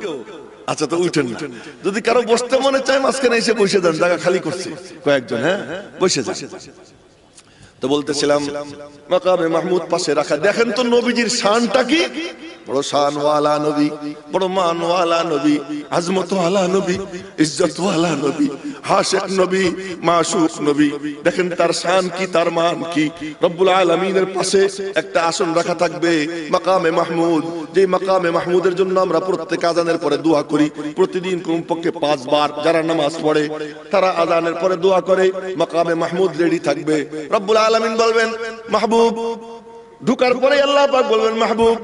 আচ্ছা, তো উঠেন না। যদি কারো বসতে মনে চায় মাঝখানে এসে বসে যান, জায়গা খালি করছে কয়েকজন। হ্যাঁ, বসে যান। তো বলতেছিলাম মাকামে মাহমুদ পাশে রাখা। দেখেন তো নবীজির শানটা কি, বড় শানওয়ালা নবী, বড় মানওয়ালা নবী, আজমতওয়ালা নবী, ইজ্জতওয়ালা নবী, হাশিক নবী, মাশুক নবী। দেখেন তার শান কি, তার মান কি। রব্বুল আলামিনের পাশে একটা আসন রাখা থাকবে মাকামে মাহমুদ। যে মাকামে মাহমুদের জন্য আমরা প্রত্যেক আযানের পরে দোয়া করি, প্রতিদিন কমপক্ষে 5 বার। যারা নামাজ পড়ে তারা আযানের পরে দোয়া করে। মাকামে মাহমুদ রেডি থাকবে। রব্বুল আলামিন বলবেন মাহবুব, ঢুকার পরে আল্লাহ পাক বলবেন মাহবুব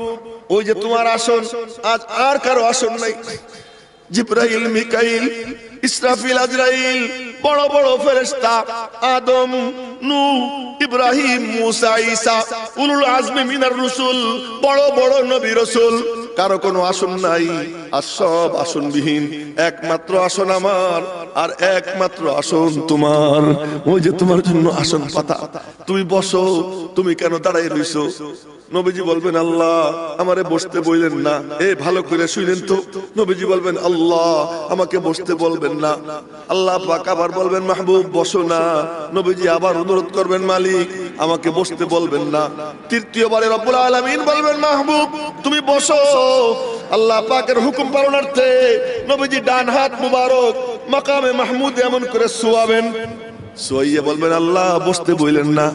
ওই যে তোমার আসন, আজ আর কারো আসন নাই। জিবরাইল, মিকাইল, ইসরাফিল, আজরাইল, বড় বড় ফেরেশতা, আদম, নূহ, ইব্রাহিম, মুসা, ঈসা, উলুল আজমি মিনার রাসূল, বড় বড় নবী রাসূল, কারো কোনো আসন নাই। আর সব আসনবিহীন, একমাত্র আসন আমার, আর একমাত্র আসন তোমার। ওই যে তোমার জন্য আসন পাতা, তুমি বসো। তুমি কেন দাঁড়াই রইছো? নবীজি বলবেন আল্লাহ আমারে বসতে বললেন না। ভালো করে শুনেন তো। নবীজি বলবেন আল্লাহ আমাকে বসতে বলবেন না। আল্লাহ পাক আবার বলবেন মাহবুব বসো না। নবীজি আবার অনুরোধ করবেন মালিক আমাকে বসতে বলবেন না। তৃতীয়বারে রব্বুল আলামিন বলবেন মাহবুব তুমি বসো। আল্লাহ পাকের হুকুম পালনার্থে নবীজি ডান হাত মুবারক মাকামে মাহমুদ এমন করে শোয়াবেন। শোয়াইয়ে বলবেন আল্লাহ বসতে বললেন না।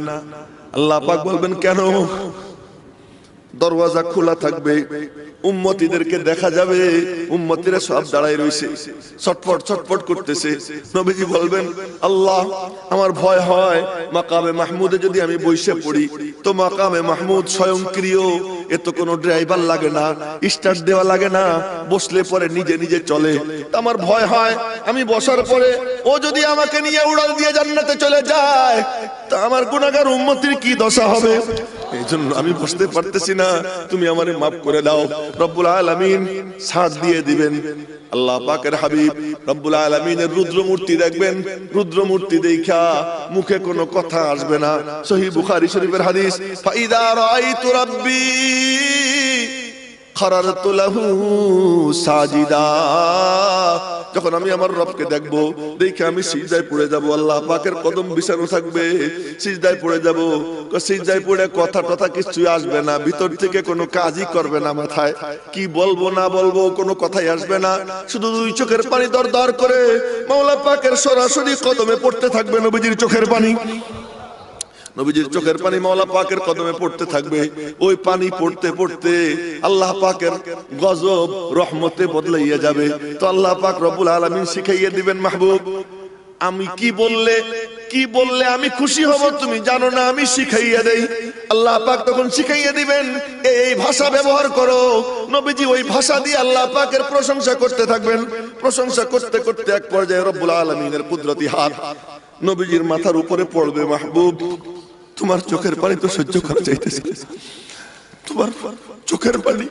আল্লাহ পাক বলবেন কেন? দরওয়াজা খোলা থাকবে, উম্মতিদেরকে দেখা যাবে উম্মতিরা সব দাঁড়ায় রয়েছে, ছটফট ছটফট করতেছে। নবীজি বলবেন, আল্লাহ আমার ভয় হয় মাকামে মাহমুদে যদি আমি বসে পড়ি তো মাকামে মাহমুদ স্বয়ংক্রিয়, এত কোনো ড্রাইভার লাগে না, স্টার্ট দেওয়া লাগে না, বসলে পরে নিজে নিজে চলে। আমার ভয় হয় আমি বসার পরে ও যদি আমাকে নিয়ে উড়াল দিয়ে জান্নাতে চলে যায় তা আমার গুনাহগার উম্মতির কি দশা হবে। এই জন্য আমি বসতে পারতেছি না, তুমি আমারে মাফ করে দাও। রব্বুল আলামিন ছাড় দিয়ে দিবেন। আল্লাহ পাকের হাবিব রব্বুল আলামিনের রুদ্র মূর্তি দেখবেন, রুদ্র মূর্তি দেখা মুখে কোনো কথা আসবে না। সহিহ বুখারী শরীফের হাদিস, ফাইদা রাআইতু রাব্বি খারারতু লাহু সাজিদা, যখন আমি আমার রবকে দেখব দেখে আমি সিজদায় পড়ে যাব, আল্লাহ পাকের কদম বিছানো থাকবে, সিজদায় পড়ে যাব। সিজদায় পড়ে কথা টথা কিছু আসবে না, ভিতর থেকে কোনো কাজই করবে না, মাথায় কি বলবো না বলবো কোনো কথাই আসবে না, শুধু দুই চোখের পানি দর দর করে মাওলা পাকের সরাসরি কদমে পড়তে থাকবে। নবীজির চোখের পানি, নবীজির চোখের পানি মাওলা পাকের কদমে পড়তে থাকবে। ওই পানি পড়তে পড়তে আল্লাহ পাকের গজব রহমতে বদলাইয়া যাবে। তো আল্লাহ পাক রব্বুল আলামিন শিখাইয়া দিবেন, মাহবুব আমি কি বললে আমি খুশি হব তুমি জানো না, আমি শিখাইয়া দেই। আল্লাহ পাক তখন শিখাইয়া দিবেন এই ভাষা ব্যবহার করো। নবীজি ওই ভাষা দিয়ে আল্লাহ পাকের প্রশংসা করতে থাকবেন। প্রশংসা করতে করতে এক পর্যায়ে রব্বুল আলামিনের কুদরতি হাত নবীজির মাথার উপরে পড়বে। মাহবুব তোমার চোখের পানি তো সহ্য করা যাইতেছে, তোমার চোখের পানি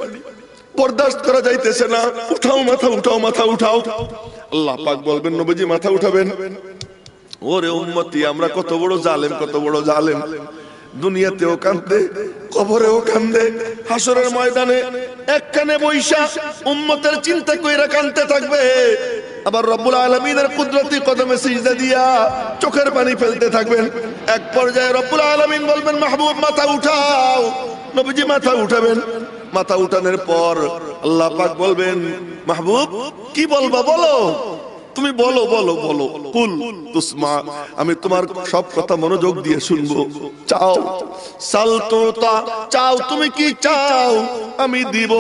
বরদাস্ত করা যাইতেছে না, উঠাও মাথা, উঠাও মাথা, উঠাও। আল্লাহ পাক বলবেন, নবীজি মাথা উঠাবেন। ওরে উম্মতি আমরা কত বড় জালেম, কত বড় জালেম, দুনিয়াতেও কান্দে, কবরেও কান্দে, হাসরের ময়দানে এক কানে বৈশা উম্মতের চিন্তা কইরা কান্দতে থাকবে, আবার রব্বুল আলামিনের কুদরতি কদমে সিজদা দিয়া চোখের পানি ফেলতে থাকবেন। এক পর্যায়ে রব্বুল আলামিন বলবেন, মাহবুব মাথা উঠাও। নবীজি মাথা উঠাবেন। মাথা উঠানোর পর আল্লাহ পাক বলবেন, মাহবুব কি বলবা বলো, তুমি বলো বলো বলো, কুল তুসমা, আমি তোমার সব কথা মনোযোগ দিয়ে শুনবো। চাও সালতুতা, চাও তুমি কি চাও আমি দিব।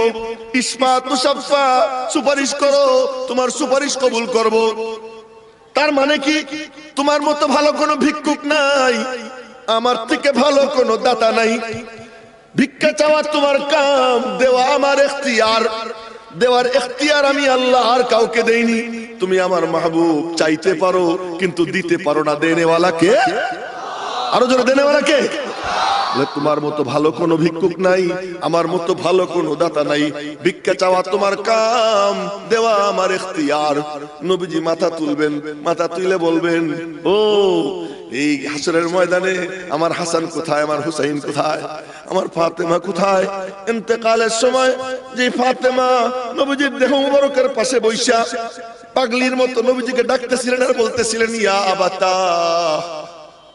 ইসমা তুসাফা, সুপারিশ করো তোমার সুপারিশ কবুল করব। তার মানে কি তোমার মতো ভালো কোনো ভিক্ষুক নাই, আমার থেকে ভালো কোনো দাতা নাই। ভিক্ষা চাওয়া তোমার কাম, দেওয়া আমার ইখতিয়ার, দেওয়ার ইখতিয়ার আমি আল্লাহ আর কাউকে দেইনি। তুমি আমার মাহবুব চাইতে পারো কিন্তু দিতে পারো না, দেনেওয়ালা কে? আরো জোরে, দেনেওয়ালা কে? তোমার মতো ভালো কোনো ভিক্ষুক নাই, আমার মতো ভালো কোনো দাতা নাই। ভিক্ষা চাওয়া তোমার কাম, দেওয়া আমার ইখতিয়ার। নবীজি মাথা তুলবেন, মাথা তুলে বলবেন, ও এই হাসরের ময়দানে আমার হাসান কোথায়, আমার হুসাইন কোথায়, আমার ফাতেমা কোথায়? ইন্তেকালের সময় যে ফাতেমা নবীজির দেহ মুবারকের পাশে বৈশা পাগলির মতো নবীজিকে ডাকতেছিলেন আর বলতেছিলেন, ইয়া আবাতা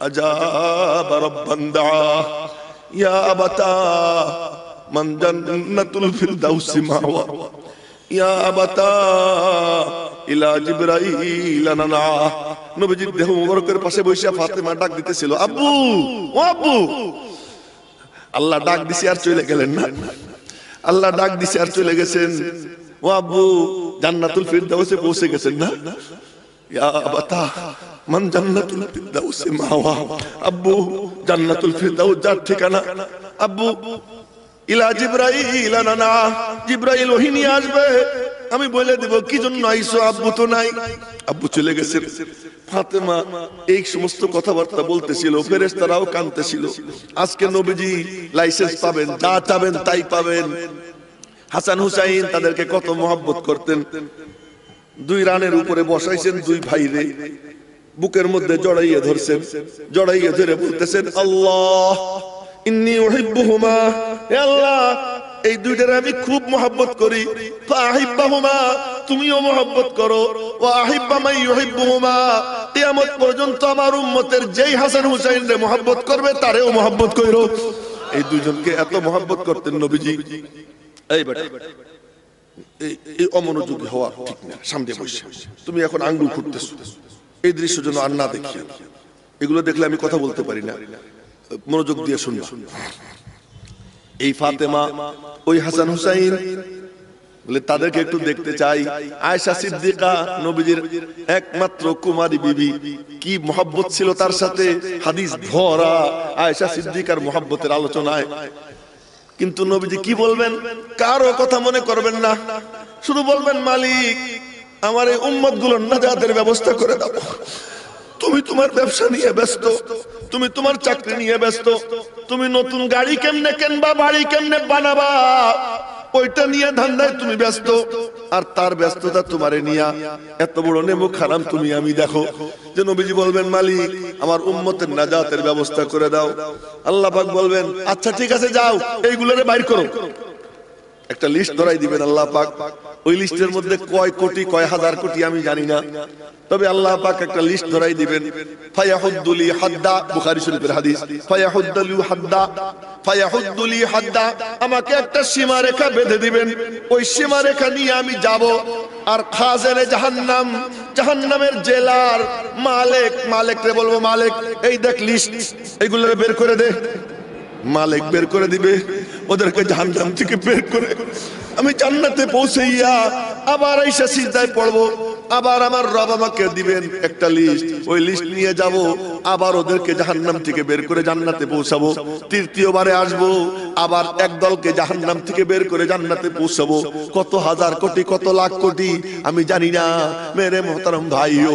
আজাব রাব্বান দা, ইয়া আবাতা মান জান্নাতুল ফিরদাউসি মাওয়া, ইয়া আবাতা ইলা জিবরাইল নানা। নবীজির দেহ মুবারকের পাশে বসে ফাতেমা ডাক দিতেছিল, আব্বু ও আব্বু। আল্লাহ ডাক দিছে আর চলে গেলেন না, আল্লাহ ডাক দিছে আর চলে গেছেন। ও আব্বু জান্নাতুল ফিরদাউসে পৌঁছে গেছেন না? ইয়া আবাতা মান জান্নাতুল ফিরদাউসি মাওয়া, আব্বু জান্নাতুল ফিরদাউস যার ঠিকানা। আব্বু ইলা জিবরাইল নানা, জিবরাইল ওহী নিয়ে আসবে, আমি বলে দেব কি জন্য আইছো। আব্বু তো নাই, আব্বু চলে গেছে। ফাতেমা এই সমস্ত কথাবার্তা বলতেছিল, ফেরেশতারাও কাঁদতেছিল। আজকে নবীজি লাইসেন্স পাবেন, যা চাবেন তাই পাবেন। হাসান হুসাইন তাদেরকে কত মহব্বত করতেন। দুই রানের উপরে বসাইছেন দুই ভাইরে, বুকের মধ্যে জড়াইয়ে ধরছেন, জড়াইয়ে ধরে বলতেছেন, আল্লাহ ইন্নী উহিব্বুহুমা, হে আল্লাহ এই দুইটার আমি খুব মহব্বত করি। ফাহিব্বাহুমা, তুমিও মহব্বত করো। ওয়া আহিব্বা মান ইউহিব্বুহুমা, কিয়ামত পর্যন্ত আমার উম্মতের যেই হাসান হুসাইন রে মহব্বত করবে তারেও মহব্বত কইরো। এই দুইজনকে এত মহব্বত করতেন নবীজি। এই বেটা এই অমনোযোগী হওয়া ঠিক না। সামনে বসে তুমি এখন আঙ্গুল ফুটতেছো, এই দৃশ্য যেন আর না দেখি। এগুলো দেখলে আমি কথা বলতে পারি না, মনোযোগ দিয়ে শুনবা। এই ফাতেমা, ওই হাসান হুসাইন বলে তাদেরকে একটু দেখতে চাই। আয়েশা সিদ্দিকা নবীজির একমাত্র কুমারী বিবি, কি মহব্বত ছিল তার সাথে, হাদিস ভরা আয়েশা সিদ্দিকার মহব্বতের আলোচনায়। কিন্তু নবীজি কি বলবেন, কারো কথা মনে করবেন না, শুধু বলবেন মালিক আমার এই উম্মত গুলোর নাজাতের ব্যবস্থা করে দাও। তুমি তোমার ব্যবসা নিয়ে ব্যস্ত, তুমি তোমার চাকরি নিয়ে ব্যস্ত, তুমি নতুন গাড়ি কেমনে কিনবা, বাড়ি কেমনে বানাবা, ওইটা নিয়ে ধান্দায় তুমি ব্যস্ত। আর তার ব্যস্ততা তোমারে নিয়া এত বড় নেমুখ হারাম তুমি আমি দেখো। যে নবীজি বলবেন মালিক আমার উম্মতের নাজাতের ব্যবস্থা করে দাও। আল্লাহ পাক বলবেন আচ্ছা ঠিক আছে যাও, এইগুলোরে বাইর করো। একটা লিস্ট ধরাই দিবেন আল্লাহ পাক। ওই লিস্টের মধ্যে কয় কোটি কয় হাজার কোটি আমি জানি না, তবে আল্লাহ পাক একটা লিস্ট ধরাই দিবেন। ফায়াহুদ্দুলি হাদ্দা, বুখারী শরীফের হাদিস, ফায়াহুদ্দুলি হাদ্দা, ফায়াহুদ্দুলি হাদ্দা, আমাকে একটা সীমারেখা বেঁধে দিবেন, ওই সীমারেখা নিয়ে আমি যাব। আর খাজানে জাহান্নাম, জাহান্নামের জেলার মালিককে বলবো মালিক এই দেখ লিস্ট, এইগুলো বের করে দে। মালিক বের করে দিবে, ওদেরকে জাহান্নাম থেকে বের করে আমি জান্নাতে পৌঁছাইয়া আবার আইসা সিজদায় পড়বো। আবার আমার রব আমাকে দিবেন একটা লিস্ট, ওই লিস্ট নিয়ে যাব, আবার ওদেরকে জাহান্নাম থেকে বের করে জান্নাতে পৌঁছাবো। তৃতীয়বারে আসবো, আবার এক দলকে জাহান্নাম থেকে বের করে জান্নাতে পৌঁছাবো। কত হাজার কোটি কত লাখ কোটি আমি জানি না মেরে মোহতারাম ভাইও।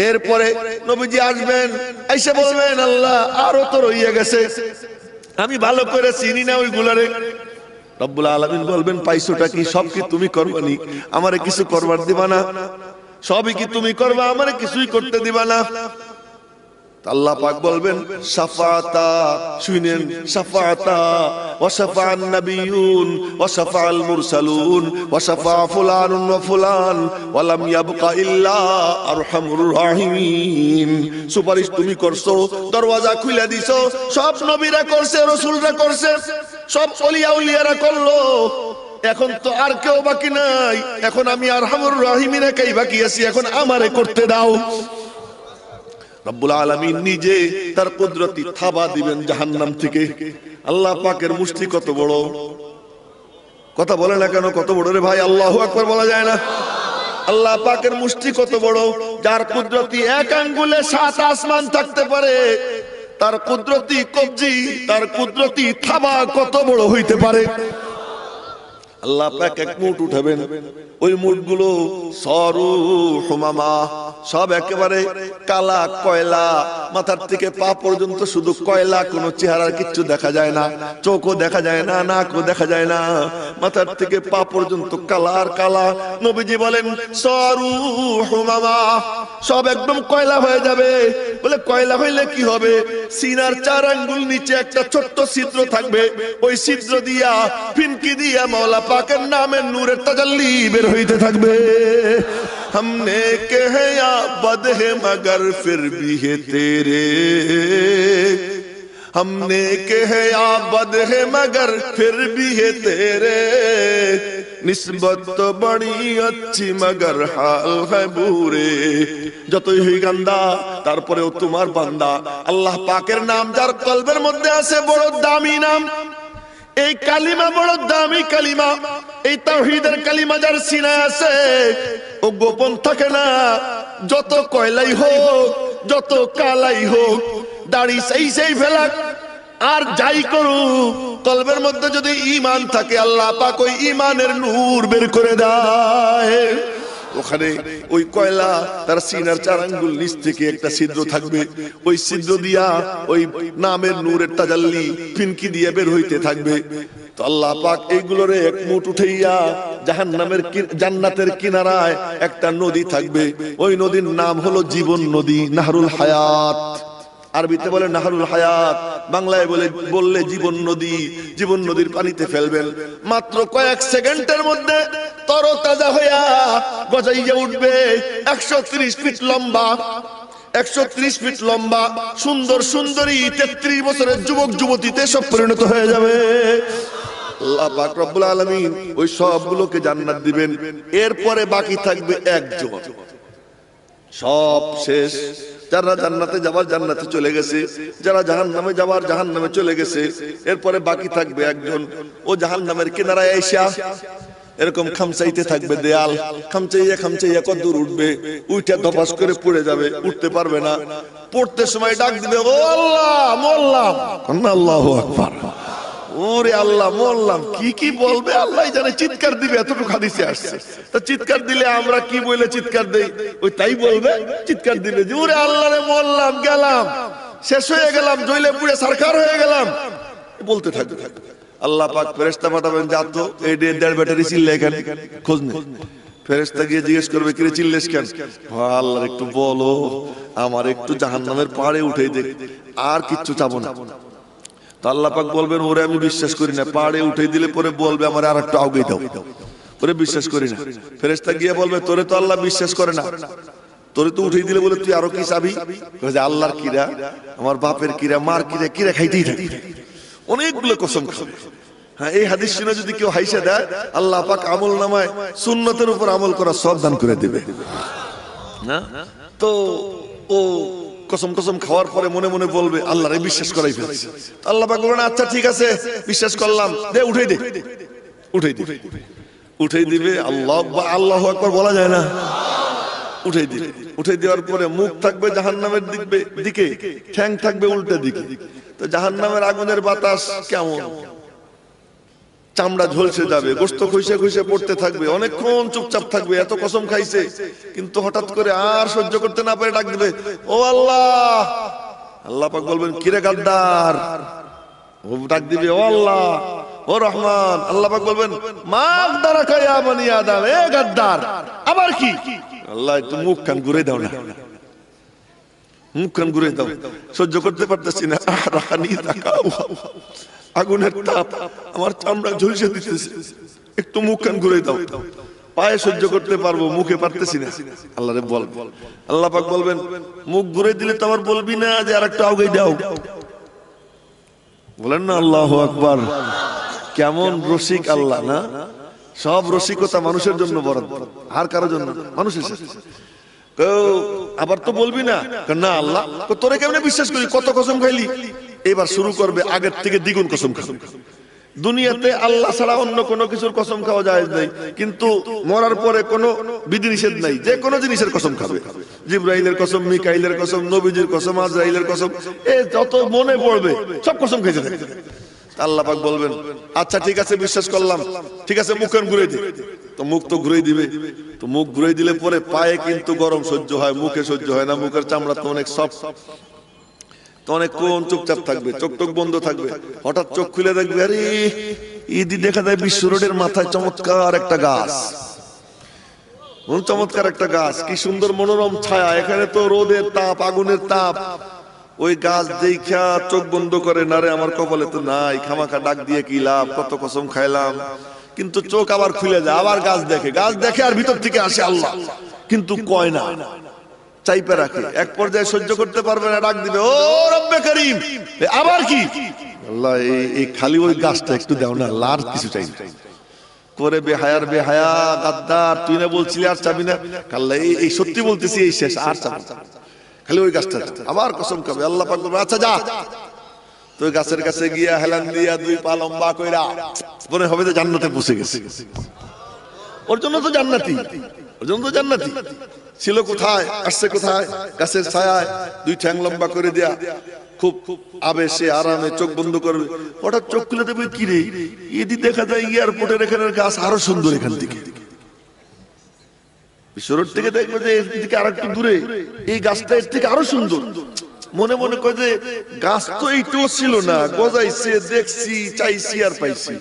এরপরে নবীজি আসবেন, এসে বলবেন আল্লাহ আরো তো রইয়া গেছে, আমি ভালো করে চিনি না ওইগুলারে। রব্বুল আলামিন বলবেন পাইছোটা কি, সব কি তুমি করবানি, আমারে কিছু করবার দিবা না? সবই কি তুমি করবা, আমারে কিছুই করতে দিবা না? আল্লাহ পাক বলবেন শাফাআতা, শুনেন শাফাআতা, ওয়া শাফাআন নাবিয়ুন ওয়া শাফাআল মুরসালুন ওয়া শাফাআ ফুলানুন ওয়া ফুলান ওয়া লাম ইয়াবকা ইল্লা আরহামুর রাহিমিন। সুপারিশ তুমি করছো, দরওয়াজা খুলে দিছো, সব নবীরা করছে, রাসূলরা করছে, সব ওলিয়া উলিয়ারা করলো, এখন তো আর কেউ বাকি নাই, এখন আমি আরহামুর রাহিমিন একাই বাকি আছি, এখন আমারে করতে দাও। রব্বুল আলামিন নিজে তার কুদরতি থাবা দিবেন জাহান্নাম থেকে। আল্লাহ পাকের মুষ্টি কত বড়, কথা বলে না কেন, কত বড় রে ভাই, আল্লাহু আকবার বলা যায় না? আল্লাহ পাকের মুষ্টি কত বড়, যার কুদরতি এক আঙ্গুলে 7 আসমান থাকতে পারে, তার কুদরতি কবজি, তার কুদরতি থাবা কত বড় হইতে পারে। আল্লাহ পাক এক মুঠ উঠাবেন, ওই মুঠগুলো সরু হুমামা, সব একেবারে কালা কয়লা, মাথার থেকে পা পর্যন্ত শুধু কয়লা, কোনো চেহারার কিচ্ছু দেখা যায় না, চোখও দেখা যায় না, নাকও দেখা যায় না, মাথার থেকে পা পর্যন্ত কালা আর কালা। নবীজি বলেন সরু হুমামা, সব একদম কয়লা হয়ে যাবে। বলে কয়লা হইলে কি হবে? সিনার 4 আঙ্গুল নিচে একটা ছোট্ট ছিদ্র থাকবে, ওই ছিদ্র দিয়া ফিনকি দিয়া মাওলা পাকের নামের নূরের তাজাল্লি বের হইতে থাকবে। हमने के है या बद है मगर फिर भी है तेरे, हमने के है या बद है मगर फिर भी है तेरे, निस्बत तो बड़ी अच्छी मगर हाल है बुरे। যতই হই গান্দা তারপরেও তোমার বান্দা। আল্লাহ পাকের নাম যার কলবের মধ্যে আছে, বড় দামি নাম, এই কালিমা বড় দামি কালিমা, এই তাওহীদের কালিমা যার সিনায় আছে, ও গোপন থাকে না। যত কয়লাই হোক, যত কালাই হোক, দাড়ি সেই ফেলাক, আর যাই করুক, কলবের মধ্যে যদি ঈমান থাকে, আল্লাহ পাক ওই ঈমানের নূর বের করে দেয়। ওখানে ওই কয়লা তার সিনার 4 আঙ্গুল নিচ থেকে একটা ছিদ্র থাকবে, ওই ছিদ্র দিয়া ওই নামের নূরের তাজাল্লি ফিনকি দিয়ে বের হইতে থাকবে। তো আল্লাহ পাক এইগুলোরে এক মুঠ উঠাইয়া জাহান্নামের জান্নাতের কিনারায় একটা নদী থাকবে, ওই নদীর নাম হলো জীবন নদী, নাহরুল হায়াত। আরবিতে বলে নাহরুল হায়াত, বাংলায় বললে জীবন নদী। জীবন নদীর পানিতে ফেলবেন, মাত্র কয়েক সেকেন্ডের মধ্যে তরতাজা হইয়া গজাইয়া উঠবে। 130 ফিট লম্বা, 130 ফিট লম্বা, সুন্দর সুন্দরী 33 বছরের যুবক যুবতীতে সব পরিণত হয়ে যাবে। আল্লাহ পাক রব্বুল আলামিন ওই সবগুলোকে জান্নাত দিবেন। এরপরে বাকি থাকবে একজন, সব শেষ। যারা জান্নাতে যাবার জান্নাতে চলে গেছে, যারা জাহান্নামে যাবার জাহান্নামে চলে গেছে। এরপরে বাকি থাকবে একজন, ও জাহান্নামের কিনারায় আইসা এরকম খামচাইতে থাকবে, দেয়াল খামচাইয়া খামচাইয়া কত দূর উঠবে, উঠে ধপাস করে পড়ে যাবে, উঠতে পারবে না। পড়তে সময় ডাক দিবে, ও আল্লাহ মরলাম, আল্লাহু আকবার, ওরে আল্লাহ মরলাম। কি কি বলবে আল্লাহ জানে, চিৎকার দিবে, এতটুকু হাদিসে আসছে। তা চিৎকার দিলে আমরা কি বলে চিৎকার দেই, ওই তাই বলবে, চিৎকার দিলে যে ওরে আল্লাহ রে মরলাম, গেলাম, শেষ হয়ে গেলাম, জ্বলে পুড়ে সারখার হয়ে গেলাম, বলতে থাকবে। আল্লাহ পাক ফেরেশতা পাঠাবেন, যা তো এই দেড় ব্যাটারি চিল্লে এখানে খোঁজ নে। ফেরেশতা গিয়ে জিজ্ঞেস করবে, কিরে চিল্লেস কেন? আল্লাহ একটু বলো, আমার একটু জাহান্নামের পাড়ে উঠে দে, আর কিচ্ছু চাবো না। তো আল্লাহ পাক বলবেন, ওরে আমি বিশ্বাস করি না, পাড়ে উঠে দিলে পরে বলবে আমার আর একটু আগে দাও, ওরে বিশ্বাস করি না। ফেরেশতা গিয়ে বলবে, তোরে তো আল্লাহ বিশ্বাস করে না, তোরে তো উঠে দিলে বলে তুই আরো কি চাবি? আল্লাহর কিরা, আমার বাপের কিরা, মার কিরা, কিরা খাইতেই থাকি, অনেকগুলো কসম খাবে। হ্যাঁ, এই হাদিস শুনে যদি কেউ হাইসা দেয়, আল্লাহ পাক আমল নামায় সুন্নতের উপর আমল করা সব দান করে দিবে না। তো ও কসম কসম খাওয়ার পরে মনে মনে বলবে, আল্লাহরে বিশ্বাস করাই ফেলছি। আল্লাহ পাক বলেন, আচ্ছা ঠিক আছে, বিশ্বাস করলাম, দে উঠাই দে, উঠাই দিবে, উঠাই দিবে। আল্লাহু আকবার বলা যায় না, উঠাই দিবে। উঠাই দেওয়ার পরে মুখ থাকবে জাহান্নামের দিকে, ঠ্যাং থাকবে উল্টা দিকে। তো জাহান্নামের আগুনের বাতাস কেমন, চামড়া ঝলসে যাবে, গোশত খুইসে খুইসে পড়তে থাকবে, অনেকক্ষণ চুপচাপ থাকবে, এত কসম খাইছে। কিন্তু হঠাৎ করে আর সহ্য করতে না পারে ডাক দিবে, ও আল্লাহ। আল্লাহ পাক বলবেন, কিরে গাদ্দার, ও ডাক দিবে, ও আল্লাহ, ও রহমান। আল্লাহ পাক বলবেন, মাগদারাকা ইয়া বনি আদম, এ গাদ্দার, আবার কি? আল্লাহ একটু মুখ কান ঘুরে দাও না, মুখ কান ঘুরে দাও, সহ্য করতে পারতেছি না, রাহানি তাকাও, আগুনের তাপ আমার চামড়া ঝলসে দিতেছে, একটু মুখ কান ঘুরে দাও, পায়ে সহ্য করতে পারবো, মুখে পারতেছি না। আল্লাহ রে বল, আল্লাহ পাক বলবেন, মুখ ঘুরে দিলে তো আবার বলবি না যে আর একটু আগে দাও, বলেন না আল্লাহু আকবার। কেমন রসিক আল্লাহ না, সব রসিকতা মানুষের জন্য বরাদ্দ, আর কারো জন্য, মানুষের সাথে। আবার তো বলবি না, না আল্লাহ তোরে কেমনে বিশ্বাস করি, কত কসম খাইলি। এবার শুরু করবে আগের থেকে দ্বিগুণ কসম খাওয়া। দুনিয়াতে আল্লাহ ছাড়া অন্য কোনো কিছুর কসম খাওয়া যায় নাই, কিন্তু মরার পরে কোনো বিধিনিষেধ নাই, যে কোনো জিনিসের কসম খাবে। জিবরাইলের কসম, মিকাইলের কসম, নবীজির কসম, আজরাইলের কসম, এ যত মনে পড়বে সব কসম খাইতে থাকে। আল্লাহ পাক বলবেন, আচ্ছা ঠিক আছে বিশ্বাস করলাম, ঠিক আছে মুখ ঘুরে দে। তো মুখ তো ঘুরে দিবে। তো মুখ ঘুরে দিলে পরে পায়ে কিন্তু গরম সহ্য হয়, মুখে সহ্য হয় না, মুখের চামড়া তো অনেক সফট। তো অনেকক্ষণ চুপচাপ থাকবে, চোখ টোক বন্ধ থাকবে। হঠাৎ চোখ খুলে দেখবে, আরে ঈদি দেখা যায় বিশ্ব রোডের মাথায় চমৎকার একটা গাছ, চমৎকার একটা গাছ, কি সুন্দর মনোরম ছায়া, এখানে তো রোদের তাপ, আগুনের তাপ। ওই গাছ দেখা চোখ বন্ধ করে, না রে আমার কপালে তো নাই, খামাখা ডাক দিয়ে কি লাভ, কত কসম খাইলাম। কিন্তু চোখ আবার খুলে যায়, আবার গাছ দেখে, গাছ দেখে আর ভিতর থেকে আসে আল্লাহ, কিন্তু কয় না, চাইপে রাখে। এক পর্যায়ে সহ্য করতে পারবে না, ডাক দিবে, ও রব্বে করিম, আবার কি? আল্লাহ এই খালি ওই গাছটা একটু দাও না, আল্লাহ আর কিছু চাই করে। বেহায়ার বেহায়া গাদ্দার, তুই না বলছিলি আর চাবি না, আল্লাহ এই সত্যি বলতেছি, এই শেষ, আর চাবি, খালি ওই গাছটা। আবার কসম খাবে, আল্লাহ পাক বলবে, আচ্ছা যা। তো ওই গাছের কাছে গিয়া হেলান দিয়া দুই পা লম্বা কইরা মনে হবে যে জান্নাতে পৌঁছে গেছে। ওর জন্য তো জান্নাতি, ওর জন্য তো জান্নাতি ছিল। কোথায় আসছে, কোথায়? গাছের ছায়ায় দুই ঠ্যাং লম্বা করে দেয়া, খুব আবেশে আরামে চোখ বন্ধ করবে। হঠাৎ চোখ খুলে দেবে, কি রে, এদি দেখা যায় এয়ারপোর্টের এখানের গাছ আরো সুন্দর, এখান থেকে বিশ্বরোড থেকে দেখবে যে এদিকে আর একটু দূরে এই গাছটা এর থেকে আরো সুন্দর। মনে মনে কয় যে গাছ তো এইটাও ছিল না, গজাইছে, দেখছি, চাইছি আর পাইছি।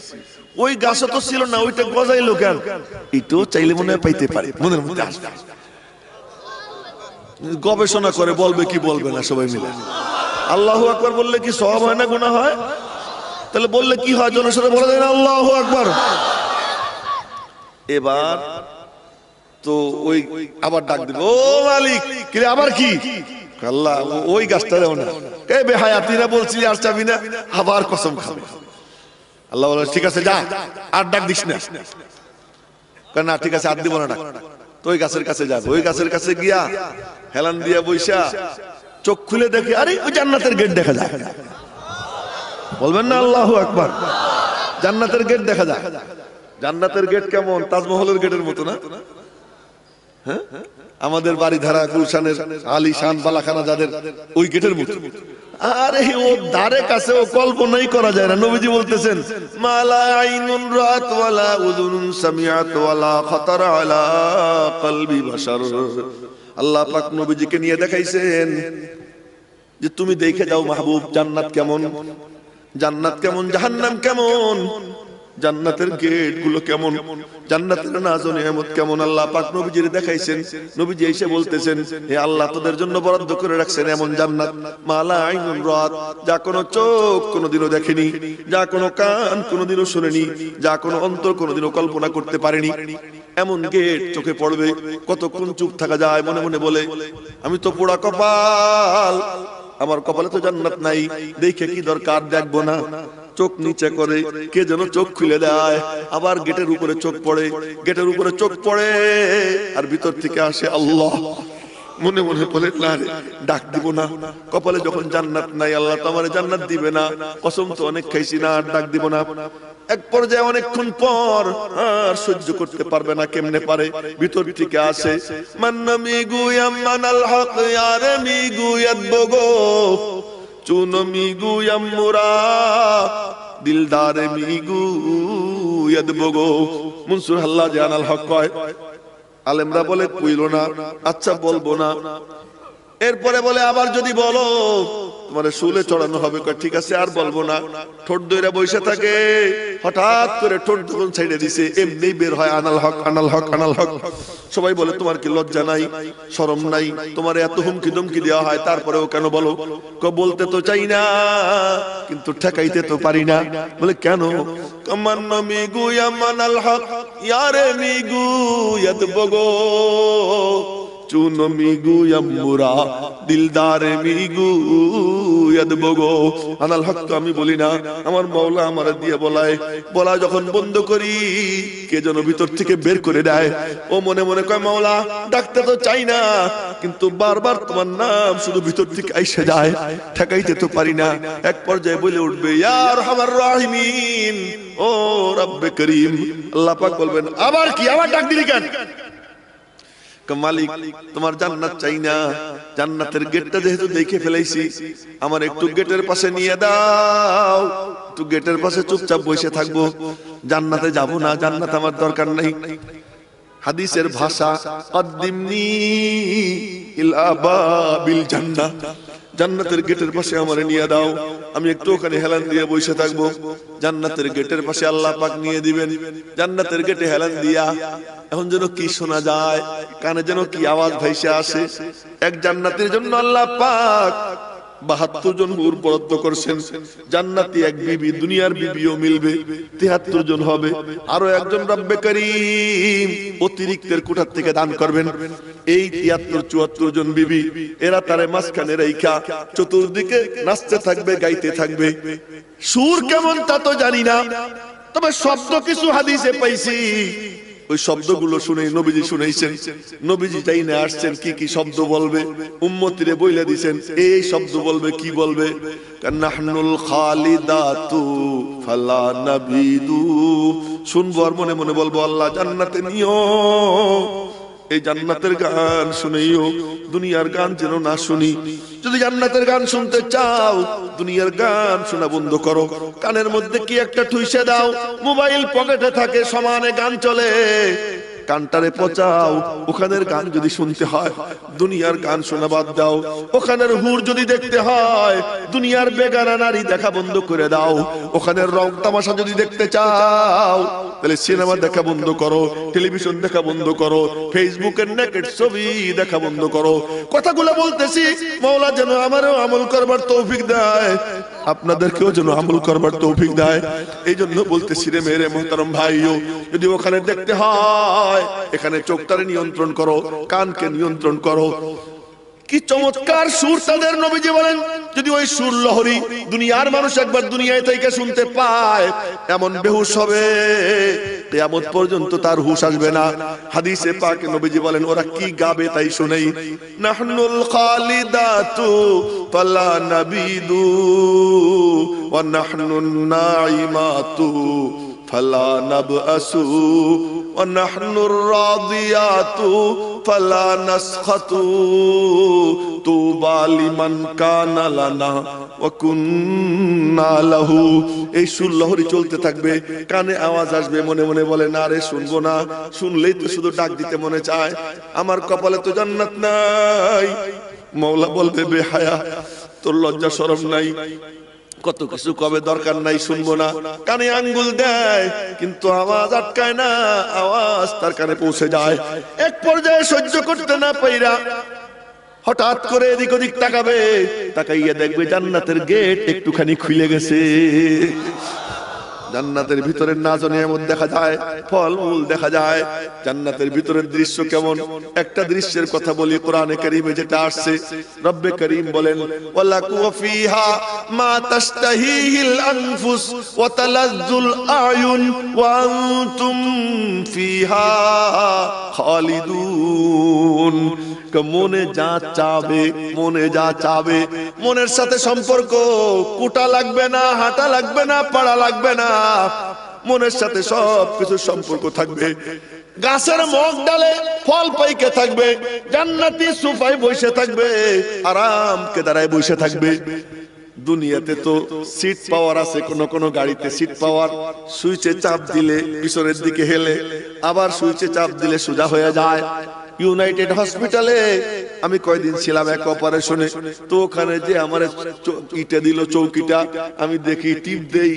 ওই গাছও তো ছিল না, ওইটা গজাইলো কেন? এটাও চাইলে মনে হয় পাইতে পারে, মনের মধ্যে আসবে। গবেষণা করে বলবে কি বলবে না সবাই মিলে। আল্লাহু আকবার বললে কি সওয়াব হয় না গুনাহ হয়? তাহলে বললে কি হয়? জনসরে বলে দেন আল্লাহু আকবার। এবার তো ওই আবার ডাক দিবে, ও মালিক, কি আবার কি? আল্লাহ ওই গাছটা দাও না। এ বেহায়াতি না বলছিলি আর চাবি না, আবার কসম খাবে। আল্লাহ বলে, ঠিক আছে যা, আর ডাক দিস না। না ঠিক আছে আর দিব না ডাক। তো ওই গাছের কাছে যাবে, ওই গাছের কাছে গিয়া হেলান দিয়া বইসা চোখ খুলে দেখে আরে ওই জান্নাতের গেট দেখা যায়। বলবেন না আল্লাহু আকবার? জান্নাতের গেট দেখা যায়। জান্নাতের গেট কেমন? তাজমহলের গেটের মতো না? হ্যাঁ, আমাদের বাড়ি ধারা গুলশানের আলিশান বালাখানা যাদের, ওই গেটের মতো। আরে ও ধারে কাছে ও কল্পনাই করা যায় না। নবীজি বলতেছেন মালা আইনুন রাত ওয়ালা উযুনুন সামিআত ওয়ালা খাতারা আলা কলবি বাশার। আল্লাহ পাক নবীজিকে নিয়ে দেখাইছেন যে তুমি দেখে যাও মাহবুব জান্নাত কেমন, জান্নাত কেমন, জাহান্নাম কেমন, জান্নাতের গেট গুলো কেমন, জান্নাতের নাজ ও নিয়ামত কেমন। আল্লাহ পাক নবীজির দেখাইছেন। নবীজি এসে বলতেছেন হে আল্লাহ তোদের জন্য বরাদ্দ করে রাখছেন এমন জান্নাত মালা আইনুন রাত, যা কোনো চোখ কোনোদিনও দেখেনি, যা কোনো কান কোনোদিনও শুনেনি, যা কোনো অন্তর কোনোদিনও কল্পনা করতে পারেনি। এমন গেট চোখে পড়বে, কতক্ষণ চুপ থাকা যায়, মনে মনে বলে আমি তো পোড়া কপাল, আমার কপালে তো জান্নাত নাই, দেখে কি দরকার, দেখবো না। চোখ নিচে করে কে যেন চোখ খুলে দেয়, আবার গেটের উপরে চোখ পড়ে, গেটের উপরে চোখ পড়ে, আর ভিতর থেকে আসে আল্লাহ। মনে মনে বলে না রে ডাক দিব না, কপালে যখন জান্নাত নাই আল্লাহ তো আমার জান্নাত দিবে না, কসম তো অনেক খাইছি না, আর ডাক দিব না। এক পর্যায়ে অনেকক্ষণ পর আর সহ্য করতে পারবে না, কেমনে পারে, ভিতর থেকে আসে মান্নামিগু ইয়ামানাল হক ইয়ারে মিগু ইয়াদবগো চুনো মিগু ইয়ামুরা দিলদারে মিগু ইয়াদবগো। মনসুর আল্লাহ জানাল হক কয়, আলেমরা বলে কইলো না, আচ্ছা বলবো না। এরপরে বলে আবার যদি বলো তোমার শুলে চড়ানো হবে, ঠিক আছে আর বলবো না। ঠোঁট ধরে বসে থাকে, হঠাৎ করে ঠোঁট যখন ছেড়ে দিছে এমনি বের হয় আনাল হক আনাল হক আনাল হক। সবাই বলে তোমার কি লজ্জা নাই, শরম নাই, তোমার এত হুমকি ধমকি দেওয়া হয় তারপরেও কেন বলো? বলতে তো চাই না কিন্তু ঠেকাইতে তো পারি না। বলে কেন? কামান্না মিগু ইয়ামানাল হক ইয়ারে মিগু ইয়াদবগো চুনো মিগু ইয়ামুরা দিলদারে মিগু ইয়াদবগো। আনাল হক তো আমি বলি না, আমার মাওলা আমারে দিয়ে বলায়, বলা যখন বন্ধ করি কে যেন ভিতর থেকে বের করে দেয়। ও মনে মনে কয় মাওলা ডাকতে তো চাই না কিন্তু বারবার তোমার নাম শুধু ভিতর থেকে আইসা যায়, ঠেকাইতে তো পারি না। এক পর্যায়ে বলে উঠবে ইয়া আরহামার রাহিমিন, ও রব্বে করিম। আল্লাহ পাক বলবেন আবার কি, আবার ডাক দিলি কেন? মালিক তোমার জান্নাত চাই না, জান্নাতের গেটটা যেহেতু দেখে ফেলাইছি আমার একটু গেটের পাশে নিয়ে দাও, একটু গেটের পাশে চুপচাপ বসে থাকবো, জান্নাতে যাব না, জান্নাত আমার দরকার নাই। হাদিসের ভাষা কদ্দিমনি ইলা বাবিল জান্নাহ, জান্নাতের গেটের পাশে আমারে নিয়ে দাও, আমি একটু ওখানে হেলান দিয়ে বসে থাকবো। জান্নাতের গেটের পাশে আল্লাহ পাক নিয়ে দিবেন, জান্নাতের গেটে হেলান দিয়া এখন যেন কি শোনা যায়, কানে যেন কি আওয়াজ ভাইসে আসে। এক জান্নাতের জন্য আল্লাহ পাক ৭২ জন হুর বরাদ্দ করছেন। জান্নাতি এক বিবি, দুনিয়ার বিবিও মিলবে, ৭৩ জন হবে। আরো একজন রব্বে করিম অতিরিক্তের কোঠার থেকে দান করবেন। এই ৭৩-৭৪ জন বিবি, এরা তারে মাঝখানে রাইখা চতুর্দিকে নাচতে থাকবে, গাইতে থাকবে। সুর কেমন তা তো জানি না, তবে শব্দ কিছু হাদিসে পাইছি। ওই শব্দগুলো শুনে নবীজি শুনাইছেন, নবীজি তাই না আসছেন কি কি শব্দ বলবে, উম্মতিরে বইলা দিবেন এই শব্দ বলবে, কি বলবে? কান্নাহনুল খালিদাতু ফালা নাবিদু। শুনবো আর মনে মনে বলবো আল্লাহ জান্নাতে নিও। এই জান্নাতের গান শুনেইও, দুনিয়ার গান যেন না শুনি। যদি জান্নাতের গান শুনতে চাও দুনিয়ার গান শোনা বন্ধ করো, কানের মধ্যে কি একটা ঠুইসে দাও, মোবাইল পকেটে থাকে সমানে গান চলে, কানটারে পচাও। ওখানের গান যদি শুনতে হয় দুনিয়ার গান শোনা বাদ দাও। ওখানের হুর যদি দেখতে হয় দুনিয়ার বেগানা নারী দেখা বন্ধ করে দাও। ওখানের রং তামাশা যদি দেখতে চাও তাহলে সিনেমা দেখা বন্ধ করো, টেলিভিশন দেখা বন্ধ করো, ফেসবুকের নেকেট ছবি দেখা বন্ধ করো। কথাগুলো বলতেছি মাওলা যেন আমারও আমল করবার তৌফিক দেয়, আপনাদেরকেও যেন আমল করবার তৌফিক দেয়। এই জন্য বলতেছি রে মেরে মোহতারম ভাইও, যদি ওখানে দেখতে হয় এখানে চোখটারে নিয়ন্ত্রণ করো, কানকে নিয়ন্ত্রণ করো। কি চমৎকার সুর তাদের। নবীজি বলেন যদি ওই সুর লহরী দুনিয়ার মানুষ একবার দুনিয়ায় থেকে শুনতে পায়, এমন বেহুশ হবে কিয়ামত পর্যন্ত তার হুঁশ আসবে না। হাদিসে পাকে নবীজি বলেন ওরা কি গাবে তাই শুনেই, নাহনুল খালিদাতু ফালা নাবিদু ওয়া নাহনুন নাইমাতু ফালা নাবআসু ওয়া নাহনুর রাদিয়াতু ফালা নাসখাতু তুবা লিমান কানা লানা ওয়া কুন্না লাহু। এই সুর লহরী চলতে থাকবে, কানে আওয়াজ আসবে, মনে মনে বলে না রে শুনবো না, শুনলেই তো শুধু ডাক দিতে মনে চায়, আমার কপালে তো জান্নাত নাই। মওলা বলবে বেহায়া, তোর লজ্জা শরম নাই, কত কিছু কবে দরকার নাই, শুনবো না। কানে আঙ্গুল দেয় কিন্তু আওয়াজ আটকায় না, আওয়াজ তার কানে পৌঁছে যায়। এক পর্যায়ে সহ্য করতে না পাইরা হঠাৎ করে এদিক ওদিক তাকাবে, তাকাইয়া দেখবে জান্নাতের গেট একটুখানি খুলে গেছে। জান্নাতের ভিতরে নাজ নিয়ামত দেখা যায়, ফলমূল দেখা যায়। জান্নাতের ভিতরের দৃশ্য কেমন, একটা দৃশ্যের কথা বলি কোরআনে কারীমে যেটা আসছে। রব্বে করিম বলেন ওয়ালাকু ফিহা মা তাশতাহিহিল আনফুস ওয়া তালাজ্জুল আয়ুন ওয়া আনতুম ফিহা খালিদুন। মনে যা চাবে, মনে যা চাবে, মনের সাথে সম্পর্ক, কুটা লাগবে না, হাঁটা লাগবে না, পাড়া লাগবে না, মনের সাথে সব কিছু সম্পর্ক থাকবে। গাছের মগ ডালে ফল পাইকে থাকবে, জান্নাতি সোফায় বসে থাকবে, আরাম কে দাঁড়ায় বসে থাকবে। দুনিয়াতে তো সিট পাওয়ার আছে, কোন কোন গাড়িতে সিট পাওয়ার, সুইচে চাপ দিলে পিছনের দিকে হেলে, আবার সুইচে চাপ দিলে সোজা হয়ে যায়। ইউনাইটেড হসপিটালে আমি কয়দিন ছিলাম এক অপারেশনে, তো ওখানে যে আমার ইটা দিল চৌকিটা, আমি দেখি টিপ দেই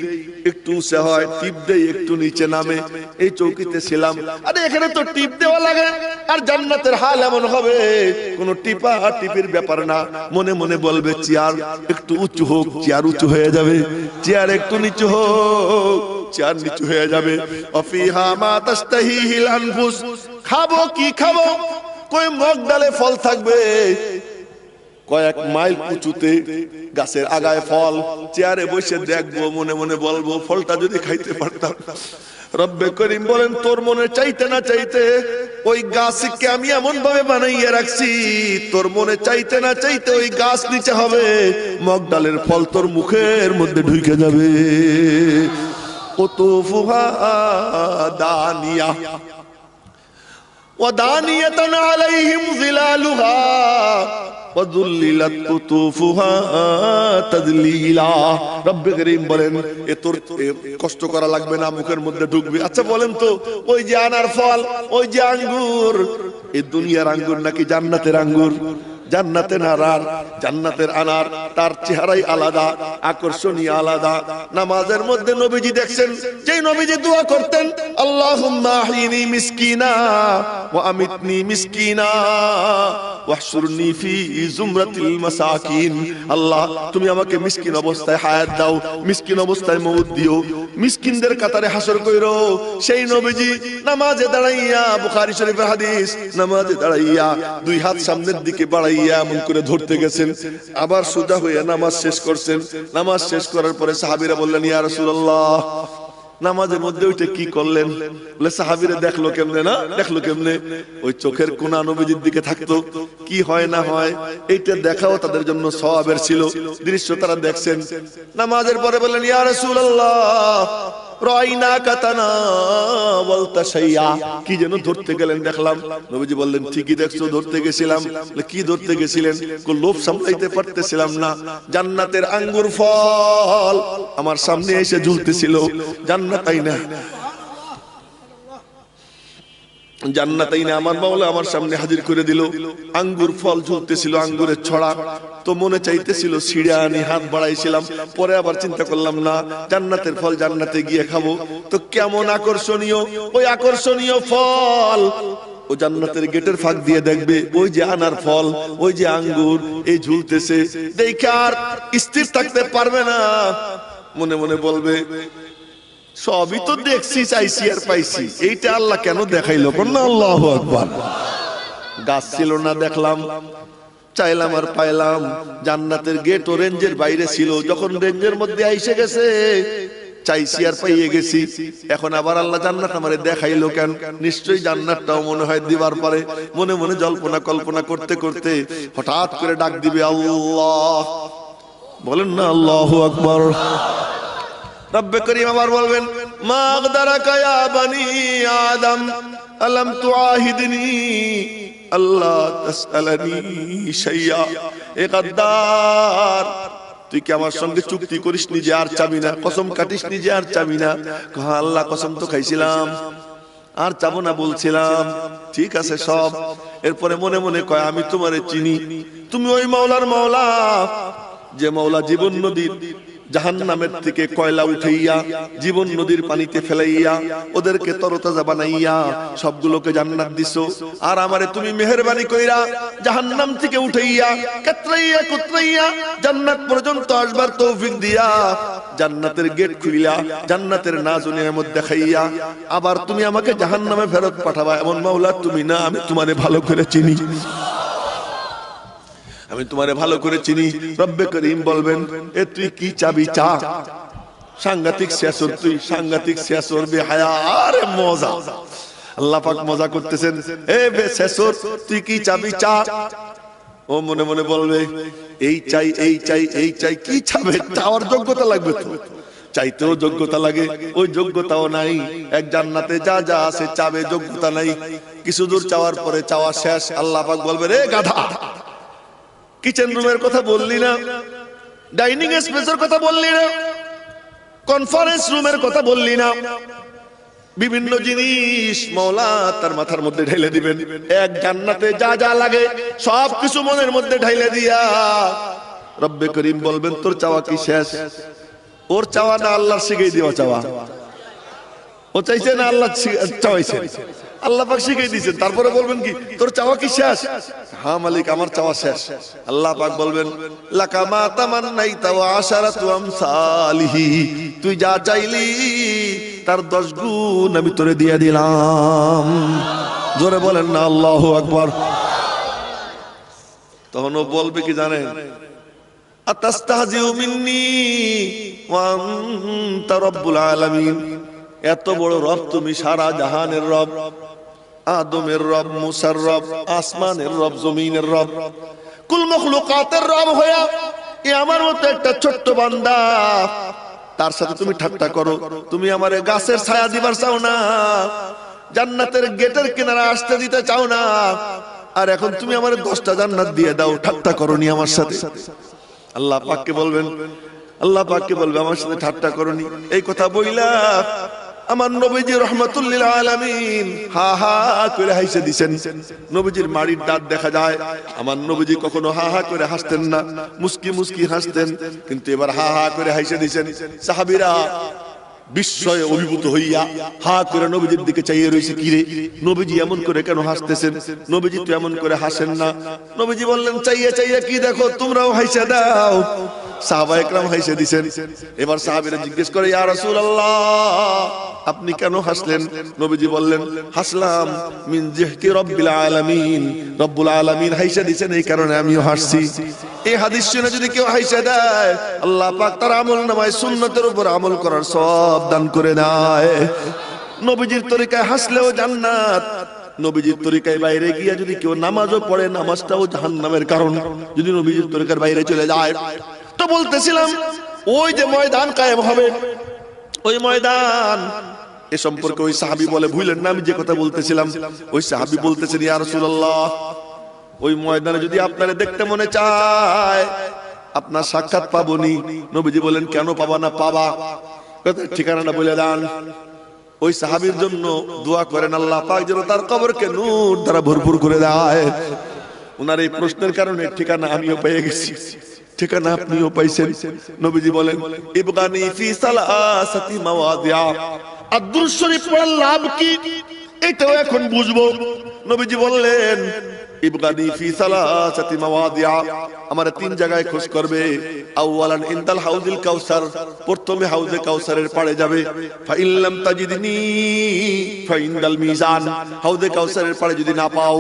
একটু উঁচা হয়, টিপ দেই একটু নিচে নামে, এই চৌকিতে ছিলাম। আরে এখানে তো টিপ দেওয়া লাগে, আর জান্নাতের হাল এমন হবে কোনো টিপা টিপির ব্যাপার না। মনে মনে বলবে চেয়ার একটু উঁচু হোক, চেয়ার উঁচু হয়ে যাবে, চেয়ার একটু নিচু হোক, চেয়ার নিচু হয়ে যাবে। অফিহা মা তাশতাহিহিল আনফুস, খাবো কি খাবো, কই মগ ডালে ফল থাকবে, কয়েক মাইল উঁচুতে গাছের আগায় ফল, চেয়ারে বসে দেখবো, মনে মনে বলবো ফলটা যদি খাইতে পারতাম। রব্বে করিম বলেন তোর মনে চাইতে না চাইতে ওই গাছকে আমি এমন ভাবে বানাইয়া রাখছি, তোর মনে চাইতে না চাইতে ওই গাছ নিচে হবে, মগ ডালের ফল তোর মুখের মধ্যে ঢুকে যাবে। কুতুফুহা দানিয়া ওয়াদানিয়াতান আলাইহিম যিলালুহা ওয়াযুল্লিলাত কুতুফুহা তাযলিলা। রব্বে করিম বলেন এ তোর কষ্ট করা লাগবে না, মুখের মধ্যে ঢুকবে। আচ্ছা বলেন তো ওই যে আনার ফল, ওই যে আঙ্গুর, এই দুনিয়ার আঙ্গুর নাকি জান্নাতের আঙ্গুর? জান্নাতের আনার, জান্নাতের আনার তার চেহারাই আলাদা, আকর্ষণীয় আলাদা। নামাজের মধ্যে নবীজি দেখছেন, যেই নবীজি দোয়া করতেন আল্লাহুম্মা আহিনি মিসকিনা ওয়া আমিতনি মিসকিনা ওয়াহশুরনি ফি জুমরাতিল মাসাকিন। আল্লাহ তুমি আমাকে মিসকিন অবস্থায় হায়াত দাও, মিসকিন অবস্থায় মউত দিও, মিসকিনদের কাতারে হাসর কইরো। সেই নবীজি নামাজে দাঁড়াইয়া, বুখারী শরীফের হাদিস, নামাজে দাঁড়াইয়া দুই হাত সামনের দিকে বাড়াইয়া এমন করে ধরতে গেছেন, আবার সোজা হয়ে নামাজ শেষ করছেন। নামাজ শেষ করার পরে সাহাবীরা বললেন ইয়া রাসূলুল্লাহ নামাজের মধ্যে ওইটা কি করলেন? বলে সাহাবীরা দেখলো কেমনে, না দেখলো কেমনে, ওই চোখের কোনা নবীজির দিকে থাকতো, কি হয় না হয় এইটা দেখাও তাদের জন্য সওয়াবের ছিল। দৃশ্য তারা দেখছেন। নামাজের পরে বললেন ইয়া রাসূলুল্লাহ রাইনা কাতানা বলতা শাইয়া, কি যেন ধরতে গেলেন দেখলাম। নবীজি বললেন ঠিকই দেখছো, ধরতে গেছিলাম। কি ধরতে গেছিলেন? লোভ সামলাইতে পারতেছিলাম না, জান্নাতের আঙ্গুর ফল আমার সামনে এসে ঝুলতেছিল। জান্নাত আইনা, জান্নাত আইনা আমার মাওলা আমার সামনে হাজির করে দিল। আঙ্গুর ফল ঝুলতেছিল, আঙ্গুরের ছড়া। তো মনে চাইতেছিল ছিঁড়ে আনি, হাত বাড়াইছিলাম। পরে আবার চিন্তা করলাম না, জান্নাতের ফল জান্নাতে গিয়ে খাবো। তো কেমন আকর্ষণীয় ওই আকর্ষণীয় ফল, ও জান্নাতের গেটের ফাঁক দিয়ে দেখবে ওই যে আনার ফল, ওই যে আঙ্গুর এই ঝুলতেছে, দেখে আর স্থির থাকতে পারবে না। মনে মনে বলবে সবই তো দেখছি, চাইছি আর পাইছি, এইটা আল্লাহ কেন দেখাইলো? না আল্লাহু আকবার। গাছ ছিল না দেখলাম, চাইলাম আর পাইলাম। জান্নাতের গেট ও রেঞ্জের বাইরে ছিল, যখন রেঞ্জের মধ্যে আইসে গেছে চাইছি আর পাইয়ে গেছি। এখন আবার আল্লাহ জান্নাত আমারে দেখাইলো কেন? নিশ্চয়ই জান্নাতটাও মনে হয় দিবার পারে। মনে মনে জল্পনা কল্পনা করতে করতে হঠাৎ করে ডাক দিবে আল্লাহ। বলেন না আল্লাহু আকবার। রব্বে করিম আবার বলবেন মা আগদারাকা ইয়া বানি আদম আলাম তুআহিদনি আল্লাহ তাসআলানি শাইয়া। এ গাদ্দার, তুই কি আমার সঙ্গে চুক্তি করিস নি যে আর চাবি না, কসম কাটিস নি যে আর চাবি না? কহা আল্লাহ কসম তো খাইছিলাম, আর চাবো না বলছিলাম। ঠিক আছে সব। এরপরে মনে মনে কয় আমি তোমারে চিনি, তুমি ওই মাওলার মাওলা যে মাওলা জীবন নদীর জাহান্নামের থেকে কয়লা উঠাইয়া জীবন নদীর পানিতে ফেলাইয়া ওদেরকে তরতাজা বানাইয়া সবগুলোকে জান্নাত দিছো। আর আমারে তুমি মেহেরবানি কইরা জাহান্নাম থেকে উঠাইয়া কাতরাইয়া কুতরাইয়া জান্নাত পর্যন্ত আসবার তৌফিক দিয়া জান্নাতের গেট খুইলা জান্নাতের নাজ ও নিয়ামত দেখাইয়া আবার তুমি আমাকে জাহান্নামে ফেরত পাঠাবা, এমন মাওলা তুমি না? আমি তোমারে ভালো করে চিনি, আমি তোমারে ভালো করে চিনি। রব্বে করিম বলবেন এ তুই কি চাবি চা। সাংঘাতিক শেষর, তুই সাংঘাতিক শেষর বেহায়া। আরে মজা, আল্লাহ পাক মজা করতেছেন। এ বে শেষর, তুই কি চাবি চা। ও মনে মনে বলবে এই চাই এই চাই এই চাই। কি চাবে? চাওয়ার যোগ্যতা লাগবে তো, চাইতেও যোগ্যতা লাগে, ওই যোগ্যতাও নাই। এক জান্নাতে যা যা আছে চাবে যোগ্যতা নাই। কিছু দূর চাওয়ার পরে চাওয়া শেষ, আল্লাহ পাক বলবে রে গাধা, কিচেন রুমের কথা বললি না, ডাইনিং স্পেসের কথা বললি না, কনফারেন্স রুমের কথা বললি না। বিভিন্ন জিনিস মাওলা তার মাথার মধ্যে ঢেলে দিবেন। এক জান্নাতে যা যা লাগে সব কিছু মনের মধ্যে ঢেলে দিয়া রব্বে করিম বলবেন তোর চাওয়া কি শেষ? ওর চাওয়া না আল্লাহর শিখিয়ে দেওয়া চাওয়া। ও চাইছে না আল্লাহ চাওয়াইছে, আল্লাহ পাক শিখিয়ে দিয়েছেন। তারপরে বলবেন কি তোর চাওয়া কি শেষ? হ্যাঁ মালিক আমার চাওয়া শেষ। আল্লাহ পাক বলবেন লাকা মা তামান্নাইতা ওয়া আশারাতু আমসালিহি, তুই যা চাইলি তার 10 গুণ আমি তোরে দিয়ে দিলাম। জোরে বলেন না আল্লাহু আকবার। তখন ও বলবে কি জানেন? আতাস্তাহজিউ মিন্নি ওয়া আনতা রাব্বুল আলামিন, এত বড় রব তুমি, সারা জাহানের রব, আদমের রব, মুসার রব, আসমানের রব, জমিনের রব, কুল মখলুকাতের রব হইয়া এ আমার মতো একটা ছোট্ট বান্দা, তার সাথে তুমি ঠাট্টা করো। তুমি আমারে গাছের ছায়া দিবার চাও না, জান্নাতের গেটের কিনারে আসতে দিতে চাও না, আর এখন তুমি আমারে 10টা জান্নাত দিয়ে দাও। ঠাট্টা করনি আমার সাথে। আল্লাহ পাককে বলবেন, আল্লাহ পাককে বলবে আমার সাথে ঠাট্টা করনি। এই কথা বইলা আমার নবীজি রাহমাতুল লিল আলামিন হা হা করে হাসে দিবেন। নবীজির মাড়ির দাঁত দেখা যায়। আমার নবীজি কখনো হা হা করে হাসতেন না, মুস্কি মুস্কি হাসতেন, কিন্তু এবার হা হা করে হাসে দিবেন। সাহাবীরা বিস্ময়ে অভিভূত হইয়া হা করে নবীজির দিকে চাইয়ে রইছে, কি রে নবীজি এমন করে কেন হাসতেছেন? নবীজি তো এমন করে হাসেন না। নবীজি বললেন চাইয়ে চাইয়ে কি দেখো, তোমরাও হাসে দাও। সাহাবায়ে কেরাম হাসে দিবেন। এবার সাহাবীরা জিজ্ঞেস করে ইয়া রাসূলুল্লাহ আপনি কেন হাসলেন? নবীজি বললেন হাসলাম মিন জিহকি রাব্বিল আলামিন, রব্বুল আলামিন হাসে দিবেন এই কারণে আমিও হাসছি। এই হাদিস শুনে যদি কেউ হাসে দেয় আল্লাহ পাক তার আমলনামায় সুন্নতের উপর আমল করার সওয়াব দান করে দেয়। নবীজির তরিকায় হাসলেও জান্নাত, নবীজির তরিকায় বাইরে গিয়া যদি কেউ নামাজও পড়ে নামাজটাও জাহান্নামের কারণ, যদি নবীজির তরিকার বাইরে চলে যায়। তো বলতেছিলাম ওই যে ময়দান কায়েম হবে, ওই ময়দান এ সম্পর্কে ওই সাহাবী বলে, ভুলেন না আমি যে কথা বলতেছিলাম, ওই সাহাবী বলতেছেন ইয়া রাসূলুল্লাহ ওই ময়দানে যদি আপনারে দেখতে মনে চায় আপনার সাক্ষাৎ পাবনি। নবীজি বলেন কেন পাবা না? পাবা, ঠিকানাটা বলে দেন। ওই সাহাবীর জন্য দোয়া করেন আল্লাহ পাক যেন তার কবরকে নূর দ্বারা ভরপুর করে দেয়। ওনার এই প্রশ্নের কারণে ঠিকানা আমিও পেয়ে গেছি, ঠিকানা আপনিও পাইছেন। নবীজি বলেন ইবগানি ফি সালাসাতি মাওয়াদিআ, আদ-দুরুদ শরীফ পড়ার লাভ কি এটাও এখন বুঝবো। নবীজি বললেন ইবগানি ফি সালাসাতি মাওয়াদিআ, আমার তিন জায়গায় খোঁজ করবে। আউয়ালান ইনদাল হাউজিল কাউসার, প্রথমে হাউজে কাউসারের পাড়ে যাবে। ফা ইল্লাম তাজিদনি ফা ইনদাল মিজান, হাউজে কাউসারের পাড়ে যদি না পাও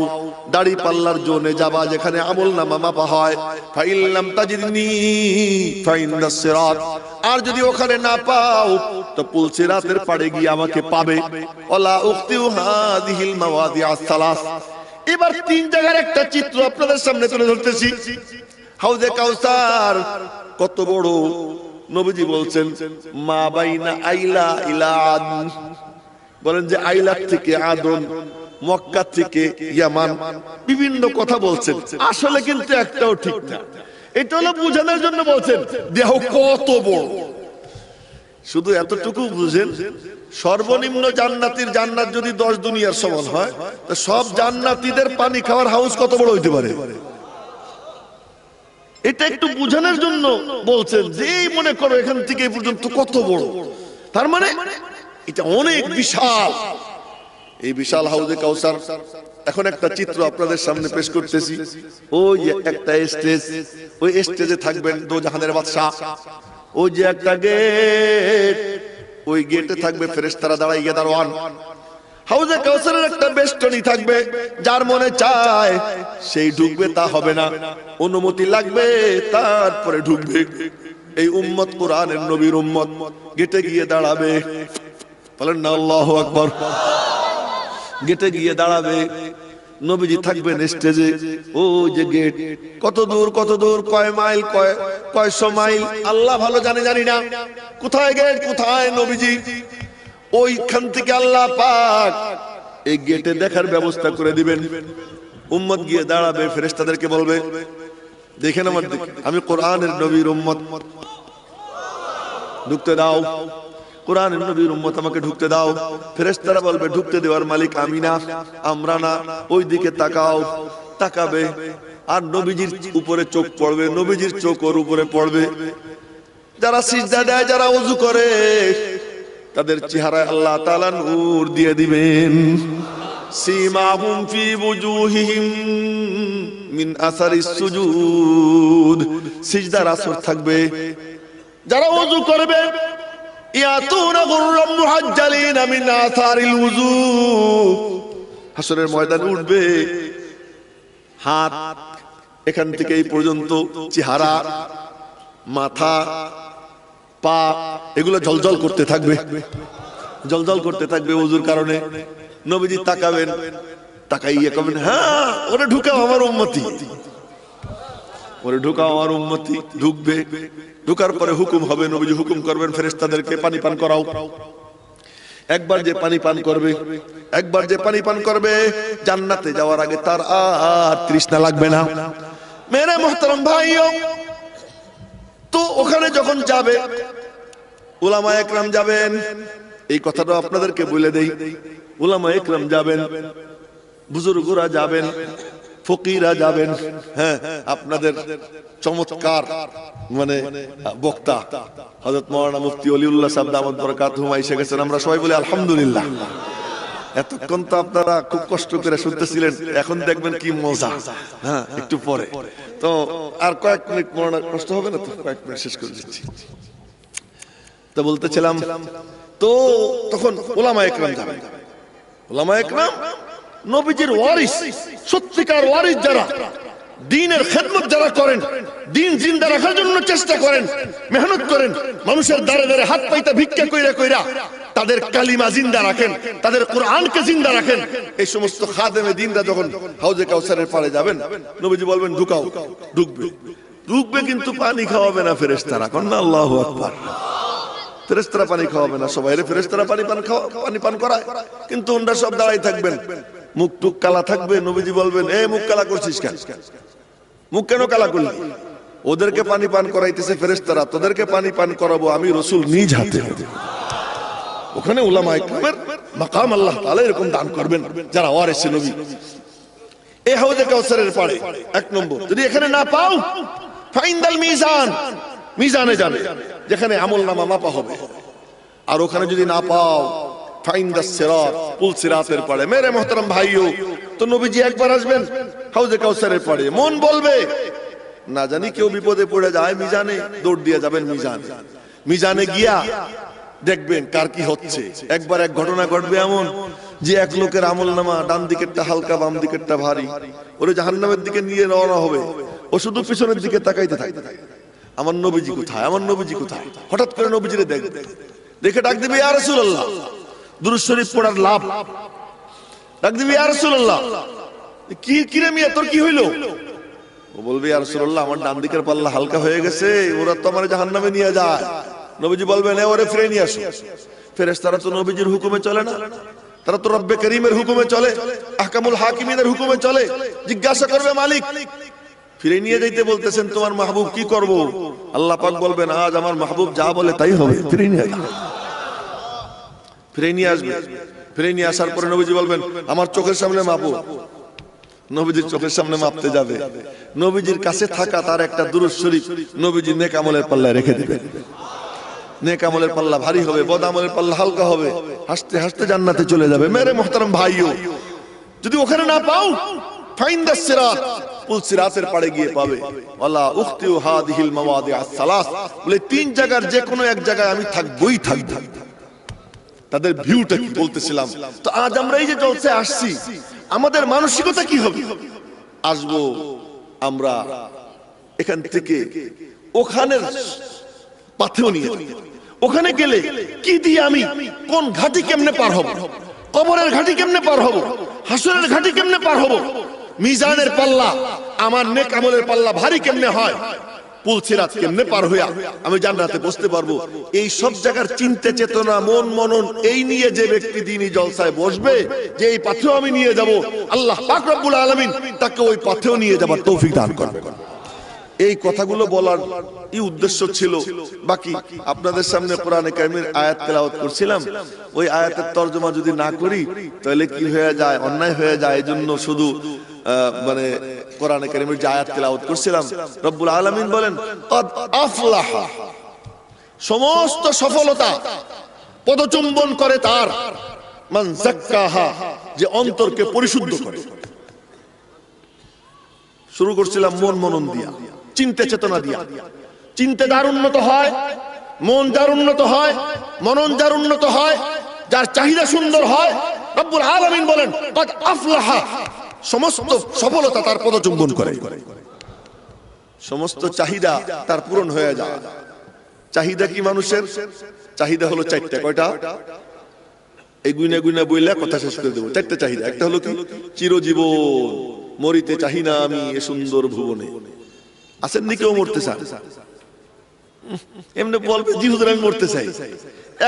দাড়ি পাল্লার জোনে যাবা, যেখানে আমলনামা মাপা হয়। ফা ইল্লাম তাজিদনি ফা ইনদাস সিরাত, আর যদি ওখানে না পাও তো পুল সিরাতের পাড়ে গিয়ে আমাকে পাবে। ওয়ালা উখতিউ হাযিহিল মাওয়াদিআ সালাস। এবার তিন জায়গার একটা চিত্র আপনাদের সামনে তুলে ধরতেছি। হাউজে কাউসার কত বড়, নবীজি বলছেন মা বাইনা আইলা ইলা আদ, বলেন যে আইলা থেকে আদন, মক্কা থেকে ইয়ামান, বিভিন্ন কথা বলছেন, আসলে কিন্তু একটাও ঠিক না। এটা হলো বোঝানোর জন্য বলছেন দেহ কত বড়। শুধু এতটুকু বুঝেন, সর্বনিম্ন জান্নাতীর জান্নাত যদি 10 দুনিয়ার সমান হয়, তো সব জান্নাতীদের পানি খাওয়ার হাউস কত বড় হইতে পারে। এটা একটু বোঝানোর জন্য বলছেন যে এই মনে করো এখান থেকে এই পর্যন্ত কত বড়, তার মানে এটা অনেক বিশাল। এই বিশাল হাউজে কাউসার, এখন একটা চিত্র আপনাদের সামনে পেশ করতেছি। ওই যে একটা স্টেজ, ওই স্টেজে থাকবেন দোজাহানের বাদশা। ওই যে একটা গেট, ওই গেটে থাকবে ফেরেশতারা দাঁড়াইয়া দারোয়ান। হাউজে কাউসারের একটা বেষ্টনী থাকবে, যার মনে চায় সেই ঢুকবে তা হবে না, অনুমতি লাগবে তারপরে ঢুকবে। এই উম্মত কোরআনের নবীর উম্মত গেটে গিয়ে দাঁড়াবে, বলেন না আল্লাহু আকবার। গেটে গিয়ে দাঁড়াবে, নবীজি থাকবেন স্টেজে। ও যে গেট কত দূর কত দূর, কয় মাইল, কয়শো মাইল, আল্লাহ ভালো জানে, জানি না। কোথায় গেট, কোথায় নবীজি, ওইখান থেকে আল্লাহ পাক এই গেটে দেখার ব্যবস্থা করে দিবেন। উম্মত গিয়ে দাঁড়াবে, ফেরেশতাদেরকে বলবে দেখেন আমার দিকে, আমি কোরআনের নবীর উম্মত, ঢুকতে দাও। কোরআনের নবীর উম্মত, আমাকে ঢুকতে দাও। ফেরেশতারা বলবে ঢুকতে দেওয়ার মালিক আমি না, আমরা না। ওই দিকে তাকাও, তাকাবে, আর নবীজির উপরে চোখ পড়বে, নবীজির চোখ ওর উপরে পড়বে। যারা সিজদা দেয়, যারা ওযু করে, তাদের চেহারায় আল্লাহ তাআলা নূর দিয়ে দিবেন। সীমাহুম ফি বুজুহিহিম মিন আসারিস সুজুদ, সিজদার আসর থাকবে। যারা ওযু করবে ইয়াতুনা গুররাম মুহাজ্জালিনা মিন আসারিল ওযু, হাসরের ময়দানে উঠবে, হাত এখান থেকে এই পর্যন্ত, চেহারা, মাথা, পা, এগুলো জলজল করতে থাকবে, জলজল করতে থাকবে ওযুর কারণে। নবীজি তাকাবেন, তাকাইয়া কবেন হ্যাঁ ওরে ঢুকাও আমার উম্মতি, ওরে ঢুকাও আমার উম্মতি। ঢুকবে, ঢুকার পরে হুকুম হবে, নবীজি হুকুম করবেন ফেরেশতাদেরকে পানি পান করাও। একবার যে পানি পান করবে, একবার যে পানি পান করবে, জান্নাতে যাওয়ার আগে তার আর তৃষ্ণা লাগবে না। মেরে মুহতারাম ভাইও, তো ওখানে যখন যাবে উলামা একরাম যাবেন, এই কথাটা আপনাদেরকে বলে দেই। উলামা একরাম যাবেন, বুজুর্গরা যাবেন, ফকিরা যাবেন। হ্যাঁ, আপনাদের চমৎকার মানে বক্তা হযরত মাওলানা মুফতি ওলিউল্লাহ সাহেব দামাত বরকাতুহু এসে গেছেন। আমরা সবাই বলি আলহামদুলিল্লাহ। এতক্ষণ তো আপনারা খুব কষ্ট করে শুনতেছিলেন, এখন দেখবেন কি মজা। হ্যাঁ, একটু পরে তো আর কয়েক মিনিট, মনে কষ্ট হবে না তো, কয়েক মিনিট শেষ করে দিচ্ছি। তো বলতেছিলাম, তো তখন উলামা একরাম যাবেন। উলামা একরাম নবীজির ওয়ারিস, সত্যিকার ওয়ারিস যারা, দ্বীনের খেদমত যারা করেন, দ্বীন জিন্দা রাখার জন্য চেষ্টা করেন, মেহনত করেন, মানুষের দ্বারে দ্বারে হাত পাইতে ভিক্ষা কইরা কইরা তাদের কালিমা জিন্দা রাখেন, তাদের কোরআনকে জিন্দা রাখেন। এই সমস্ত খাদেমে দ্বীনরা যখন হাউজে কাউসারের পাড়ে যাবেন, নবীজি বলবেন ঢুকাও, ঢুকবে, ঢুকবে, কিন্তু পানি খাওয়াবে না ফেরেশতারা। কন্না আল্লাহু আকবার। ফেরেশতারা পানি খাওয়াবে না সবাইরে, ফেরেশতারা পানি পান করায়, কিন্তু ওনারা সব দাঁড়াই থাকবেন, মুখ টুক কালা থাকবে। নবীজি বলবেন এ মুখ কালা করছিস কেন, মুখ কেন কালা করলি? ওদেরকে পানি পান করাইতেছে ফেরেশতারা, তোদেরকে পানি পান করাবো আমি রাসূল নিজ হাতে। ওখানে উলামা ইকরামের মাকাম আল্লাহ তাআলা এরকম দান করবেন যারা ওয়ারিসে নবী। এই হাউজে কাউসারের পাড়ে এক নম্বর, যদি এখানে না পাও ফাইন্দাল মিজান, মিজানে যাবে যেখানে আমলনামা মাপা হবে। আর ওখানে যদি না পাও ফাইন্দাস সিরাত, পুল সিরাতের পারে। মেরে মোহতারাম ভাইও, তো নবীজি একবার আসবেন হাউজে কাউসারের পারে, মন বলবে না জানি কেউ বিপদে পড়ে যায়, মিজানে দৌড় দিয়ে যাবেন। মিজানে গিয়া দেখবেন কার কি হচ্ছে। একবার এক ঘটনা ঘটবে এমন যে এক লোকের আমলনামা ডান দিকেরটা হালকা, বাম দিকেরটা ভারী, ওরে জাহান্নামের দিকে নিয়ে রওনা হবে। ও শুধু পিছনের দিকে তাকাইতে থাকে, আমার নবীজি কোথায়, আমার নবীজি কোথায়। হঠাৎ করে নবীজিরে দেখে ডাক দিবে, ইয়া রাসূলুল্লাহ, দুরূদ শরীফ পড়ার লাভ। ডাক দিবে, ইয়া রাসূলুল্লাহ, কি রে মিয়া তোর কি হইলো? ও বলবে, ইয়া রাসূলুল্লাহ, আমার ডান দিকের পাল্লা হালকা হয়ে গেছে, ওরা তো আমার জাহান্নামে নিয়ে যায়। নবীজি বলবেন, ওরে ফিরে নিয়ে আসো। ফেরেশতারা তো নবীজির হুকুমে চলে না, তারা তো রব্বে করিমের হুকুমে চলে, আহকামুল হাকিমিনের হুকুমে চলে। জিজ্ঞাসা করবে, মালিক ফিরে নিয়ে যাইতে বলতেছেন, তোমার মাহবুব কি করব? আল্লাহ পাক বলবেন, আজ আমার মাহবুব যা বলে তাই হবে, ফিরে নিয়ে আসবে। ফিরে নিয়ে আসবে। ফিরে নিয়ে আসার পরে নবীজি বলবেন, আমার চোখের সামনে মাপো। নবীজির চোখের সামনে মাপতে যাবে, নবীজির কাছে থাকা তার একটা দুরূদ শরীফ নবীজি নেক আমলের পাল্লায় রেখে দিবেন। নেক আমলের পাল্লা ভারী হবে, বদ আমলের পাল্লা হালকা হবে, হাসতে হাসতে জান্নাতে চলে যাবে। মেরে মোহতারাম ভাইও, যদি ওখানে না পাও, ফাইন্দাস সিরাত, পুল সিরাতের পাড়ে গিয়ে পাবে। ওয়ালা উখতিউ হাদিহিল মাওয়াদিআস সালাস, বলে তিন জায়গার যে কোনো এক জায়গায় আমি থাকবই থাকব। তাদের ভিউটা কি বলতেছিলাম। তো আজ আমরা এই যে জলসায় আসছি, আমাদের মানসিকতা কি হবে? আসবো আমরা এখান থেকে ওখানের পাথেও নিয়ে, ওখানে গেলে কি দিয়ে আমি কোন ঘাটি কেমনে পার হব, কবরের ঘাটি কেমনে পার হব, হাসরের ঘাটি কেমনে পার হব, মিজানের পাল্লা আমার নেক আমলের পাল্লা ভারী কেমনে হয়, পুল সিরাত কেমনে পার হইয়া আমি জান্নাতে বসতে পারবো। এই সব জায়গার চিন্তা চেতনা, মন মনন এই নিয়ে যে ব্যক্তি দিনই জলসায় বসবে, যে এই পথেও আমি নিয়ে যাব, আল্লাহ পাক রব্বুল আলামিন তাকে ওই পথেও নিয়ে যাবার তৌফিক দান করবেন। এই কথাগুলো বলার এই উদ্দেশ্য ছিল। বাকি আপনাদের সামনে কোরআনে কারিমের আয়াত তেলাওয়াত করছিলাম, ওই আয়াতের তরজমা যদি না করি তাহলে কি হয়ে যায়, অন্যায় হয়ে যায়। এজন্য শুধু মানে কোরআনে কারিমের যে আয়াত তেলাওয়াত করছিলাম, রব্বুল আলামিন বলেন, কদ আফলাহা, সমস্ত সফলতা পদচুম্বন করে তার, মান যাক্কাহা, যে অন্তরকে পরিশুদ্ধ করে। শুরু করছিলাম মন মনন দিয়া, চিন্তা চেতনা দিয়া। চিন্তা যার উন্নত হয়, মন যার উন্নত হয়, মনন যার উন্নত হয়, যার চাহিদা সুন্দর হয়, রব্বুল আলামিন বলেন কদ আফলাহা, সমস্ত সফলতা তার পদচুম্বন করে। সমস্ত চাহিদা তার পূরণ হয়ে যায়। চাহিদা কি মানুষের? চাহিদা হলো চারটা। কয়টা? এই গুইনা গুইনা বইলা কথা শেষ করে দেবো। চারটা চাহিদা। একটা হলো কি? চিরজীবন, মরিতে চাহি না আমি এ সুন্দর ভুবনে। আছেন নি কেউ মরতে চান? এমনি বলবে জি হুজুর আমি মরতে চাই,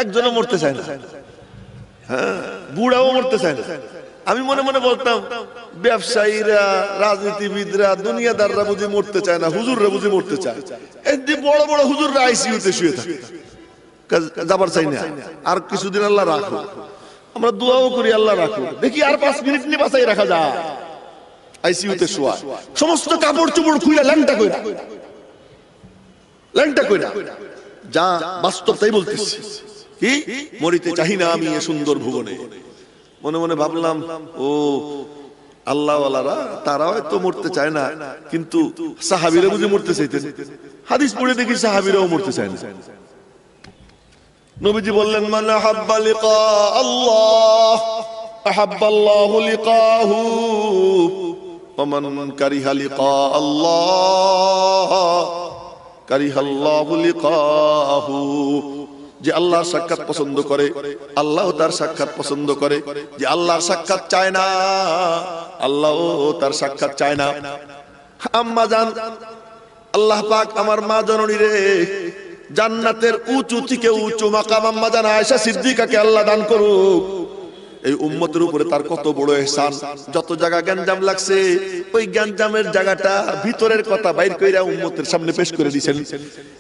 একজনও মরতে চায় না। হ্যাঁ, বুড়াও মরতে চায় না। আমি মনে মনে বলতাম, ব্যবসায়ীরা, রাজনীতিবিদরা, দুনিয়াদাররা বুঝি মরতে চায় না, হুজুররা বুঝি মরতে চায়। এই বড় বড় হুজুররা আইসিইউতে শুয়ে থাকে, যাবার চাই না। আর কিছুদিন আল্লাহ রাখো, আমরা দোয়াও করি আল্লাহ রাখো, দেখি আর 5 মিনিট নিয়ে বাঁচাই রাখা যায়। আইসিইউতে শোয়া, সমস্ত কাপড় চোপড় খুইলা ল্যাংটা কইরা, ল্যাংটা কইরা। যা বাস্তব তাই বলতেছি, কি মরিতে চাহি না আমি এ সুন্দর ভুবনে। মনে মনে ভাবলাম, ও আল্লাহওয়ালারা তারা হয়তো মরতে চায় না, কিন্তু সাহাবীরা বুঝি মরতে চাইতেন। হাদিস পড়ে দেখি সাহাবীরাও মরতে চায় না। নবীজি বললেন, মান আহাব্বা লিকা আল্লাহ আহাব্বাল্লাহু লিকাহু ওয়া মান কারিহা লিকা আল্লাহ কারিহাল্লাহু লিকাহু। যে আল্লাহর সাক্ষাৎ পছন্দ করে, আল্লাহ তার সাক্ষাৎ পছন্দ করে। যে আল্লাহর সাক্ষাৎ চায় না, আল্লাহ তার সাক্ষাৎ চায় না। আম্মা জান, আল্লাহ পাক আমার মা জননী রে জান্নাতের উঁচু থেকে উঁচু মাকাম আম্মা জান আয়েশা সিদ্দিকাকে আল্লাহ দান করুক। এই উম্মতের উপরে তার কত বড় ইহসান। যত জায়গা গ্যাঞ্জাম লাগছে, ওই গ্যাঞ্জামের জায়গাটা ভিতরের কথা বাইর কইরা উম্মতের সামনে পেশ করে দিয়েছেন।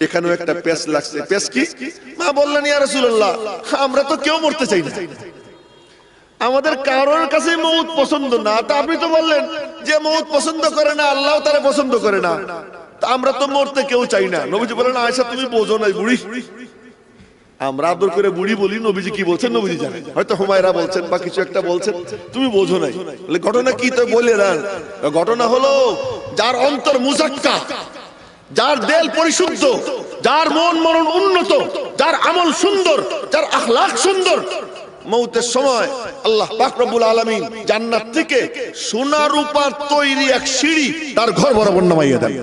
এখানেও একটা পেশ লাগছে। পেশ কি? মা বললেন, ইয়া রাসূলুল্লাহ, আমরা তো কেউ মরতে চাই না, আমাদের কারোর কাছে মউত পছন্দ না। তা আপনি তো বললেন যে মউত পছন্দ করে না, আল্লাহ তারে পছন্দ করে না, তা আমরা তো মরতে কেউ চাই না। নবীজি বলেন, আয়েশা তুমি বোঝো নাই বুড়ি, আমরা আদর করে বুড়ি বলি, নবীজি কি বলছেন নবীজি জানেন, হয়তো হুমায়রা বলছেন বা কিছু একটা বলছেন, তুমি বোঝো নাই। বলে ঘটনা কি তো বলে দেন। ঘটনা হলো যার অন্তর মুজাক্কা, যার দেল পরিশুদ্ধ, যার মন মনন উন্নত, যার আমল সুন্দর, যার আখলাক সুন্দর, মৌতের সময় আল্লাহ পাক রব্বুল আলামিন জান্নাত থেকে সোনা রূপার তৈরি এক সিঁড়ি তার ঘর বরাবর নামাইয়া দেন।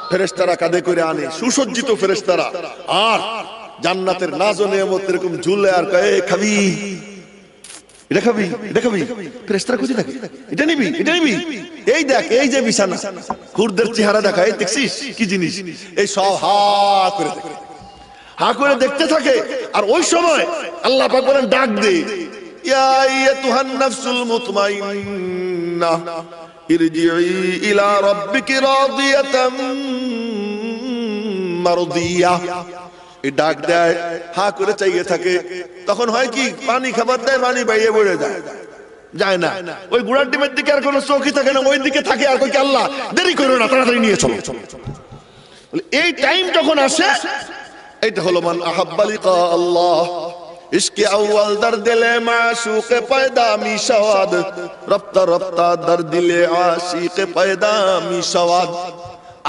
ফেরেশতারা কাঁধে করে আনে, সুসজ্জিত ফেরেশতারা, আর জান্নাতের নাজ ও নিয়ামত এরকম ঝুলে আর কয় খাবি, এটা খাবি, এটা খাবি। ফেরেশতারা খুঁজে থাকে, এটা নিবি, এটা নিবি, এই দেখ, এই যে বিছানা, হুরদের চেহারা দেখা, এই দেখছিস কি জিনিস, এই সব হা করে দেখে, হা করে দেখতে থাকে। আর ওই সময় আল্লাহ পাক বলেন ডাক দে, ইয়া আইয়াতুহান নাফসুল মুতমাইন্নাহ ইরজিই ইলা রাব্বিকি রাদিয়াতাম মারদিয়াহ। এই ডাক দেয়, হা করে চাইয়ে থাকে। তখন হয় কি, পানি খাবার দেয়, পানি বাইরে পড়ে যায়, যায় না। ওই গুড়ার ডিমের দিকে আর কোনো চোখই থাকে না, ওই দিকে থাকে। আর কই কি আল্লাহ দেরি করো না, তাড়াতাড়ি নিয়ে চলো। এই টাইম যখন আসে, এটা হলো মান আহাব্বা লিকা আল্লাহ, ইশকে আউয়াল দার দিলে মাশুকে পয়দা মিশাওয়াদ, রফতা রফতা দার দিলে আশিকে পয়দা মিশাওয়াদ।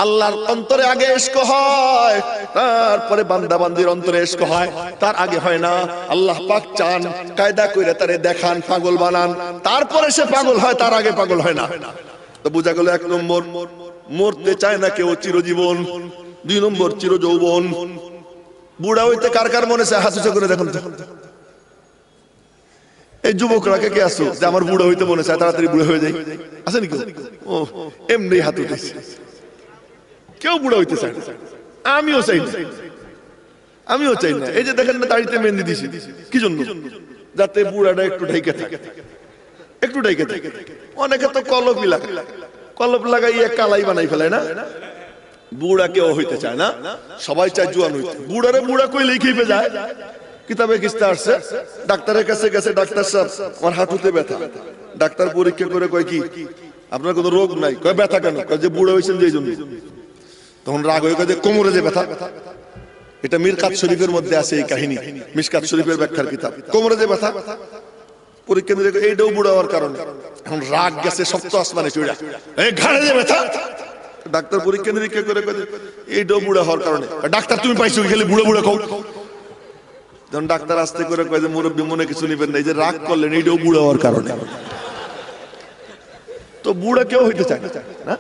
আল্লাহর অন্তরে আগে ইশক হয়, তারপরে বান্দা বান্দির অন্তরে ইশক হয়, তার আগে হয় না। আল্লাহ পাক চান, কায়দা কইরা তারে দেখান, পাগল বানান, তারপরে সে পাগল হয়, তার আগে পাগল হয় না। তো বোঝা গেল, এক নম্বর মরতে চায় না কেউ চিরজীবন, দুই নম্বর চিরযৌবন। বুড়া হইতে কার কার মনে চায়, হাত উঁচু করে দেখুন তো। এই যুবকরা কে কে আসো যে আমার বুড়া হইতে মনে চায়, তাড়াতাড়ি বুড়া হয়ে যায়, আছে নাকি? ও এমনি হাত উঠেছে, কেউ বুড়া হইতে চায় না। আমিও চাই না, আমিও চাই না। এই যে দেখেন না, দাড়িতে মেহেন্দি দিছি, কি জন্য? যাতে বুড়াটা একটু ঢেকে থাকে, একটু ঢেকে থাকে। অনেকে তো কলপই লাগায়, কলপ লাগাইয়া কালাই বানাই ফেলে না। বুড়া কেউ হইতে চায় না, সবাই চায় জোয়ান হইতে। বুড়ারে বুড়া কই লিখে যায়, কিতাবে কিস্তে আসছে। ডাক্তারের কাছে গেছে, ডাক্তার সাহেব আমার হাঁটুতে ব্যথা। ডাক্তার পরীক্ষা করে কয় কি আপনার কোনো রোগ নাই? কয় ব্যথা কেন? কয় যে বুড়া হয়েছেন যে জন্য। তখন রাগ হয়ে কয় যে কোমরে যে ব্যথা। এটা মিরকাত শরীফের মধ্যে আছে এই কাহিনী, মিশকাত শরীফের ব্যাখ্যার কিতাব। কোমরে যে ব্যথা, পরীক্ষা দিলে এইটাও বুড়া হওয়ার কারণে। এখন রাগ গেছে সপ্ত আসমানে চড়া, এই ঘাড়ে যে ব্যথা। ডাক্তার পরীক্ষা নিরীক্ষা করে এইটাও বুড়া হওয়ার কারণে। ডাক্তার তুমি পাইছো খেলে বুড়ো বুড়ো কও। যখন ডাক্তার আসতে করে কয় যে মুরব্বী মনে কিছু নিবেন না, এই যে রাগ করলেন, এইটাও বুড়া হওয়ার কারণে। তো বুড়া কেউ হইতে চায় না,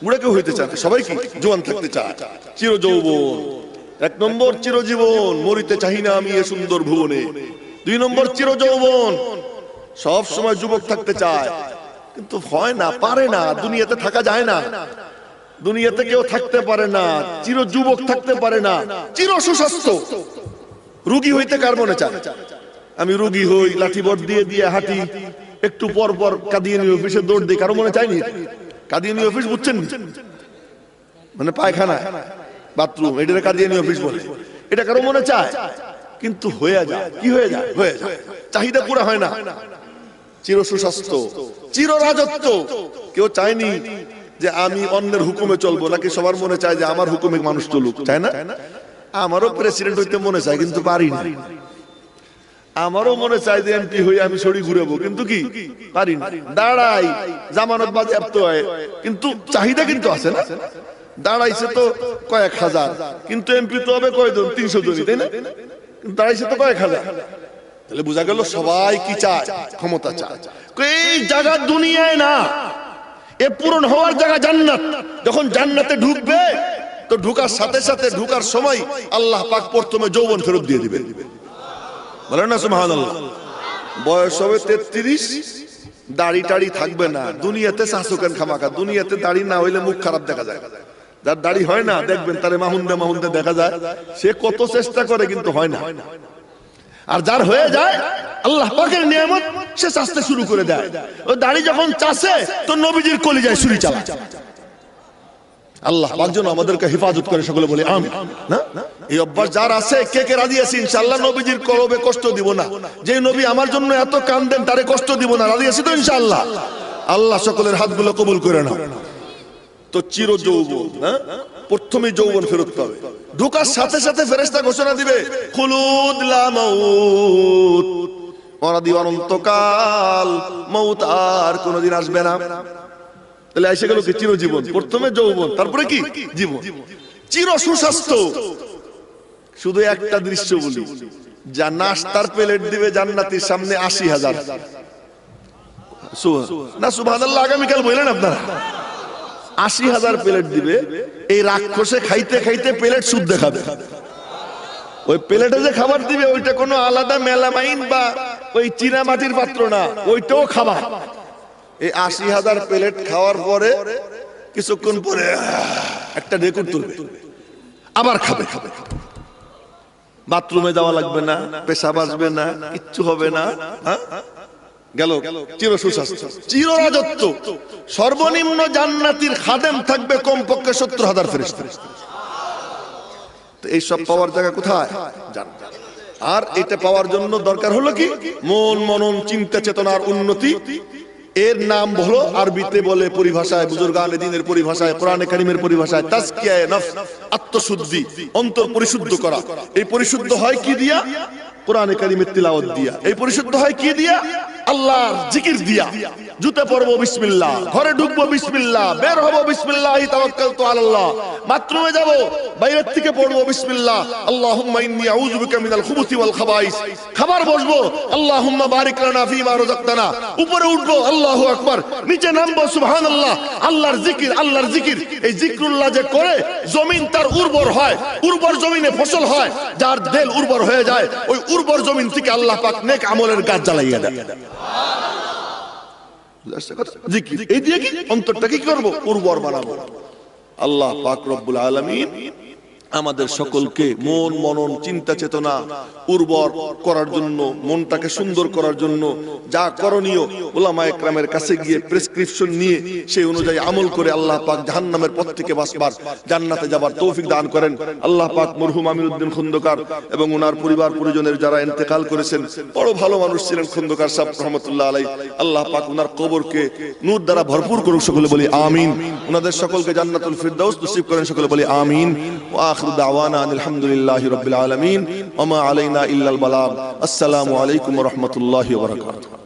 বুড়া কেউ হইতে চায় না, সবাই কি জোয়ান থাকতে চায়, চিরযৌবন। এক নম্বর চিরজীবন, মরিতে চাহি না আমি এ সুন্দর ভুবনে। দুই নম্বর চিরযৌবন, সব সময় যুবক থাকতে চায়, কিন্তু হয় না, পারে না, দুনিয়াতে থাকা যায় না, দুনিয়াতে কেউ থাকতে পারে না, চির যুবক থাকতে পারে না, চির সুস্বাস্থ্য। রোগী হইতে কার মনে চায়? আমি রোগী হই, লাঠি বট দিয়ে দিয়ে হাঁটি, একটু পর পর কাদিয়ানী অফিসে দৌড় দিই, কারো মনে চাইনি? কাদিয়ানী অফিস বুঝছেন, মানে পায়খানা বাথরুম, এটা কাদিয়ানী অফিস বলে। এটা কারো মনে চায়? কিন্তু হয়ে যায়, কি হয়ে যায়? হয়ে যায়, চাহিদা পুরা হয় না। চির সুস্বাস্থ্য, চির রাজত্ব, কেউ চায়নি যে আমি অন্যের হুকুমে চলবো, নাকি সবার মনে চায় যে আমার হুকুমে মানুষ চলুক? চায় না? আমারও প্রেসিডেন্ট হইতে মনে চায়, কিন্তু পারি না। আমারও মনে চায় যে এমপি হই আমি ছড়ি ঘুরাবো, কিন্তু কি পারি না। দাঁড়াই, জামানত বাজেয়াপ্ত হয়, কিন্তু চাহিদা কিন্তু আছে না। দাঁড়াইছে তো কয়েক হাজার, কিন্তু এমপি তো হবে কয়জন? 300 জনই, তাই না? দাঁড়াইছে তো কয়েক হাজার। তাহলে বোঝা গেল সবাই কি চায়? ক্ষমতা চায়। এই জায়গা দুনিয়ায় না, এ পূরণ হওয়ার জায়গা জান্নাত। যখন জান্নাতে ঢুকবে, তো ঢুকার সাথে সাথে, ঢুকার সময় আল্লাহ পাক প্রথমে যৌবন ফেরত দিয়ে দিবেন। বলেন না সুবহানাল্লাহ। বয়স হবে 33, দাড়ি টাড়ি থাকবে না। দুনিয়াতে শাসকেন খামাকা, দুনিয়াতে দাড়ি না হইলে মুখ খারাপ দেখা যায়। যার দাড়ি হয় না, দেখবেন তারে মাহুন্দে মাহুন্দে দেখা যায়, সে কত চেষ্টা করে কিন্তু হয় না। আর যার হয়ে যায়, আল্লাহ পাকের নিয়ামত, সে চাচতে শুরু করে দেয়। ও দাড়ি যখন চাচে, তো নবীজির কলিজায় ছুরি চালায়। আল্লাহ পাক যেন আমাদেরকে হেফাজত করে, সকলে বলে আমিন। না, এই অভ্যাস যার আছে, কে কে রাজি আছি ইনশাআল্লাহ নবীজির কলবে কষ্ট দিব না। যে নবী আমার জন্য এত কাঁদেন, তারে কষ্ট দিব না, রাজি আছি তো ইনশাআল্লাহ? আল্লাহ সকলের হাতগুলো কবুল করে নাও। তো চির যৌবন, প্রথমে যৌবন ফেরত পাবে। ঢোকার সাথে সাথে ফেরেশতা ঘোষণা দিবে খুলুদ লা মাউত, অনাদি অনন্তকাল, মউত আর কোনোদিন আসবে না। তাহলে এসে গেল কি চিরজীবন, প্রথমে যৌবন, তারপরে কি জীবন, চির সুস্বাস্থ্য। শুধু একটা দৃশ্য বলি, যা নাস্তার প্লেট দিবে জান্নাতীর সামনে ৮০,০০০ না সুবহানাল্লাহ, আগামীকাল বললেন আপনারা ৮০,০০০ প্লেট দিবে। এই রাক্ষসে খাইতে খাইতে প্লেট শুদ্ধ খাবে। ওই প্লেটে যে খাবার দিবে ওইটা কোনো আলাদা মেলামাইন বা ওই চীনা মাটির পাত্র না, ওইটাও খাবার। এই ৮০,০০০ প্লেট খাওয়ার পরে কিছুক্ষণ পরে একটা ঢেকুর তুলবে, আবার খাবে। বাথরুমে যাওয়া লাগবে না, পেশাব আসবে না, কিচ্ছু হবে না। গেল চির সুস্বাস্থ্য, চির রাজত্ব। সর্বনিম্ন জান্নাতীর খাদেম থাকবে কমপক্ষে ৭০,০০০ ফেরেশতা। এই সব পাওয়ার জায়গা কোথায়? জান্নাত। আর এটা পাওয়ার জন্য দরকার হলো কি? মন মনন চিন্তা চেতনার উন্নতি। এর নাম হলো আরবিতে বলে পরিভাষায়, বুজুর্গানে দ্বীনের পরিভাষায়, কোরআনে কারীমের পরিভাষায় তাজকিয়ায়ে নফস, আত্মশুদ্ধি, অন্তর পরিশুদ্ধ করা। এই পরিশুদ্ধ হয় কি দিয়া? কোরআনে কারীমের তিলাওয়াত দিয়া। এই পরিশুদ্ধ হয় কি দিয়া? আল্লাহর জিকির দিয়া। জুতে পরবো বিসমিল্লাহ, ঘরে ঢুকবো বিসমিল্লাহ, বের হবো বিসমিল্লাহি তাওয়াক্কালতু আলাল্লাহ, বাথরুমে যাব বাইরে থেকে পড়বো বিসমিল্লাহ, আল্লাহুম্মা ইন্নী আউযু বিকা মিনাল খুবুসি ওয়াল খাবাইস। খাবার বসবো আল্লাহুম্মা বারিক লানা ফীমা রাযাকতানা। উপরে উঠবো আল্লাহু আকবার, নিচে নামবো সুবহানাল্লাহ। আল্লাহর জিকির, আল্লাহর জিকির। এই জিকরুল্লাহ যে করে জমিন তার উর্বর হয়, উর্বর জমিনে ফসল হয়। যার দেল উর্বর হয়ে যায় ওই উর্বর জমিন থেকে আল্লাহ পাক নেক আমলের গাছ জ্বালাইয়া দেয়। এই দিয়ে কি অন্তরটাকে কি করবো? উর্বর বানাবো। আল্লাহ পাক রব্বুল আলামিন আমাদের সকলকে মন মনন চিন্তা চেতনা উর্বর করার জন্য, মনটাকে সুন্দর করার জন্য যা করণীয় উলামায়ে কেরামের কাছে গিয়ে প্রেসক্রিপশন নিয়ে সেই অনুযায়ী আমল করে আল্লাহ পাক জাহান্নামের পথ থেকে বাঁচবার, জান্নাতে যাবার তৌফিক দান করেন। আল্লাহ পাক মরহুম আমিরউদ্দিন খন্দকার এবং ওনার পরিবার পরিজনের যারা ইন্তেকাল করেছেন, বড় ভালো মানুষ ছিলেন খন্দকার সাহেব রহমতুল্লাহ আলাইহি। আল্লাহ পাক ওনার কবরকে নূর দ্বারা ভরপুর করুক, সকলে বলি আমিন। ওনাদের সকলকে জান্নাতুল ফিরদাউস নসিব করেন, সকলে বলি আমিন। وآخر دعوانا أن الحمد لله رب العالمين وما علينا إلا البلاغ. السلام عليكم ورحمة الله وبركاته.